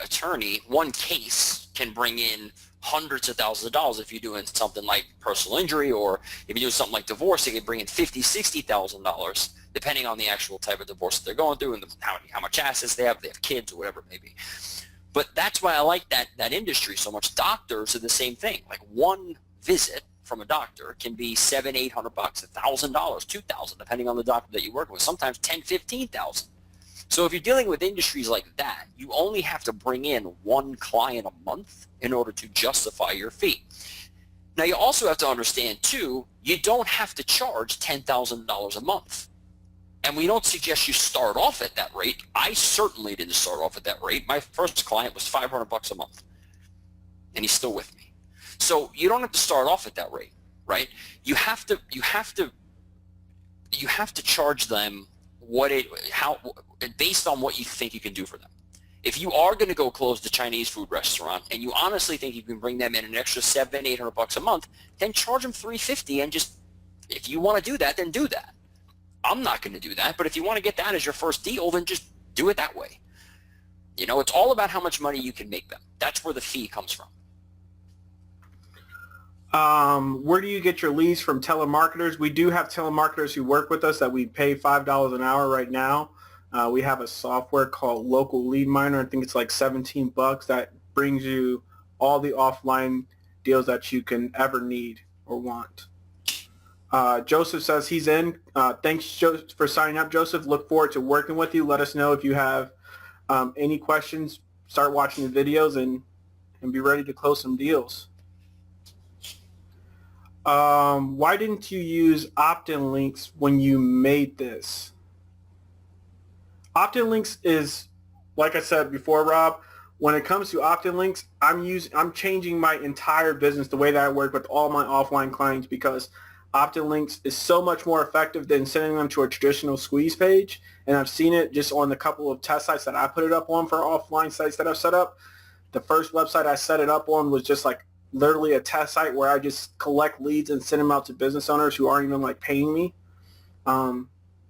case can bring in hundreds of thousands of dollars. If you're doing something like personal injury, or if you're doing something like divorce, it can bring in $50,000, $60,000, depending on the actual type of divorce that they're going through and how much assets they have kids, or whatever it may be. But that's why I like that industry so much. Doctors are the same thing. Like one visit from a doctor can be $700, $800, $1,000, $2,000, depending on the doctor that you work with. Sometimes $10,000, $15,000. So if you're dealing with industries like that, you only have to bring in 1 client a month in order to justify your fee. Now you also have to understand too, you don't have to charge $10,000 a month. And we don't suggest you start off at that rate. I certainly didn't start off at that rate. My first client was $500 a month, and he's still with me. So you don't have to start off at that rate, right? You have to charge them based on what you think you can do for them. If you are going to go close the Chinese food restaurant and you honestly think you can bring them in an extra $700, $800 a month, then charge them $350, and just, if you want to do that, then do that. I'm not going to do that, but if you want to get that as your first deal, then just do it that way. It's all about how much money you can make them. That's where the fee comes from. Where do you get your leads from? Telemarketers. We do have telemarketers who work with us that we pay $5 an hour right now. We have a software called Local Lead Miner. I think it's like $17 that brings you all the offline deals that you can ever need or want. Joseph says he's in. Thanks for signing up, Joseph. Look forward to working with you. Let us know if you have any questions. Start watching the videos and be ready to close some deals. Why didn't you use opt-in links when you made this? Opt-in links is, like I said before, Rob, when it comes to opt-in links, I'm changing my entire business, the way that I work with all my offline clients, because opt-in links is so much more effective than sending them to a traditional squeeze page. And I've seen it just on the couple of test sites that I put it up on for offline sites that I've set up. The first website I set it up on was just like literally a test site where I just collect leads and send them out to business owners who aren't even like paying me.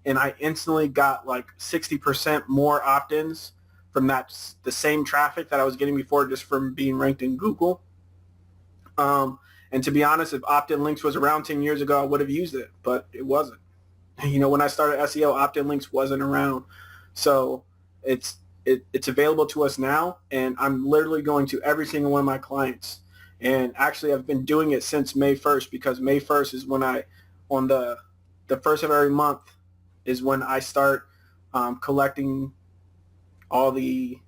and I instantly got like 60% more opt-ins from the same traffic that I was getting before just from being ranked in Google. And to be honest, if opt-in links was around 10 years ago, I would have used it, but it wasn't. When I started SEO, opt-in links wasn't around. So it's available to us now, and I'm literally going to every single one of my clients. And actually, I've been doing it since May 1st, because May 1st is when on the first of every month is when I start collecting all the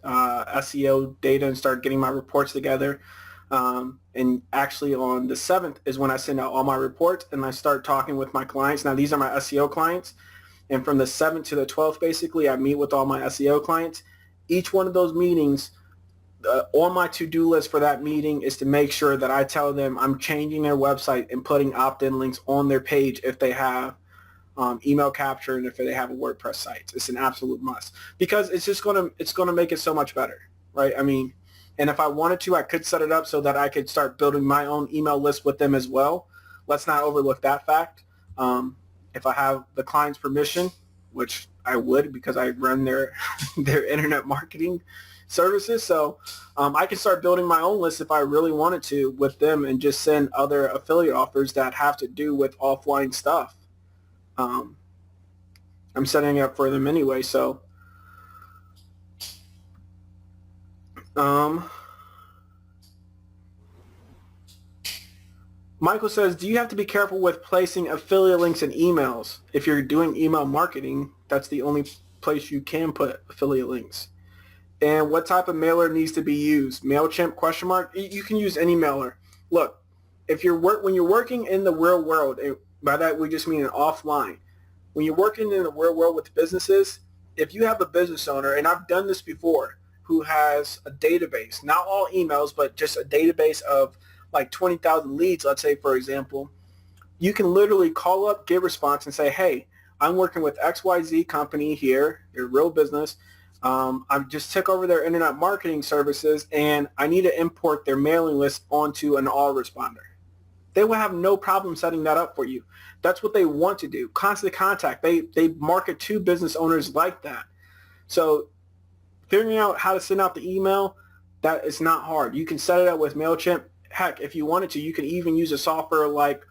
SEO data and start getting my reports together. And actually on the 7th is when I send out all my reports and I start talking with my clients. Now, these are my SEO clients. And from the 7th to the 12th, basically, I meet with all my SEO clients. Each one of those meetings, on my to-do list for that meeting is to make sure that I tell them I'm changing their website and putting opt-in links on their page if they have email capture and if they have a WordPress site. It's an absolute must, because it's going to make it so much better, right? I mean, and if I wanted to, I could set it up so that I could start building my own email list with them as well. Let's not overlook that fact. If I have the client's permission, which I would, because I run their internet marketing services. So I can start building my own list if I really wanted to with them and just send other affiliate offers that have to do with offline stuff. I'm setting it up for them anyway, so Michael says, do you have to be careful with placing affiliate links in emails? If you're doing email marketing, that's the only place you can put affiliate links. And what type of mailer needs to be used? MailChimp ? You can use any mailer. Look, when you're working in the real world, and by that we just mean offline. When you're working in the real world with businesses, if you have a business owner, and I've done this before, who has a database, not all emails, but just a database of like 20,000 leads, let's say, for example, you can literally call up GetResponse and say, hey, I'm working with XYZ company here, your real business. I just took over their internet marketing services, and I need to import their mailing list onto an autoresponder. They will have no problem setting that up for you. That's what they want to do. Constant contact. They market to business owners like that. So figuring out how to send out the email, that is not hard. You can set it up with MailChimp. Heck, if you wanted to, you can even use a software like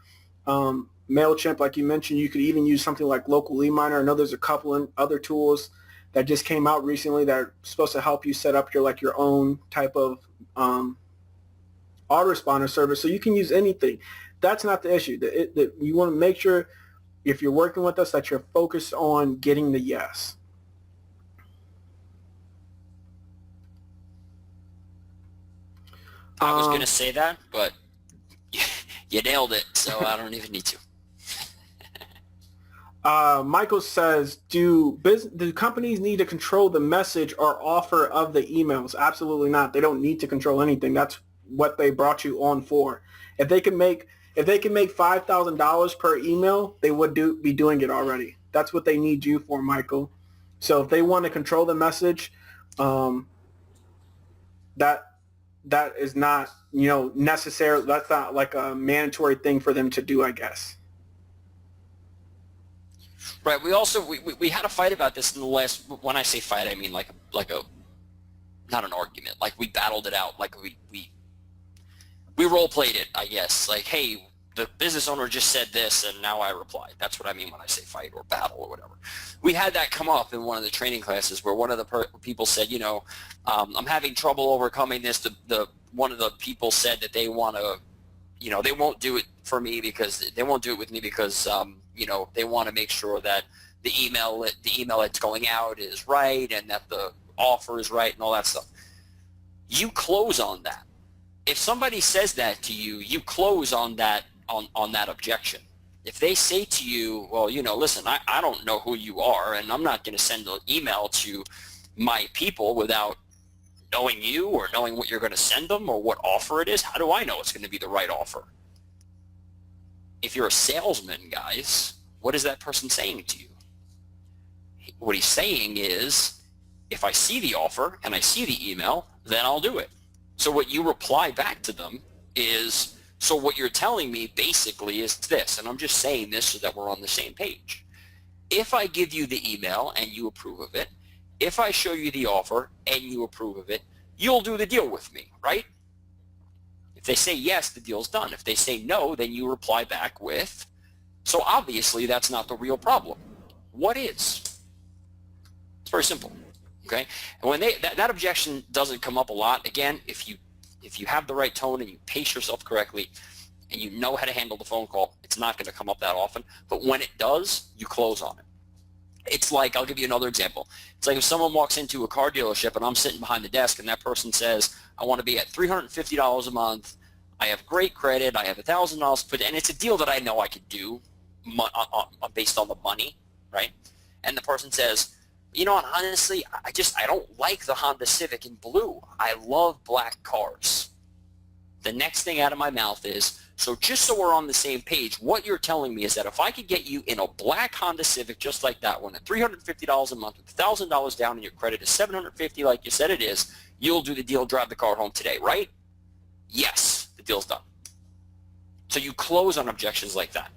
MailChimp, like you mentioned. You could even use something like Local Lead Miner. I know there's a couple of other tools that just came out recently that are supposed to help you set up your own type of autoresponder service. So you can use anything. That's not the issue. You want to make sure, if you're working with us, that you're focused on getting the yes. I was going to say that, but you nailed it, so I don't even need to. Michael says, do companies need to control the message or offer of the emails? Absolutely not. They don't need to control anything. That's what they brought you on for. If they can make $5,000 per email, they would be doing it already. That's what they need you for, Michael. So if they want to control the message, that is not, necessary. That's not like a mandatory thing for them to do, I guess. Right. We also we had a fight about this in the last. When I say fight, I mean like a not an argument. Like we battled it out. Like we role played it, I guess. Like, hey, the business owner just said this, and now I replied. That's what I mean when I say fight or battle or whatever. We had that come up in one of the training classes where one of the people said, I'm having trouble overcoming this. One of the people said that they want to, they won't do it for me because they won't do it with me because they want to make sure that the email that's going out is right and that the offer is right and all that stuff. You close on that. If somebody says that to you, you close on that on that objection. If they say to you, well, listen, I don't know who you are, and I'm not going to send an email to my people without knowing you or knowing what you're going to send them or what offer it is. How do I know it's going to be the right offer? If you're a salesman, guys, what is that person saying to you? What he's saying is, if I see the offer and I see the email, then I'll do it. So what you reply back to them is, so what you're telling me basically is this, and I'm just saying this so that we're on the same page. If I give you the email and you approve of it, if I show you the offer and you approve of it, you'll do the deal with me, right? If they say yes, the deal's done. If they say no, then you reply back with, so obviously that's not the real problem. What is? It's very simple, okay? And when that objection doesn't come up a lot, again, if you have the right tone and you pace yourself correctly and you know how to handle the phone call, it's not going to come up that often. But when it does, you close on it. It's like, I'll give you another example. It's like if someone walks into a car dealership and I'm sitting behind the desk and that person says, I want to be at $350 a month, I have great credit, I have $1,000 put, and it's a deal that I know I could do based on the money, right? And the person says, you know what, honestly, I don't like the Honda Civic in blue. I love black cars. The next thing out of my mouth is, so just so we're on the same page, what you're telling me is that if I could get you in a black Honda Civic just like that one at $350 a month with $1,000 down and your credit is $750 like you said it is, you'll do the deal, drive the car home today, right? Yes, the deal's done. So you close on objections like that.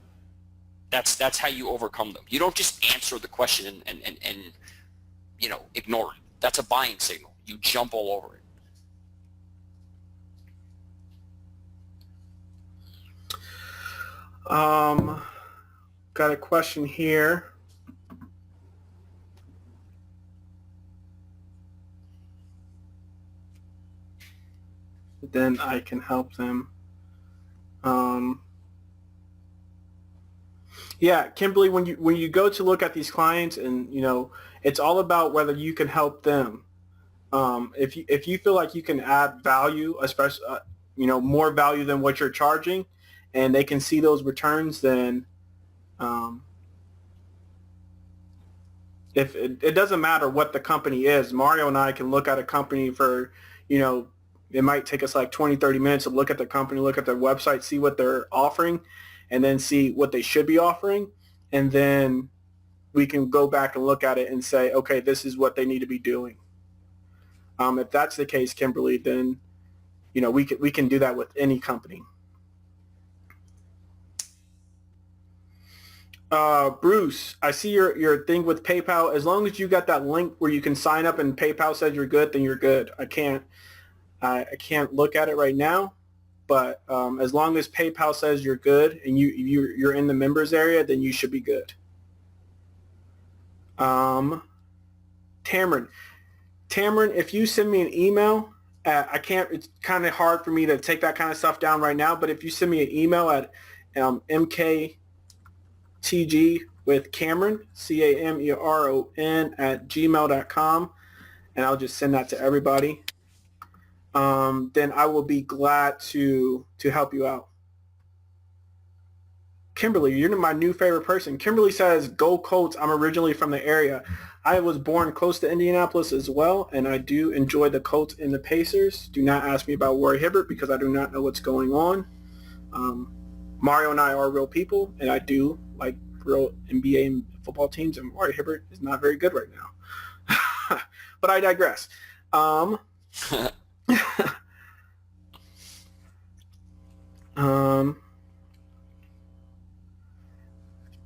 That's how you overcome them. You don't just answer the question and you know, ignore it. That's a buying signal. You jump all over it. Got a question here. Then I can help them. Yeah, Kimberly, when you go to look at these clients, and you know, it's all about whether you can help them. If you feel like you can add value, especially you know, more value than what you're charging, and they can see those returns, then if it doesn't matter what the company is. Mario and I can look at a company for, you know, it might take us like 20, 30 minutes to look at the company, look at their website, see what they're offering, and then see what they should be offering. And then we can go back and look at it and say, okay, this is what they need to be doing. If that's the case, Kimberly, then, you know, we can do that with any company. Bruce, I see your thing with PayPal. As long as you got that link where you can sign up and PayPal says you're good, then you're good. I can't look at it right now, but as long as PayPal says you're good and you're in the members area, then you should be good. Tamron, if you send me an email, I can't. It's kind of hard for me to take that kind of stuff down right now. But if you send me an email at mktg with Cameron, Cameron @gmail.com, and I'll just send that to everybody. Then I will be glad to help you out. Kimberly, you're my new favorite person. Kimberly says, "Go Colts." I'm originally from the area. I was born close to Indianapolis as well, and I do enjoy the Colts and the Pacers. Do not ask me about Roy Hibbert because I do not know what's going on. Mario and I are real people, and I do like real NBA football teams, and Roy Hibbert is not very good right now. But I digress.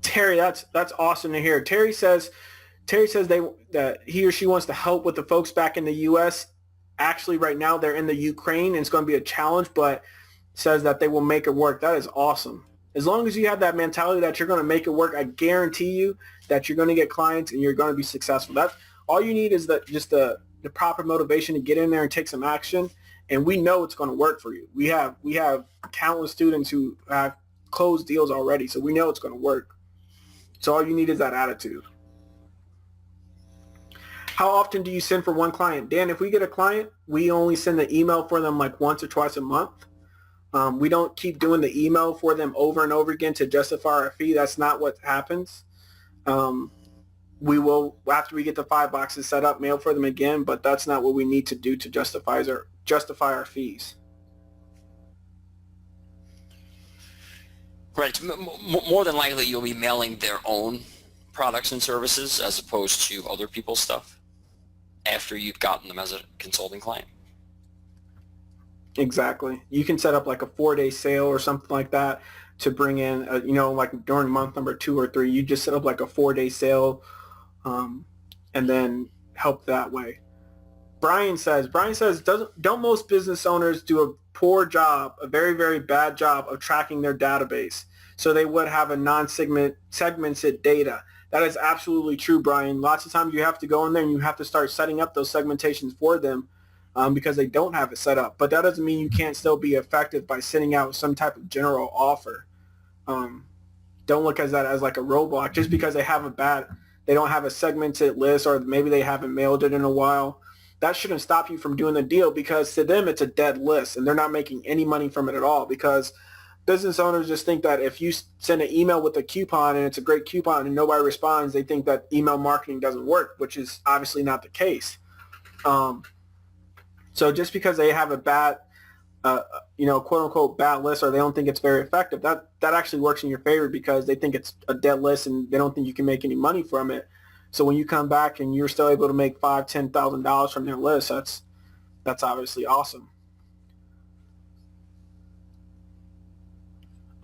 Terry, that's awesome to hear. Terry says that he or she wants to help with the folks back in the U.S. Actually, right now they're in the Ukraine, and it's going to be a challenge, but says that they will make it work. That is awesome. As long as you have that mentality that you're going to make it work, I guarantee you that you're going to get clients and you're going to be successful. That's all you need, is just the proper motivation to get in there and take some action. And we know it's going to work for you. We have countless students who have closed deals already, so we know it's going to work. So all you need is that attitude. How often do you send for one client? Dan, if we get a client, we only send the email for them like once or twice a month. We don't keep doing the email for them over and over again to justify our fee. That's not what happens. We will, after we get the 5 boxes set up, mail for them again, but that's not what we need to do to justify our fees. Right. More than likely, you'll be mailing their own products and services as opposed to other people's stuff after you've gotten them as a consulting client. Exactly. You can set up like a 4-day sale or something like that to bring in, like during month number 2 or 3, you just set up like a 4-day sale, and then help that way. Brian says, don't most business owners do a poor job, a very, very bad job of tracking their database? So they would have a segmented data. That is absolutely true, Brian. Lots of times you have to go in there and you have to start setting up those segmentations for them, because they don't have it set up. But that doesn't mean you can't still be effective by sending out some type of general offer. Don't look at that as like a roadblock just because they don't have a segmented list, or maybe they haven't mailed it in a while. That shouldn't stop you from doing the deal, because to them it's a dead list and they're not making any money from it at all, because business owners just think that if you send an email with a coupon and it's a great coupon and nobody responds, they think that email marketing doesn't work, which is obviously not the case. So just because they have a bad, quote unquote bad list, or they don't think it's very effective, that actually works in your favor, because they think it's a dead list and they don't think you can make any money from it. So when you come back and you're still able to make $5,000-$10,000 from their list, that's obviously awesome.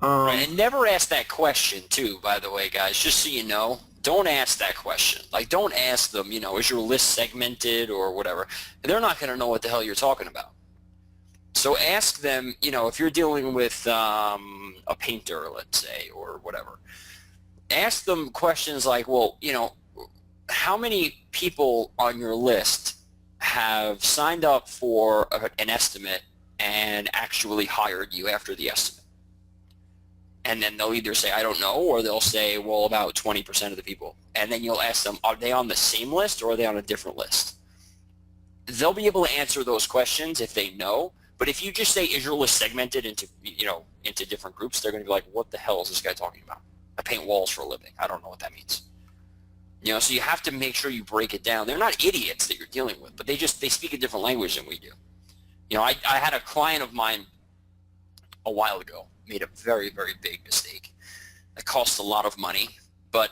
Right, and never ask that question too, by the way, guys, just so you know. Don't ask that question. Like, don't ask them, is your list segmented or whatever. They're not going to know what the hell you're talking about. So ask them, if you're dealing with a painter, let's say, or whatever, ask them questions like, well, how many people on your list have signed up for an estimate and actually hired you after the estimate? And then they'll either say, I don't know, or they'll say, well, about 20% of the people. And then you'll ask them, are they on the same list or are they on a different list? They'll be able to answer those questions if they know. But if you just say, is your list segmented into different groups, they're going to be like, what the hell is this guy talking about? I paint walls for a living. I don't know what that means. So you have to make sure you break it down. They're not idiots that you're dealing with, but they speak a different language than we do. I had a client of mine a while ago made a very, very big mistake. It cost a lot of money, but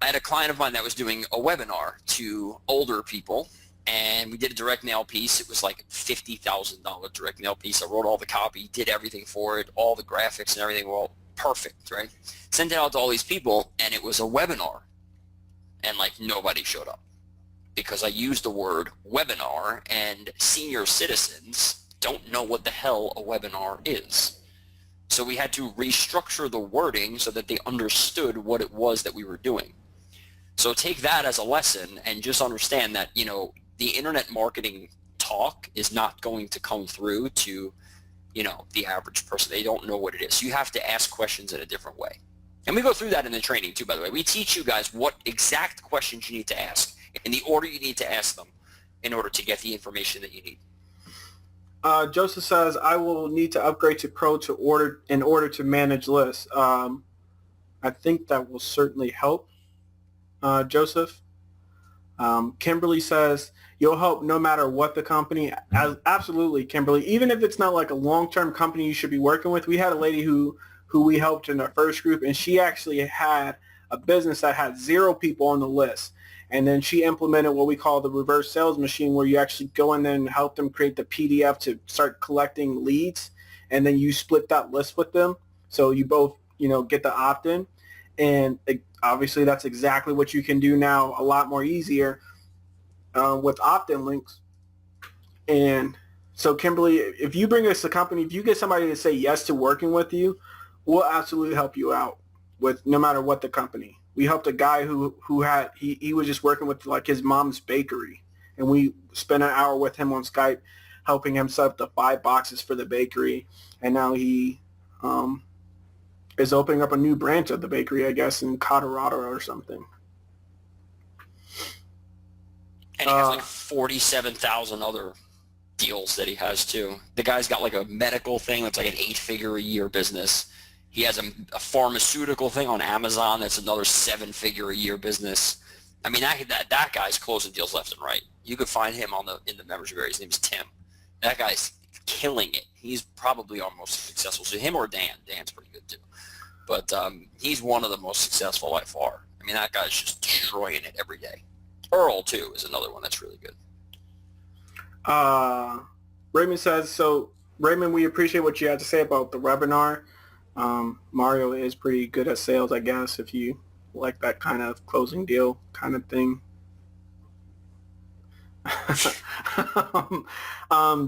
I had a client of mine that was doing a webinar to older people, and we did a direct mail piece. It was like a $50,000 direct mail piece. I wrote all the copy, did everything for it, all the graphics and everything were all perfect, right? Sent it out to all these people, and it was a webinar, and like nobody showed up because I used the word webinar, and senior citizens don't know what the hell a webinar is. So we had to restructure the wording so that they understood what it was that we were doing. So take that as a lesson and just understand that, the internet marketing talk is not going to come through to, the average person. They don't know what it is. So you have to ask questions in a different way. And we go through that in the training too, by the way. We teach you guys what exact questions you need to ask in the order you need to ask them in order to get the information that you need. Joseph says, I will need to upgrade to Pro in order to manage lists. I think that will certainly help, Joseph. Kimberly says, you'll help no matter what the company. Absolutely, Kimberly. Even if it's not like a long-term company you should be working with. We had a lady who we helped in our first group, and she actually had a business that had 0 people on the list. And then she implemented what we call the reverse sales machine, where you actually go in there and help them create the PDF to start collecting leads. And then you split that list with them. So you both, get the opt-in. And obviously that's exactly what you can do now, a lot more easier with opt-in links. And so Kimberly, if you bring us a company, if you get somebody to say yes to working with you, we'll absolutely help you out with no matter what the company. We helped a guy who was just working with like his mom's bakery, and we spent an hour with him on Skype helping him set up the 5 boxes for the bakery. And now he is opening up a new branch of the bakery, I guess, in Colorado or something. And he has like 47,000 other deals that he has too. The guy's got like a medical thing that's like an 8-figure a year business. He has a pharmaceutical thing on Amazon that's another 7-figure a year business. I mean, that guy's closing deals left and right. You could find him in the membership area. His name's Tim. That guy's killing it. He's probably our most successful. So him or Dan. Dan's pretty good too. But he's one of the most successful by far. I mean, that guy's just destroying it every day. Earl too is another one that's really good. Raymond says, so Raymond, we appreciate what you had to say about the webinar. Mario is pretty good at sales, I guess, if you like that kind of closing deal kind of thing.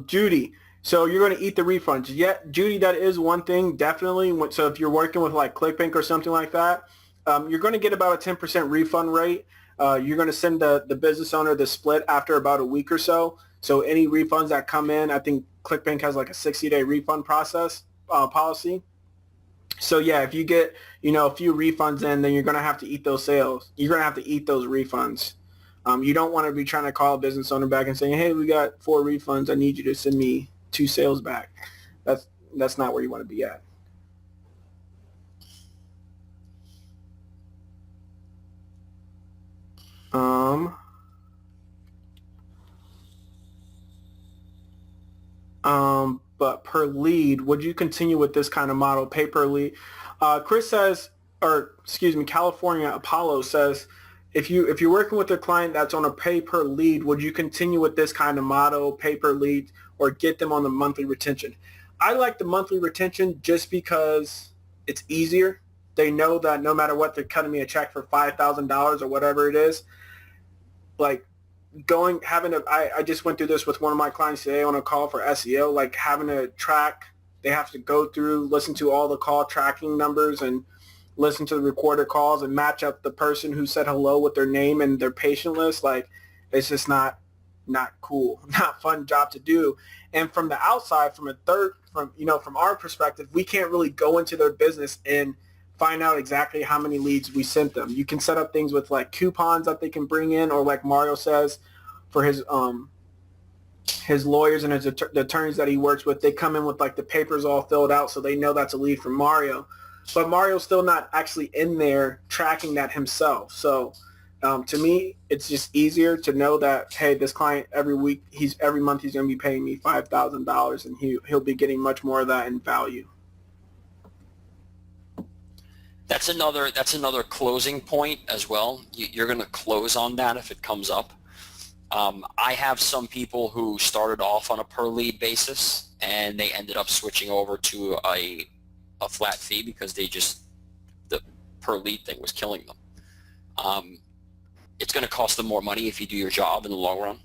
Judy, so you're going to eat the refunds. Yeah, Judy, that is one thing, definitely. So if you're working with like ClickBank or something like that, you're going to get about a 10% refund rate. You're going to send the business owner the split after about a week or so. So any refunds that come in, I think ClickBank has like a 60-day refund process policy. So yeah, if you get, a few refunds in, then you're going to have to eat those sales. You're going to have to eat those refunds. You don't want to be trying to call a business owner back and saying, hey, we got 4 refunds. I need you to send me 2 sales back. That's not where you want to be at. But per lead, would you continue with this kind of model, pay per lead? Chris says, California Apollo says, if you're working with a client that's on a pay per lead, would you continue with this kind of model, pay per lead, or get them on the monthly retention? I like the monthly retention just because it's easier. They know that no matter what, they're cutting me a check for $5,000 or whatever it is. Like I just went through this with one of my clients today on a call for SEO, like having to track, they have to go through, listen to all the call tracking numbers and listen to the recorded calls and match up the person who said hello with their name and their patient list. Like, it's just not cool, not fun job to do. And from the outside, from our perspective, we can't really go into their business and find out exactly how many leads we sent them. You can set up things with like coupons that they can bring in, or like Mario says, for his lawyers and his the attorneys that he works with, they come in with like the papers all filled out so they know that's a lead from Mario. But Mario's still not actually in there tracking that himself. So to me, it's just easier to know that, hey, this client every month he's going to be paying me $5,000, and he'll be getting much more of that in value. That's another closing point as well. You're going to close on that if it comes up. I have some people who started off on a per lead basis and they ended up switching over to a flat fee because the per lead thing was killing them. It's going to cost them more money if you do your job in the long run.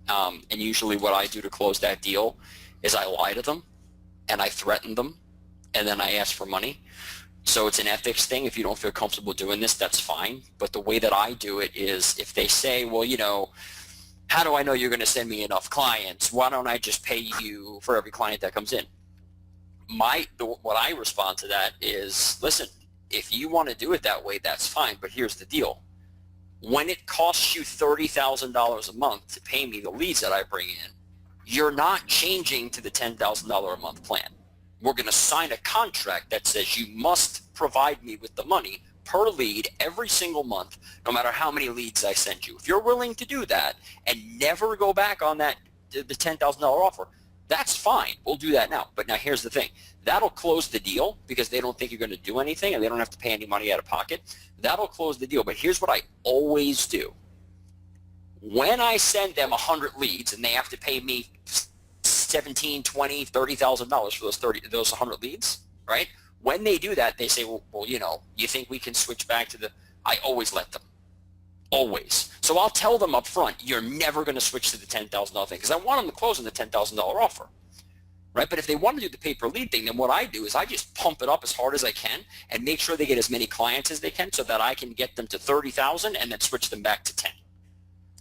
And usually what I do to close that deal is I lie to them and I threaten them and then I ask for money. So it's an ethics thing. If you don't feel comfortable doing this, that's fine. But the way that I do it is if they say, well, how do I know you're going to send me enough clients? Why don't I just pay you for every client that comes in? What I respond to that is, listen, if you want to do it that way, that's fine. But here's the deal. When it costs you $30,000 a month to pay me the leads that I bring in, you're not changing to the $10,000 a month plan. We're going to sign a contract that says you must provide me with the money per lead every single month, no matter how many leads I send you. If you're willing to do that and never go back on the $10,000 offer, that's fine. We'll do that now. But now here's the thing. That'll close the deal because they don't think you're going to do anything and they don't have to pay any money out of pocket. That'll close the deal. But here's what I always do. When I send them 100 leads and they have to pay me $17,000, $20,000, $30,000 for those 100 leads, right? When they do that, they say, well, you think we can switch back to I always let them. Always. So I'll tell them up front, you're never going to switch to the $10,000 thing because I want them to close on the $10,000 offer, right? But if they want to do the pay-per-lead thing, then what I do is I just pump it up as hard as I can and make sure they get as many clients as they can so that I can get them to 30,000 and then switch them back to 10.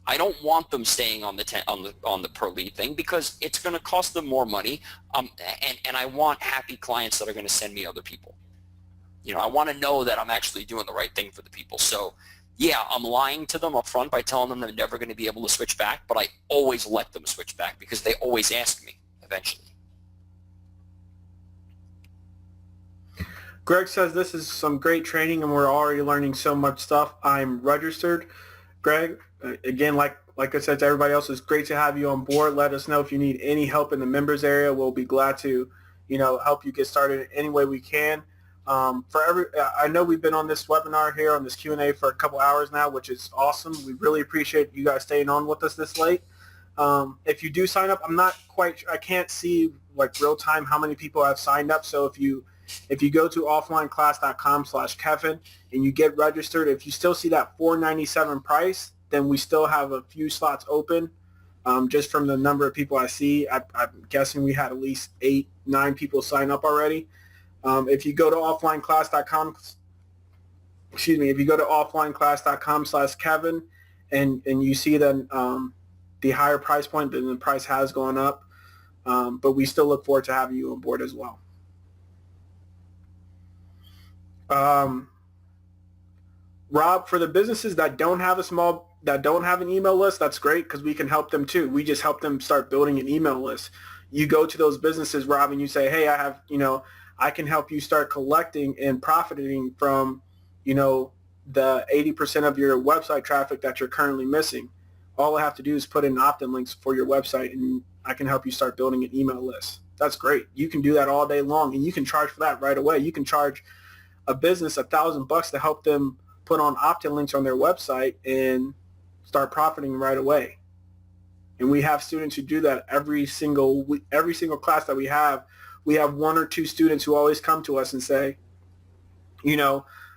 I don't want them staying on the per lead thing because it's going to cost them more money, and I want happy clients that are going to send me other people. I want to know that I'm actually doing the right thing for the people. So, yeah, I'm lying to them up front by telling them they're never going to be able to switch back, but I always let them switch back because they always ask me eventually. Greg says this is some great training and we're already learning so much stuff. I'm registered. Greg, again, like I said to everybody else, it's great to have you on board. Let us know if you need any help in the members area. We'll be glad to, help you get started any way we can. I know we've been on this webinar here on this Q&A for a couple hours now, which is awesome. We really appreciate you guys staying on with us this late. If you do sign up, I can't see like real time how many people have signed up. So if you go to offlineclass.com/Kevin and you get registered, if you still see that $497 price, then we still have a few slots open. Just from the number of people I see, I'm guessing we had at least 8-9 people sign up already. If you go to offlineclass.com, if you go to offlineclass.com/Kevin and you see that the higher price point, then the price has gone up. But we still look forward to having you on board as well. Rob, for the businesses that don't have an email list, that's great because we can help them too. We just help them start building an email list. You go to those businesses, Rob, and you say, hey, I can help you start collecting and profiting from, the 80% of your website traffic that you're currently missing. All I have to do is put in opt-in links for your website, and I can help you start building an email list. That's great. You can do that all day long, and you can charge for that right away. You can charge a business $1,000 to help them put on opt-in links on their website and start profiting right away. And we have students who do that every single class that we have. We have 1 or 2 students who always come to us and say,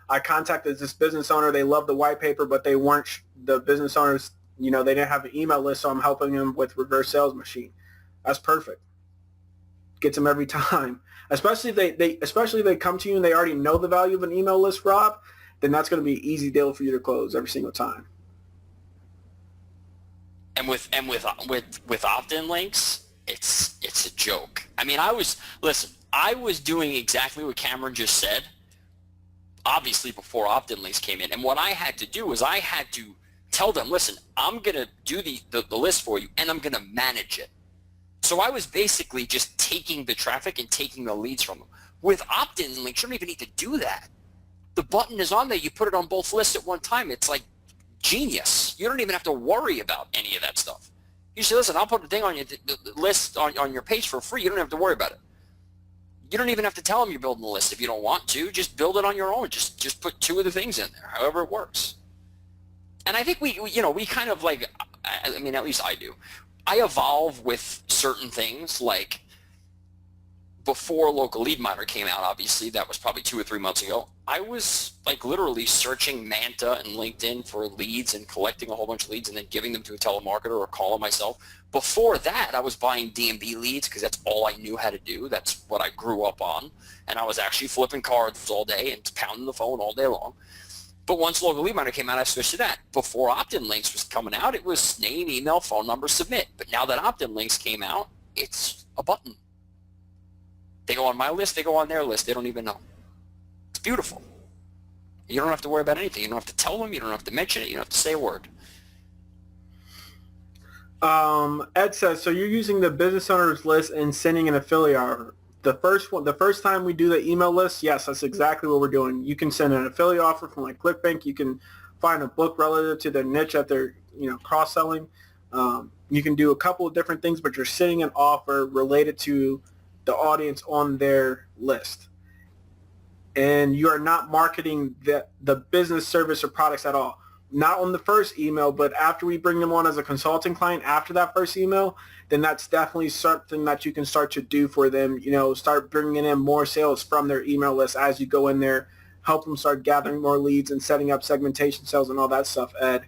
I contacted this business owner. They love the white paper, but they weren't the business owners. They didn't have an email list, so I'm helping them with reverse sales machine. That's perfect. Gets them every time. Especially if they come to you and they already know the value of an email list, Rob, then that's going to be an easy deal for you to close every single time. And with opt-in links, it's a joke. I mean, I was doing exactly what Cameron just said, obviously before opt-in links came in. And what I had to do was I had to tell them, listen, I'm going to do the list for you, and I'm going to manage it. So I was basically just taking the traffic and taking the leads from them. With opt-in links, you don't even need to do that. The button is on there. You put it on both lists at one time. It's like genius. You don't even have to worry about any of that stuff. You say, listen, I'll put the thing on the list on your page for free. You don't have to worry about it. You don't even have to tell them you're building the list if you don't want to. Just build it on your own. Just put 2 of the things in there, however it works. And I think we kind of like, I mean, at least I do. I evolve with certain things, like before Local Lead Miner came out, obviously, that was probably 2 or 3 months ago, I was like literally searching Manta and LinkedIn for leads and collecting a whole bunch of leads and then giving them to a telemarketer or calling myself. Before that, I was buying D&B leads because that's all I knew how to do. That's what I grew up on. And I was actually flipping cards all day and pounding the phone all day long. But once Local Lead Miner came out, I switched to that. Before opt-in links was coming out, it was name, email, phone number, submit. But now that opt-in links came out, it's a button. They go on my list, they go on their list. They don't even know. It's beautiful. You don't have to worry about anything. You don't have to tell them. You don't have to mention it. You don't have to say a word. Ed says, so you're using the business owners list and sending an affiliate offer. The first time we do the email list, yes, that's exactly what we're doing. You can send an affiliate offer from like ClickBank. You can find a book relative to their niche that they're cross-selling. You can do a couple of different things, but you're sending an offer related to the audience on their list. And you are not marketing the business, service, or products at all. Not on the first email, but after we bring them on as a consulting client after that first email, then that's definitely something that you can start to do for them. Start bringing in more sales from their email list as you go in there, help them start gathering more leads and setting up segmentation sales and all that stuff, Ed.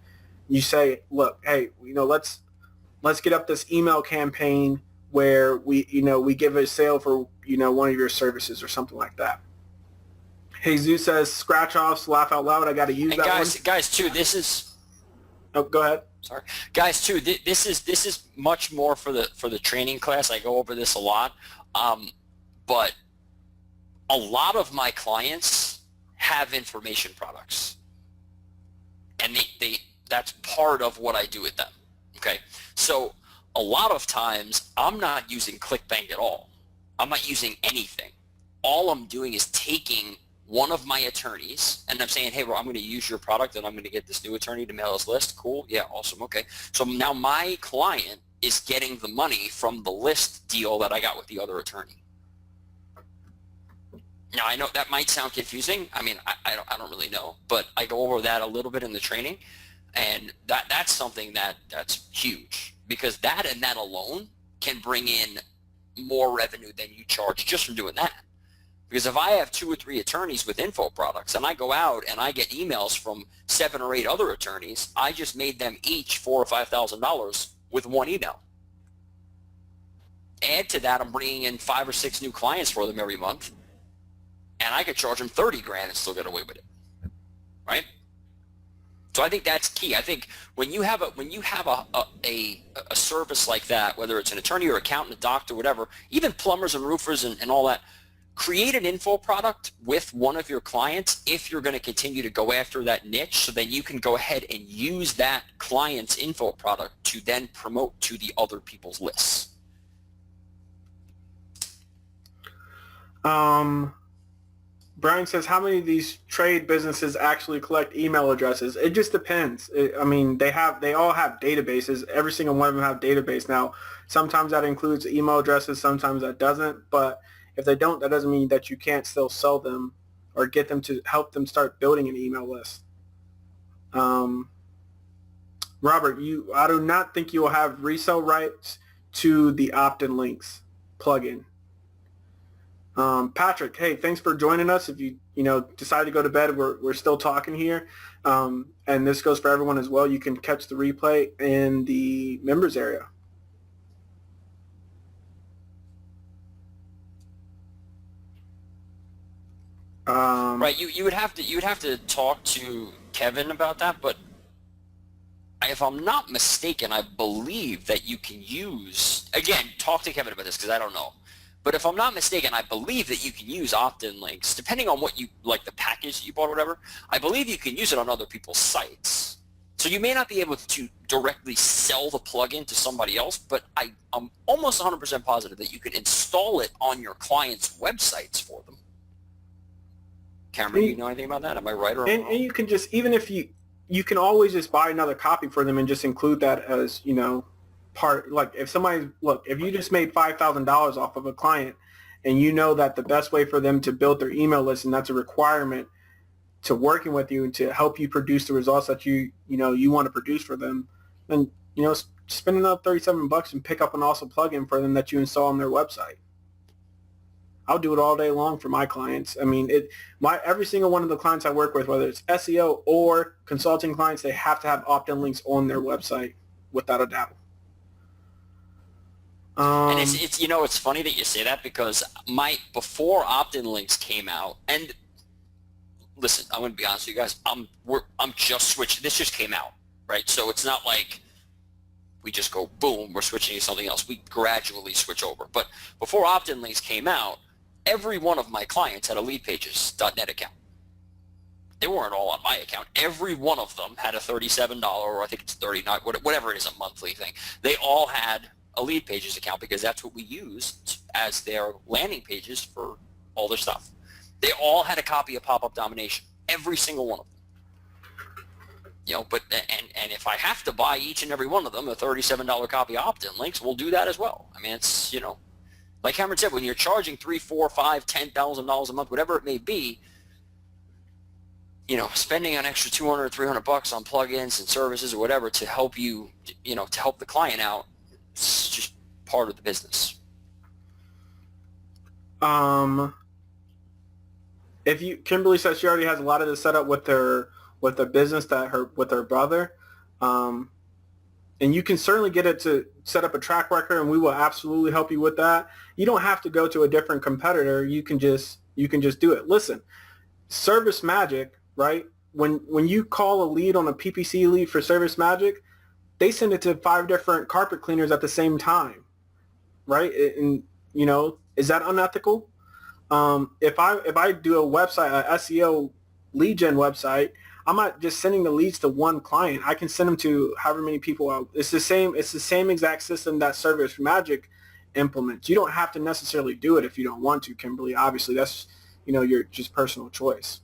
You say, look, hey, let's get up this email campaign where we give a sale for, one of your services or something like that. Jesus says, scratch offs, laugh out loud. I got to use and that guys, too, this is... Oh, go ahead. Sorry. Guys, too, this is much more for the training class. I go over this a lot. But a lot of my clients have information products. And that's part of what I do with them. Okay? So a lot of times, I'm not using ClickBank at all. I'm not using anything. All I'm doing is taking one of my attorneys, and I'm saying, hey, well, I'm going to use your product, and I'm going to get this new attorney to mail this list. Cool. Yeah, awesome. Okay. So now my client is getting the money from the list deal that I got with the other attorney. Now, I know that might sound confusing. I mean, I don't really know, but I go over that a little bit in the training. And that's something that's huge, because that and that alone can bring in more revenue than you charge just from doing that. Because if I have 2 or 3 attorneys with info products and I go out and I get emails from 7 or 8 other attorneys, I just made them each $4,000 or $5,000 with one email. Add to that, I'm bringing in 5 or 6 new clients for them every month, and I could charge them 30 grand and still get away with it, right? So I think that's key. I think when you have a service like that, whether it's an attorney or accountant, a doctor, whatever, even plumbers and roofers and all that, create an info product with one of your clients if you're going to continue to go after that niche, so then you can go ahead and use that client's info product to then promote to the other people's lists. Brian says, how many of these trade businesses actually collect email addresses? It just depends. I mean, they all have databases. Every single one of them have database. Now, sometimes that includes email addresses, sometimes that doesn't. But if they don't, that doesn't mean that you can't still sell them or get them to help them start building an email list. Robert, I do not think you will have resale rights to the opt-in links plugin. Patrick, hey, thanks for joining us. If you decide to go to bed, we're still talking here. And this goes for everyone as well. You can catch the replay in the members area. Right, you would have to talk to Kevin about that, but if I'm not mistaken, I believe that you can use, again, talk to Kevin about this because I don't know. But if I'm not mistaken, I believe that you can use opt-in links, depending on what you, like the package that you bought or whatever, I believe you can use it on other people's sites. So you may not be able to directly sell the plugin to somebody else, but I'm almost 100% positive that you can install it on your clients' websites for them. Cameron, do you know anything about that? Am I right or wrong? And you can just, even if you can always just buy another copy for them and just include that as, part, like if you just made $5,000 off of a client and you know that the best way for them to build their email list, and that's a requirement to working with you and to help you produce the results that you want to produce for them, then, spend another $37 and pick up an awesome plugin for them that you install on their website. I'll do it all day long for my clients. I mean, every single one of the clients I work with, whether it's SEO or consulting clients, they have to have opt-in links on their website, without a doubt. And it's funny that you say that, because before opt-in links came out, and listen, I'm going to be honest with you guys, I'm just switching. This just came out, right? So it's not like we just go boom, we're switching to something else. We gradually switch over. But before opt-in links came out, every one of my clients had a LeadPages.net account. They weren't all on my account. Every one of them had a $37, or I think it's $39, whatever it is, a monthly thing. They all had a LeadPages account because that's what we used as their landing pages for all their stuff. They all had a copy of Pop-Up Domination, every single one of them. But and if I have to buy each and every one of them a $37 copy of opt-in links, we'll do that as well. I mean, it's like Cameron said, when you're charging $3,000, $4,000, $5,000, $10,000 a month, whatever it may be, spending an extra $200 or $300 on plugins and services or whatever to help you, to help the client out, it's just part of the business. Kimberly says she already has a lot of this set up with the business with her brother, and you can certainly get it to set up a track record, and we will absolutely help you with that. You don't have to go to a different competitor. You can just do it. Listen, Service Magic, right? When you call a lead on a PPC lead for Service Magic, they send it to 5 different carpet cleaners at the same time, right? And is that unethical? If I do a website, a SEO lead gen website, I'm not just sending the leads to one client. I can send them to however many people. It's the same exact system that Service Magic implements. You don't have to necessarily do it if you don't want to, Kimberly. Obviously, that's your just personal choice.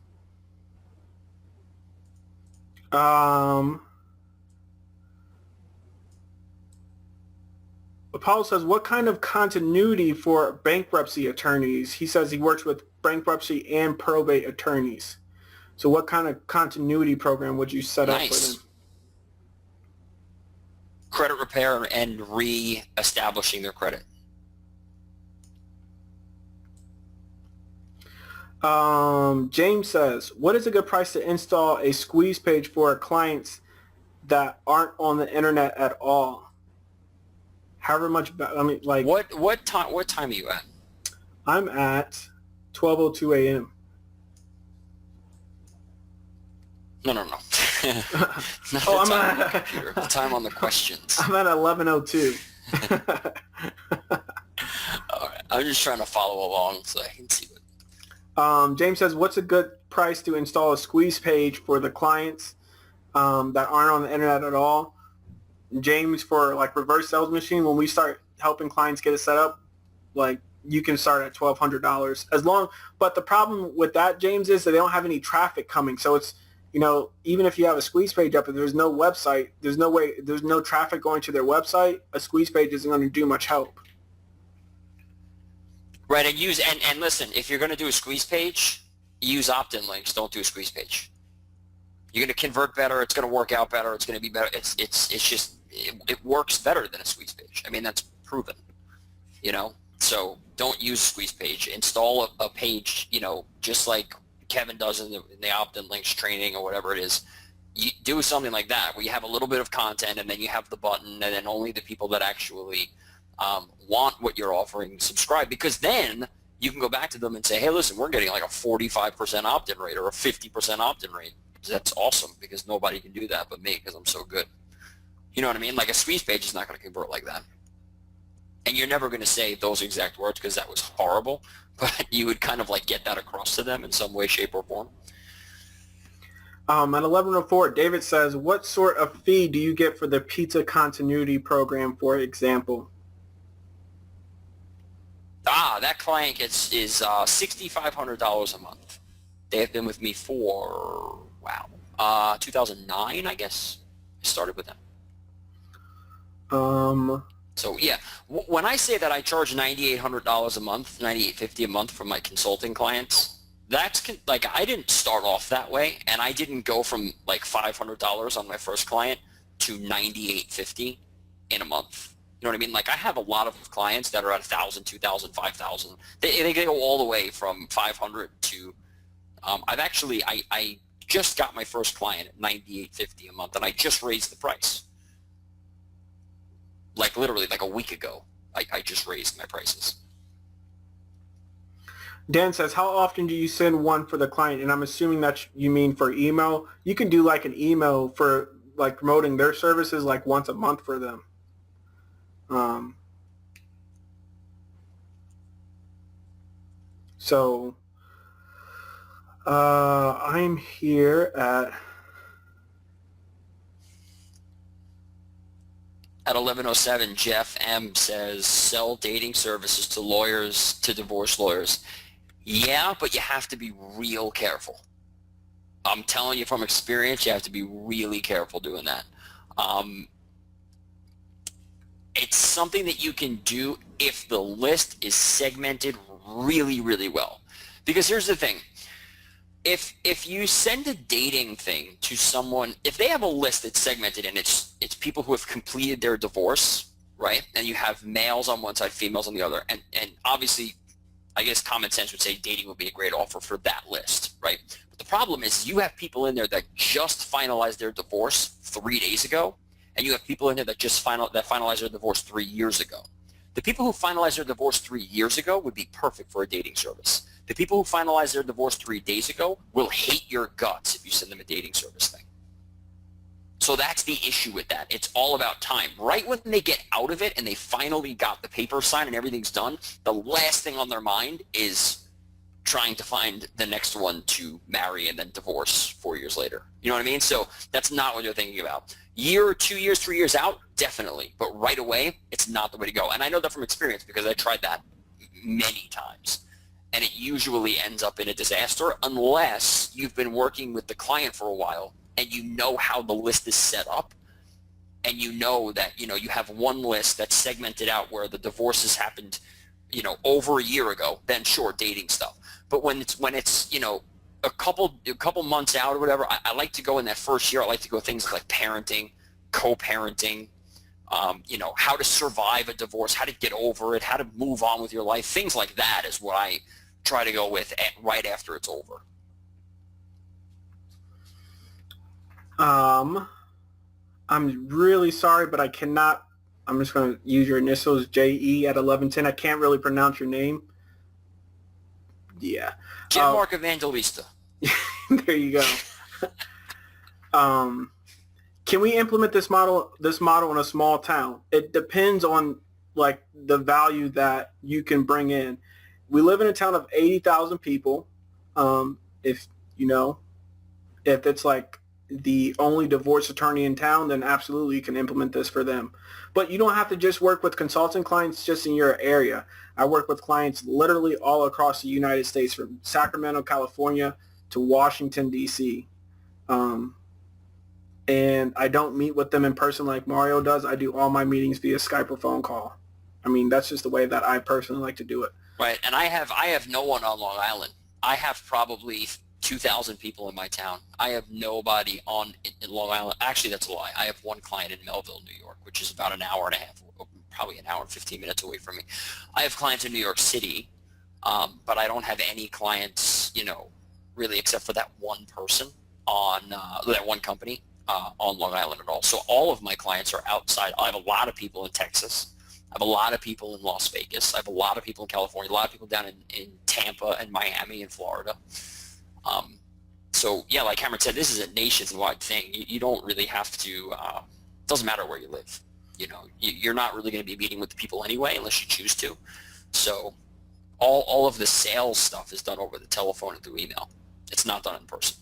Apollo says, what kind of continuity for bankruptcy attorneys? He says he works with bankruptcy and probate attorneys. So what kind of continuity program would you set up for them? repair and re-establishing their credit. James says, what is a good price to install a squeeze page for clients that aren't on the internet at all? However much, I mean, like, What time are you at? I'm at 12:02 a.m. No. Not Oh, the time on the computer. The time on the questions. I'm at 11:02. All right. I'm just trying to follow along so I can see what. James says, what's a good price to install a squeeze page for the clients that aren't on the internet at all? James, for like reverse sales machine, when we start helping clients get it set up, like you can start at $1,200 but the problem with that, James, is that they don't have any traffic coming. So it's, even if you have a squeeze page up and there's no website, there's no traffic going to their website, a squeeze page isn't going to do much help. Right, and listen, if you're going to do a squeeze page, use opt-in links. Don't do a squeeze page. You're going to convert better. It's going to work out better. It's going to be better. It works better than a squeeze page. I mean, that's proven. So don't use a squeeze page. Install a page. Just like Kevin does in the opt-in links training or whatever it is. You do something like that where you have a little bit of content and then you have the button, and then only the people that actually want what you're offering subscribe, because then you can go back to them and say, hey, listen, we're getting like a 45% opt-in rate or a 50% opt-in rate. That's awesome, because nobody can do that but me, because I'm so good. You know what I mean? Like a squeeze page is not going to convert like that. And you're never going to say those exact words because that was horrible, but you would kind of like get that across to them in some way, shape, or form. At 11:04, David says, what sort of fee do you get for the pizza continuity program, for example? That client is $6,500 a month. They have been with me for, 2009, I guess. I started with them. So yeah, when I say that I charge $9,800 a month, $9,850 a month for my consulting clients, that's like, I didn't start off that way, and I didn't go from like $500 on my first client to $9,850 in a month. You know what I mean? Like, I have a lot of clients that are at 1,000, 2,000, 5,000. They go all the way from 500 to. I just got my first client at $9,850 a month, and I just raised the price. Like literally, like a week ago, I just raised my prices. Dan says, how often do you send one for the client? And I'm assuming that you mean for email. You can do like an email for like promoting their services like once a month for them. So I'm here at 11:07. Jeff M says, sell dating services to lawyers, to divorce lawyers. Yeah, but you have to be real careful. I'm telling you from experience, you have to be really careful doing that. It's something that you can do if the list is segmented really, really well. Because here's the thing. If you send a dating thing to someone, if they have a list that's segmented and it's people who have completed their divorce, right? And you have males on one side, females on the other. And obviously, I guess common sense would say dating would be a great offer for that list, right? But the problem is you have people in there that just finalized their divorce 3 days ago, and you have people in there that just finalized their divorce 3 years ago. The people who finalized their divorce 3 years ago would be perfect for a dating service. The people who finalized their divorce 3 days ago will hate your guts if you send them a dating service thing. So that's the issue with that. It's all about time. Right when they get out of it and they finally got the paper signed and everything's done, the last thing on their mind is trying to find the next one to marry and then divorce 4 years later. You know what I mean? So that's not what they're thinking about. Year, 2 years, 3 years out, definitely. But right away, it's not the way to go. And I know that from experience because I tried that many times. And it usually ends up in a disaster unless you've been working with the client for a while and you know how the list is set up, and you know that, you have one list that's segmented out where the divorces happened, over a year ago, then sure, dating stuff. But when it's a couple months out or whatever, I like to go in that first year. I like to go things like parenting, co-parenting, how to survive a divorce, how to get over it, how to move on with your life. Things like that is what I try to go with right after it's over. I'm really sorry, but I cannot. I'm just going to use your initials, JE at 1110. I can't really pronounce your name. Yeah. Gianmarco Evangelista. There you go. Can we implement this model in a small town? It depends on like the value that you can bring in. We live in a town of 80,000 people. If it's like the only divorce attorney in town, then absolutely you can implement this for them. But you don't have to just work with consulting clients just in your area. I work with clients literally all across the United States, from Sacramento, California to Washington, D.C. And I don't meet with them in person like Mario does. I do all my meetings via Skype or phone call. I mean, that's just the way that I personally like to do it. Right, and I have no one on Long Island. I have probably 2,000 people in my town. I have nobody in Long Island. Actually, that's a lie. I have one client in Melville, New York, which is about an hour and a half, probably an hour and 15 minutes away from me. I have clients in New York City, but I don't have any clients, really, except for that one person on that one company on Long Island at all. So all of my clients are outside. I have a lot of people in Texas. I have a lot of people in Las Vegas. I have a lot of people in California, a lot of people down in Tampa and Miami and Florida. So yeah, like Cameron said, this is a nationwide thing. You don't really have to, it doesn't matter where you live. You're not really going to be meeting with the people anyway unless you choose to. So all of the sales stuff is done over the telephone and through email. It's not done in person.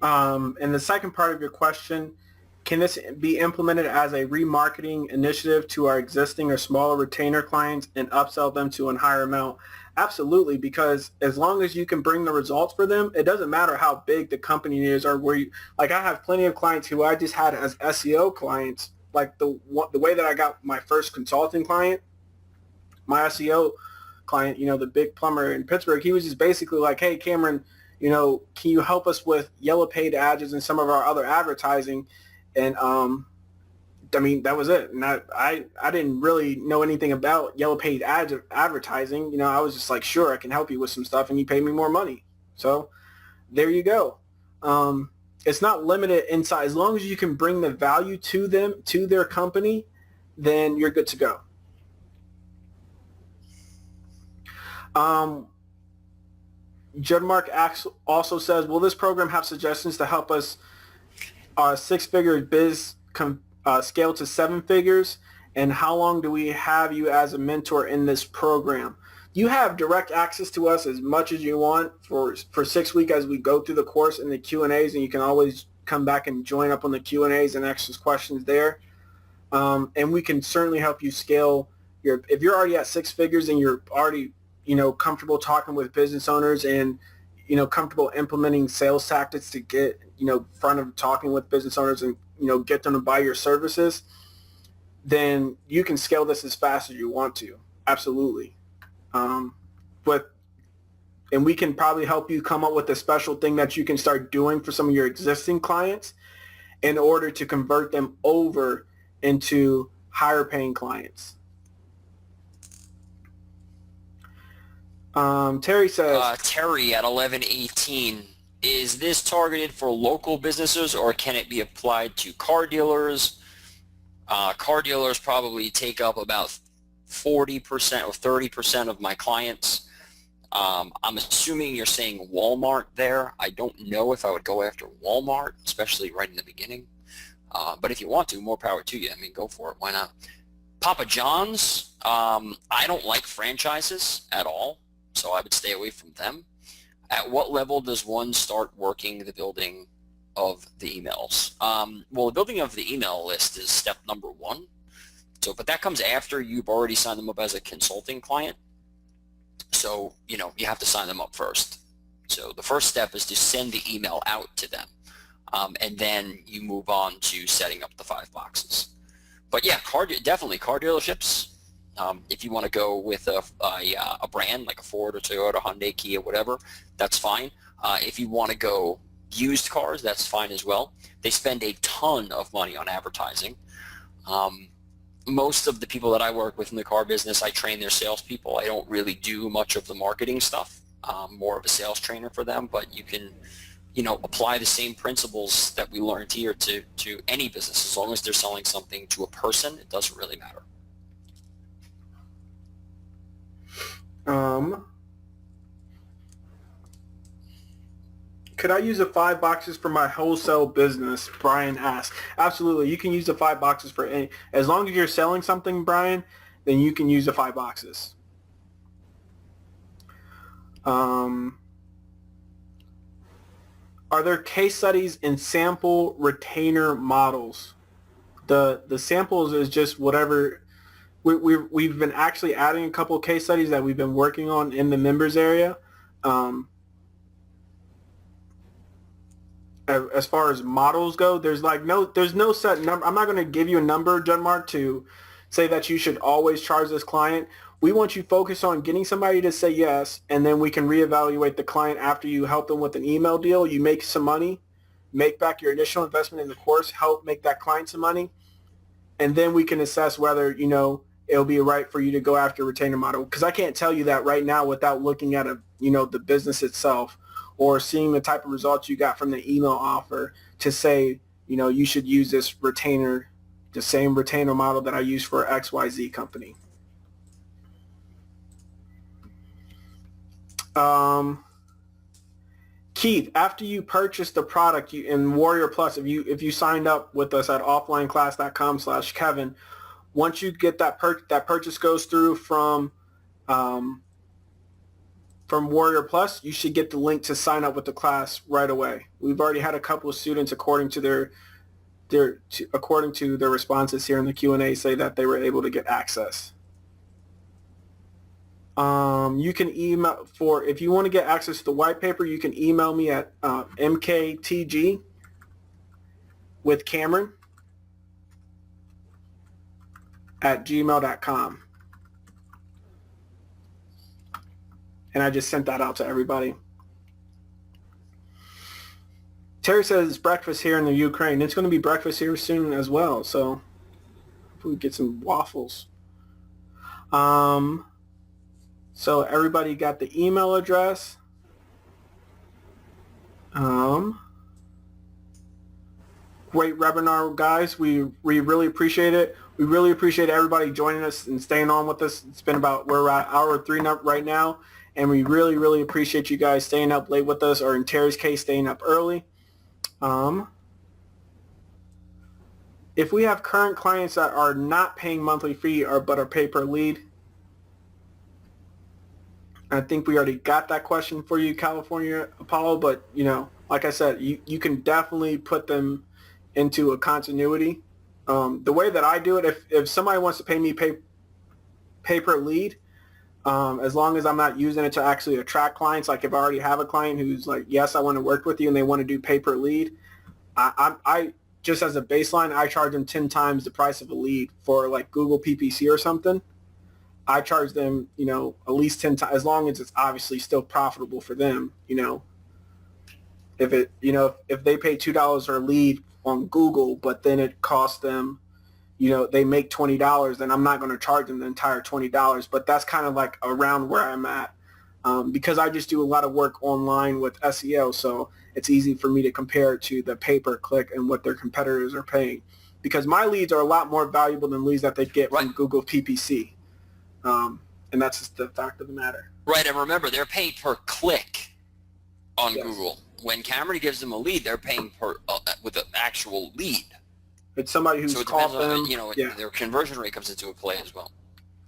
And the second part of your question, can this be implemented as a remarketing initiative to our existing or smaller retainer clients and upsell them to a higher amount? Absolutely, because as long as you can bring the results for them, it doesn't matter how big the company is or where you, like I have plenty of clients who I just had as SEO clients. Like the way that I got my first consulting client, my SEO client, the big plumber in Pittsburgh, he was just basically like, hey, Cameron, can you help us with yellow paid ads and some of our other advertising? And that was it. And I didn't really know anything about yellow paid ads advertising. I was just like, sure, I can help you with some stuff, and he paid me more money. So there you go. It's not limited in size. As long as you can bring the value to them, to their company, then you're good to go. Judmark also says, will this program have suggestions to help us six-figure biz scale to seven figures? And how long do we have you as a mentor in this program? You have direct access to us as much as you want for 6 weeks as we go through the course and the Q&As, and you can always come back and join up on the Q&As and ask us questions there. And we can certainly help you scale if you're already at six figures and you're already comfortable talking with business owners and, comfortable implementing sales tactics to get, front of talking with business owners and, get them to buy your services, then you can scale this as fast as you want to. Absolutely. And we can probably help you come up with a special thing that you can start doing for some of your existing clients in order to convert them over into higher paying clients. Terry says, Terry at 1118, is this targeted for local businesses or can it be applied to car dealers? Car dealers probably take up about 40% or 30% of my clients. I'm assuming you're saying Walmart there. I don't know if I would go after Walmart, especially right in the beginning. But if you want to, more power to you. Go for it. Why not? Papa John's, I don't like franchises at all, so I would stay away from them. At what level does one start working the building of the emails? Well, the building of the email list is step number one. But that comes after you've already signed them up as a consulting client. So, you have to sign them up first. So the first step is to send the email out to them. And then you move on to setting up the 5 boxes. But yeah, definitely car dealerships. If you want to go with a brand like a Ford or Toyota, Hyundai, Kia, whatever, that's fine. If you want to go used cars, that's fine as well. They spend a ton of money on advertising. most of the people that I work with in the car business, I train their salespeople. I don't really do much of the marketing stuff. More of a sales trainer for them, but you can, apply the same principles that we learned here to any business. As long as they're selling something to a person, it doesn't really matter. Could I use the 5 boxes for my wholesale business? Brian asked. Absolutely. You can use the 5 boxes for any, as long as you're selling something, Brian, then you can use the 5 boxes. Are there case studies in sample retainer models? The samples is just whatever. We've been actually adding a couple of case studies that we've been working on in the members area. As far as models go, there's no set number. I'm not going to give you a number, John Mark, to say that you should always charge this client. We want you focused on getting somebody to say yes, and then we can reevaluate the client after you help them with an email deal. You make some money, make back your initial investment in the course, help make that client some money, and then we can assess whether, it'll be right for you to go after a retainer model. Because I can't tell you that right now without looking at the business itself, or seeing the type of results you got from the email offer to say, you should use this retainer, the same retainer model that I use for XYZ company. Keith, after you purchase the product in Warrior Plus, if you signed up with us at offlineclass.com/Kevin, once you get that purchase goes through from Warrior Plus, you should get the link to sign up with the class right away. We've already had a couple of students, according to their responses here in the Q&A, say that they were able to get access. You can email if you want to get access to the white paper, you can email me at mktg with Cameron at gmail.com. And I just sent that out to everybody. Terry says it's breakfast here in the Ukraine. It's going to be breakfast here soon as well. So we get some waffles. So everybody got the email address. Great webinar, guys. We really appreciate it. We really appreciate everybody joining us and staying on with us. It's been we're at hour 3 right now. And we really, really appreciate you guys staying up late with us, or in Terry's case, staying up early. If we have current clients that are not paying monthly fee but are pay per lead, I think we already got that question for you, California Apollo. But, like I said, you can definitely put them into a continuity. The way that I do it, if somebody wants to pay me pay per lead, as long as I'm not using it to actually attract clients, like if I already have a client who's like, yes, I want to work with you, and they want to do pay per lead, I just as a baseline, I charge them 10 times the price of a lead for like Google PPC or something. I charge them, at least 10 times, as long as it's obviously still profitable for them. If they pay $2 a lead on Google, but then it costs them, they make $20, then I'm not going to charge them the entire $20. But that's kind of like around where I'm at, because I just do a lot of work online with SEO. So it's easy for me to compare it to the pay-per-click and what their competitors are paying, because my leads are a lot more valuable than leads that they get from Google PPC. And that's just the fact of the matter. Right, and remember, they're paying per click on Google. When Cameron gives them a lead, they're paying with an actual lead. It's somebody who's called them. Their conversion rate comes into play as well.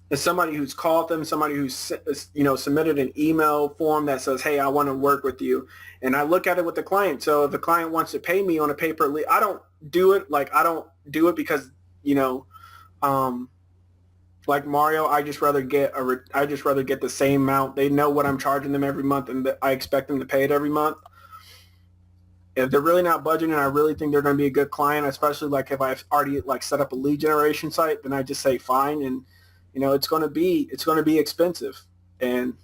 It's somebody who's called them, somebody who's submitted an email form that says, "Hey, I want to work with you," and I look at it with the client. So if the client wants to pay me on a pay per lead, I don't do it. I don't do it because like Mario, I just rather get the same amount. They know what I'm charging them every month, and I expect them to pay it every month. If they're really not budgeting, and I really think they're going to be a good client, especially like if I've already set up a lead generation site, then I just say fine, and it's going to be expensive. And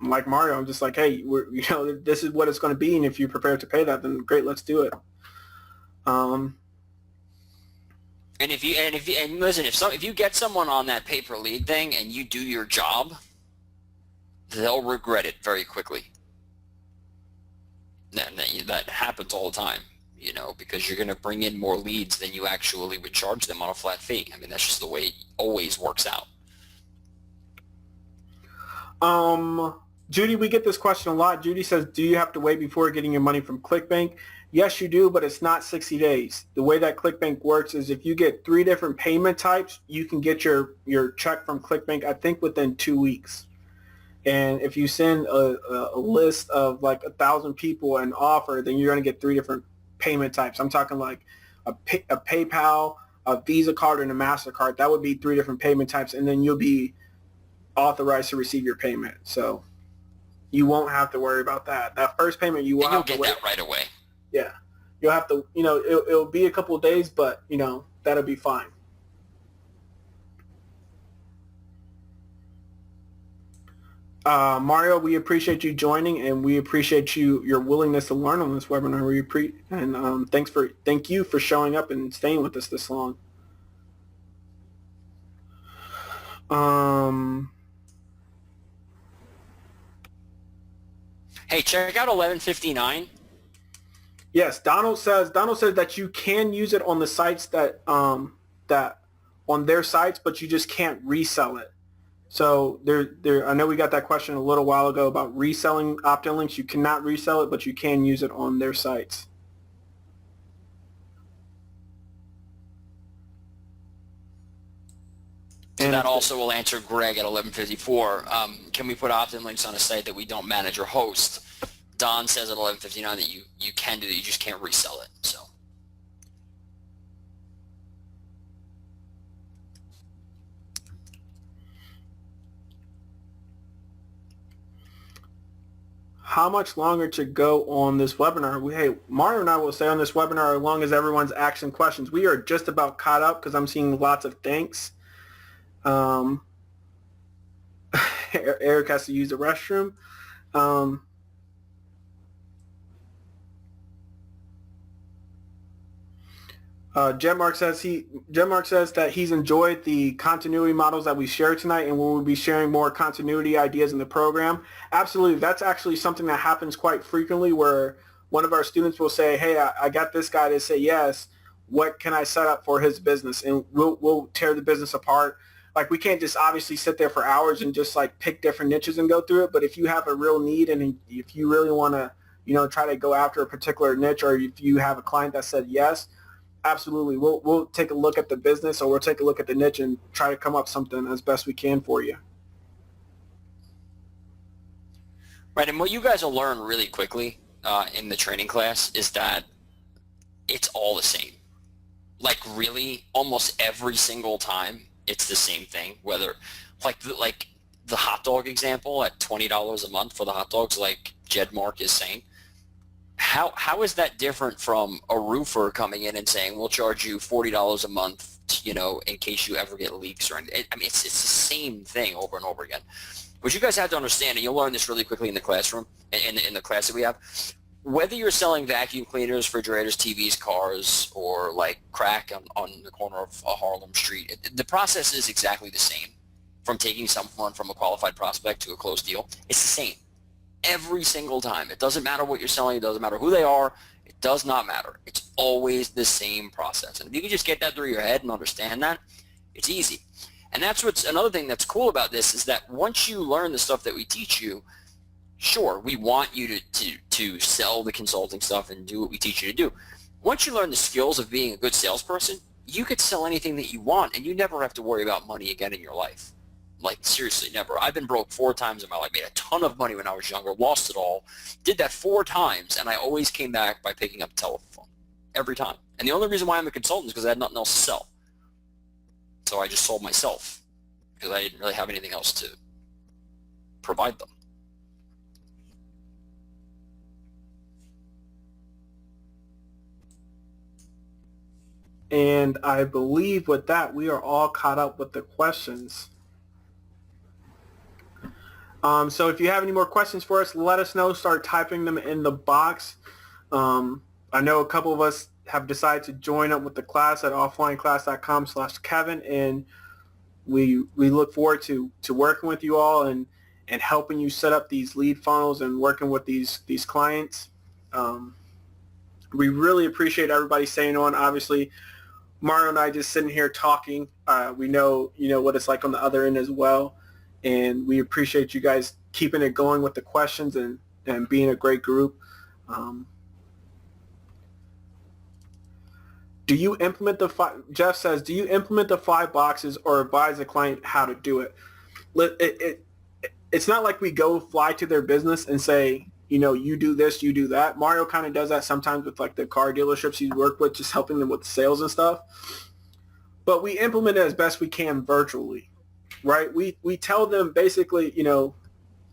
like Mario, I'm just like, hey, this is what it's going to be, and if you're prepared to pay that, then great, let's do it. And listen, if you get someone on that pay per lead thing and you do your job, they'll regret it very quickly. That happens all the time, because you're going to bring in more leads than you actually would charge them on a flat fee. I mean, that's just the way it always works out. Judy, we get this question a lot. Judy says, do you have to wait before getting your money from ClickBank? Yes, you do, but it's not 60 days. The way that ClickBank works is if you get 3 different payment types, you can get your check from ClickBank, I think, within 2 weeks. And if you send a list of like 1,000 people an offer, then you're going to get 3 different payment types. I'm talking like a PayPal, a Visa card, and a MasterCard. That would be 3 different payment types, and then you'll be authorized to receive your payment. So you won't have to worry about that. That first payment, you will have to wait. You'll get that right away. Yeah. You'll have to, it'll be a couple of days, but, that'll be fine. Mario, we appreciate you joining, and we appreciate your willingness to learn on this webinar. Thank you for showing up and staying with us this long. Hey, check out 1159. Yes, Donald says that you can use it on the sites that on their sites, but you just can't resell it. So I know we got that question a little while ago about reselling opt-in links. You cannot resell it, but you can use it on their sites. So that also will answer Greg at 1154. Can we put opt-in links on a site that we don't manage or host? Don says at 1159 that you can do that, you just can't resell it. So. How much longer to go on this webinar? Hey, Mario and I will stay on this webinar as long as everyone's asking questions. We are just about caught up because I'm seeing lots of thanks. Eric has to use the restroom. Jetmark says that he's enjoyed the continuity models that we shared tonight, and we'll be sharing more continuity ideas in the program. Absolutely. That's actually something that happens quite frequently, where one of our students will say, hey, I got this guy to say yes. What can I set up for his business? And we'll tear the business apart. Like, we can't just obviously sit there for hours and just like pick different niches and go through it. But if you have a real need, and if you really want to, try to go after a particular niche, or if you have a client that said yes, absolutely. We'll take a look at the business, or we'll take a look at the niche and try to come up something as best we can for you. Right, and what you guys will learn really quickly in the training class is that it's all the same. Like, really, almost every single time, it's the same thing. Whether, like the hot dog example at $20 a month for the hot dogs, like Jedmark is saying. How is that different from a roofer coming in and saying, we'll charge you $40 a month, in case you ever get leaks or anything? I mean, it's the same thing over and over again. What you guys have to understand, and you'll learn this really quickly in the classroom, in the class that we have, whether you're selling vacuum cleaners, refrigerators, TVs, cars, or like crack on the corner of a Harlem street, the process is exactly the same. From taking someone from a qualified prospect to a closed deal, it's the same. Every single time. It doesn't matter what you're selling. It doesn't matter who they are. It does not matter. It's always the same process. And if you can just get that through your head and understand that, it's easy. And that's what's another thing that's cool about this is that once you learn the stuff that we teach you, sure, we want you to sell the consulting stuff and do what we teach you to do. Once you learn the skills of being a good salesperson, you could sell anything that you want, and you never have to worry about money again in your life. Like, seriously, never. I've been broke 4 times in my life, made a ton of money when I was younger, lost it all, did that 4 times, and I always came back by picking up the telephone. Every time. And the only reason why I'm a consultant is because I had nothing else to sell. So I just sold myself because I didn't really have anything else to provide them. And I believe with that, we are all caught up with the questions. So if you have any more questions for us, let us know. Start typing them in the box. I know a couple of us have decided to join up with the class at offlineclass.com/Kevin, and we look forward to working with you all and helping you set up these lead funnels and working with these clients. We really appreciate everybody staying on. Obviously, Mario and I just sitting here talking. We know what it's like on the other end as well, and we appreciate you guys keeping it going with the questions and being a great group. Do you implement Jeff says, do you implement the 5 boxes or advise the client how to do it? It's not like we go fly to their business and say, you do this, you do that. Mario kind of does that sometimes with like the car dealerships he's worked with, just helping them with sales and stuff. But we implement it as best we can virtually, right? We tell them basically,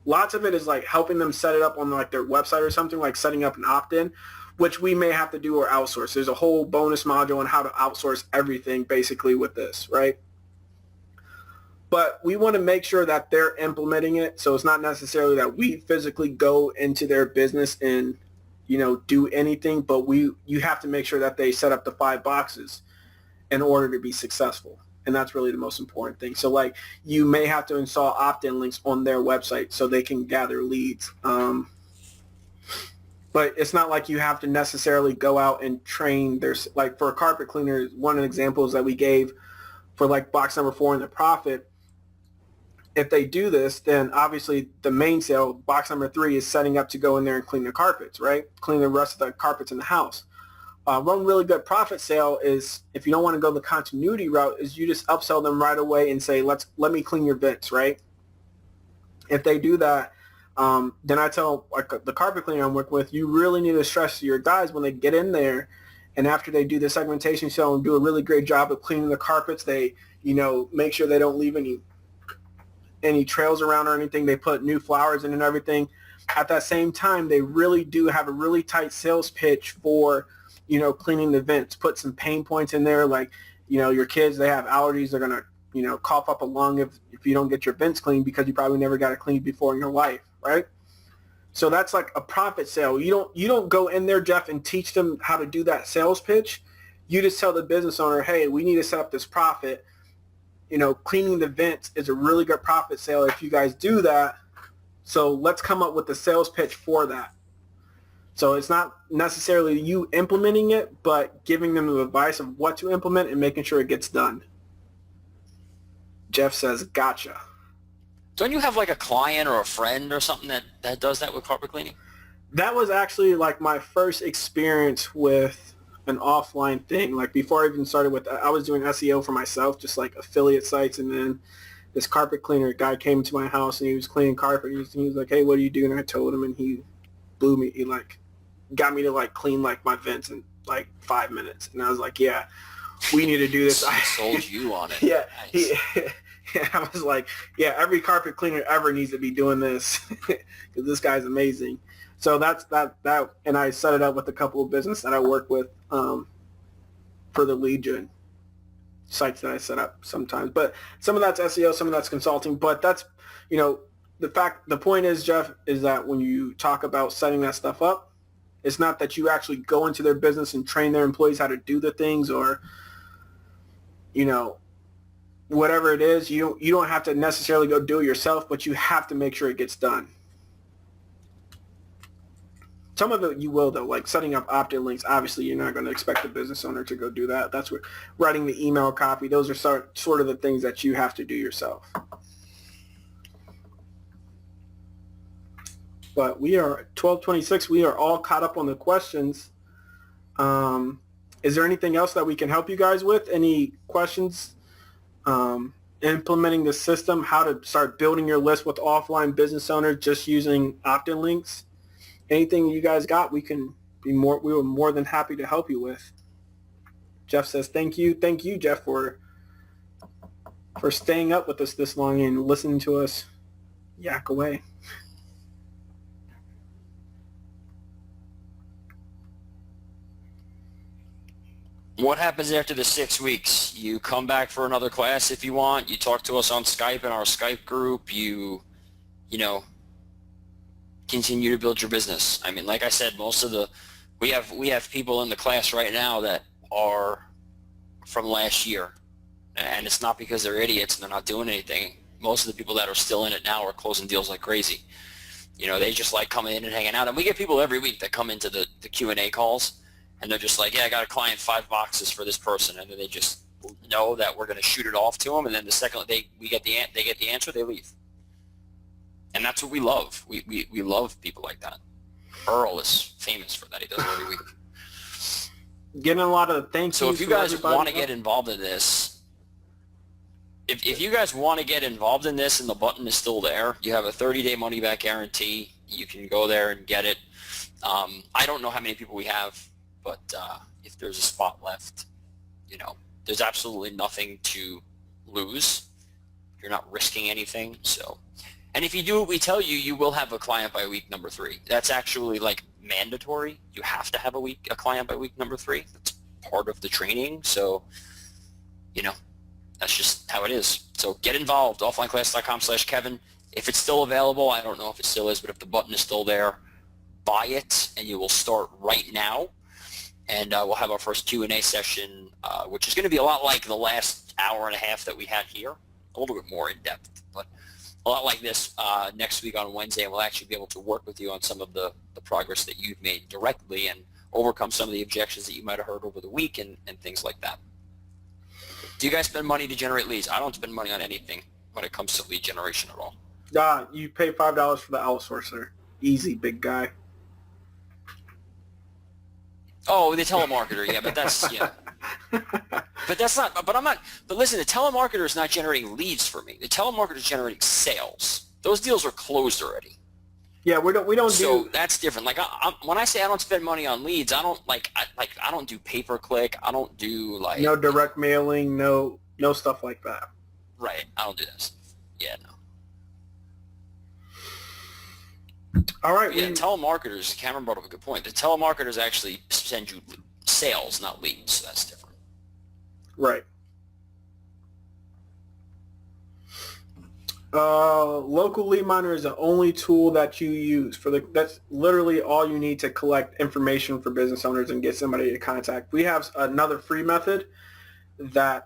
lots of it is like helping them set it up on like their website or something, like setting up an opt-in, which we may have to do or outsource. There's a whole bonus module on how to outsource everything basically with this, right? But we want to make sure that they're implementing it. So it's not necessarily that we physically go into their business and, do anything, but you have to make sure that they set up the 5 boxes in order to be successful. And that's really the most important thing. So like you may have to install opt-in links on their website so they can gather leads. But it's not like you have to necessarily go out and train. There's like for a carpet cleaner, one of the examples that we gave for like box number 4 in the profit, if they do this, then obviously the main sale, box number 3, is setting up to go in there and clean the carpets, right? Clean the rest of the carpets in the house. One really good profit sale is, if you don't want to go the continuity route, is you just upsell them right away and say, let me clean your vents, right? If they do that, then I tell like the carpet cleaner I'm working with, you really need to stress to your guys when they get in there and after they do the segmentation show and do a really great job of cleaning the carpets, they, make sure they don't leave any trails around or anything. They put new flowers in and everything. At that same time, they really do have a really tight sales pitch for, cleaning the vents. Put some pain points in there, like, your kids, they have allergies. They're going to, cough up a lung if you don't get your vents cleaned because you probably never got it cleaned before in your life, right? So that's like a profit sale. You don't go in there, Jeff, and teach them how to do that sales pitch. You just tell the business owner, hey, we need to set up this profit. Cleaning the vents is a really good profit sale if you guys do that. So let's come up with the sales pitch for that. So it's not necessarily you implementing it, but giving them the advice of what to implement and making sure it gets done. Jeff says, gotcha. Don't you have like a client or a friend or something that does that with carpet cleaning? That was actually like my first experience with an offline thing. Like before I even started with, I was doing SEO for myself, just like affiliate sites. And then this carpet cleaner guy came to my house and he was cleaning carpet. He was like, hey, what do you do? And I told him, and he blew me. He like got me to like clean like my vents in like 5 minutes. And I was like, yeah, we need to do this. I sold you on it. Yeah. Nice. I was like, yeah, every carpet cleaner ever needs to be doing this because this guy's amazing. So that's that. And I set it up with a couple of businesses that I work with for the lead gen sites that I set up sometimes. But some of that's SEO, some of that's consulting. But that's, the point is, Jeff, is that when you talk about setting that stuff up, it's not that you actually go into their business and train their employees how to do the things or, whatever it is. You don't have to necessarily go do it yourself, but you have to make sure it gets done. Some of it you will, though, like setting up opt-in links. Obviously, you're not going to expect the business owner to go do that. That's what writing the email copy. Those are sort of the things that you have to do yourself. But we are at 12:26. We are all caught up on the questions. Is there anything else that we can help you guys with? Any questions? Implementing the system, how to start building your list with offline business owners just using opt-in links. Anything you guys got, we were more than happy to help you with. Jeff says, thank you, Jeff, for staying up with us this long and listening to us yak away. What happens after the 6 weeks? You come back for another class if you want. You talk to us on Skype in our Skype group. You continue to build your business. I mean, like I said, most of the We have people in the class right now that are from last year, and it's not because they're idiots and they're not doing anything. Most of the people that are still in it now are closing deals like crazy. They just like coming in and hanging out. And we get people every week that come into the Q&A calls, and they're just like, yeah, I got a client 5 boxes for this person, and then they just know that we're going to shoot it off to them, and then the second they get the answer, they leave. And that's what we love. We love people like that. Earl is famous for that. He does it every week. Getting a lot of thank yous. So if you guys want to get involved in this, if you guys want to get involved in this and the button is still there, you have a 30-day money-back guarantee. You can go there and get it. I don't know how many people we have, but if there's a spot left, there's absolutely nothing to lose. You're not risking anything. So, and if you do what we tell you, you will have a client by week number 3. That's actually like mandatory. You have to have a client by week number 3. That's part of the training. So, that's just how it is. So get involved, offlineclass.com/Kevin. If it's still available, I don't know if it still is, but if the button is still there, buy it, and you will start right now. And we'll have our first Q&A session, which is going to be a lot like the last hour and a half that we had here, a little bit more in-depth, but a lot like this next week on Wednesday, and we'll actually be able to work with you on some of the progress that you've made directly and overcome some of the objections that you might have heard over the week and things like that. Do you guys spend money to generate leads? I don't spend money on anything when it comes to lead generation at all. You pay $5 for the outsourcer. Easy, big guy. Oh, the telemarketer, yeah, but that's, yeah. But that's not, but I'm not, but listen, the telemarketer is not generating leads for me. The telemarketer is generating sales. Those deals are closed already. Yeah, we don't So do. that's different. Like when I say I don't spend money on leads, I don't I don't do pay-per-click. I don't do like No direct mailing, no stuff like that. Right. I don't do that stuff. Yeah, no. All right. Yeah, telemarketers, Cameron brought up a good point. The telemarketers actually send you sales, not leads. So that's different. Right. Local lead miner is the only tool that you use that's literally all you need to collect information for business owners and get somebody to contact. We have another free method that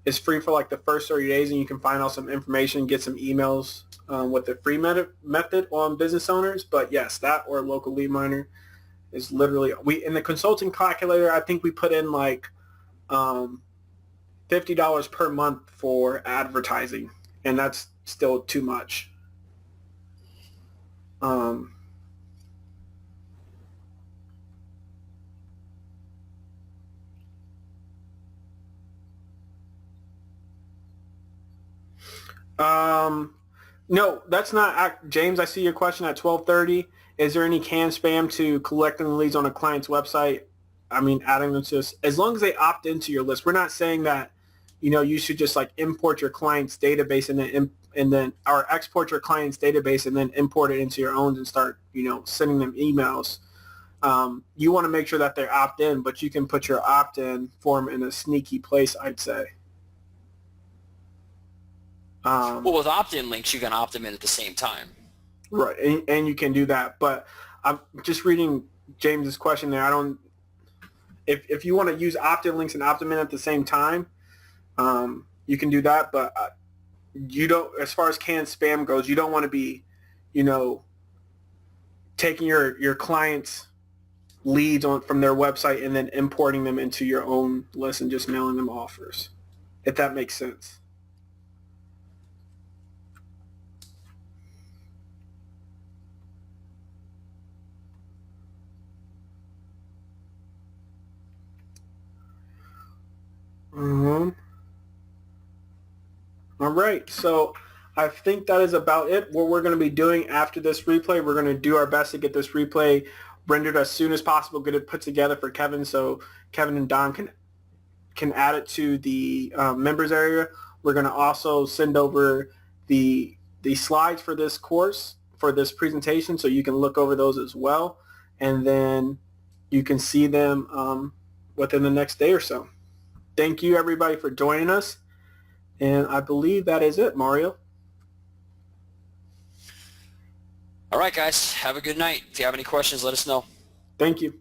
is free for like the first 30 days, and you can find out some information, get some emails with the free method on business owners. But yes, that or local lead miner is literally, in the consulting calculator, I think we put in like $50 per month for advertising, and that's still too much. No, that's not, James, I see your question at 12:30. Is there any canned spam to collecting leads on a client's website? I mean, adding them to this, as long as they opt into your list. We're not saying that, you should just like import your client's database and then or export your client's database and then import it into your own and start, sending them emails. You want to make sure that they opt in, but you can put your opt-in form in a sneaky place, I'd say. Well, with opt-in links, you can opt them in at the same time. Right, and you can do that. But I'm just reading James's question there. If you want to use opt-in links and opt them in at the same time, you can do that. But you don't, as far as canned spam goes, you don't want to be, taking your clients' leads from their website and then importing them into your own list and just mailing them offers, if that makes sense. All right, so I think that is about it. What we're going to be doing after this replay, we're going to do our best to get this replay rendered as soon as possible, get it put together for Kevin so Kevin and Don can add it to the members area. We're going to also send over the slides for this course, for this presentation, so you can look over those as well, and then you can see them within the next day or so. Thank you, everybody, for joining us. And I believe that is it, Mario. All right, guys. Have a good night. If you have any questions, let us know. Thank you.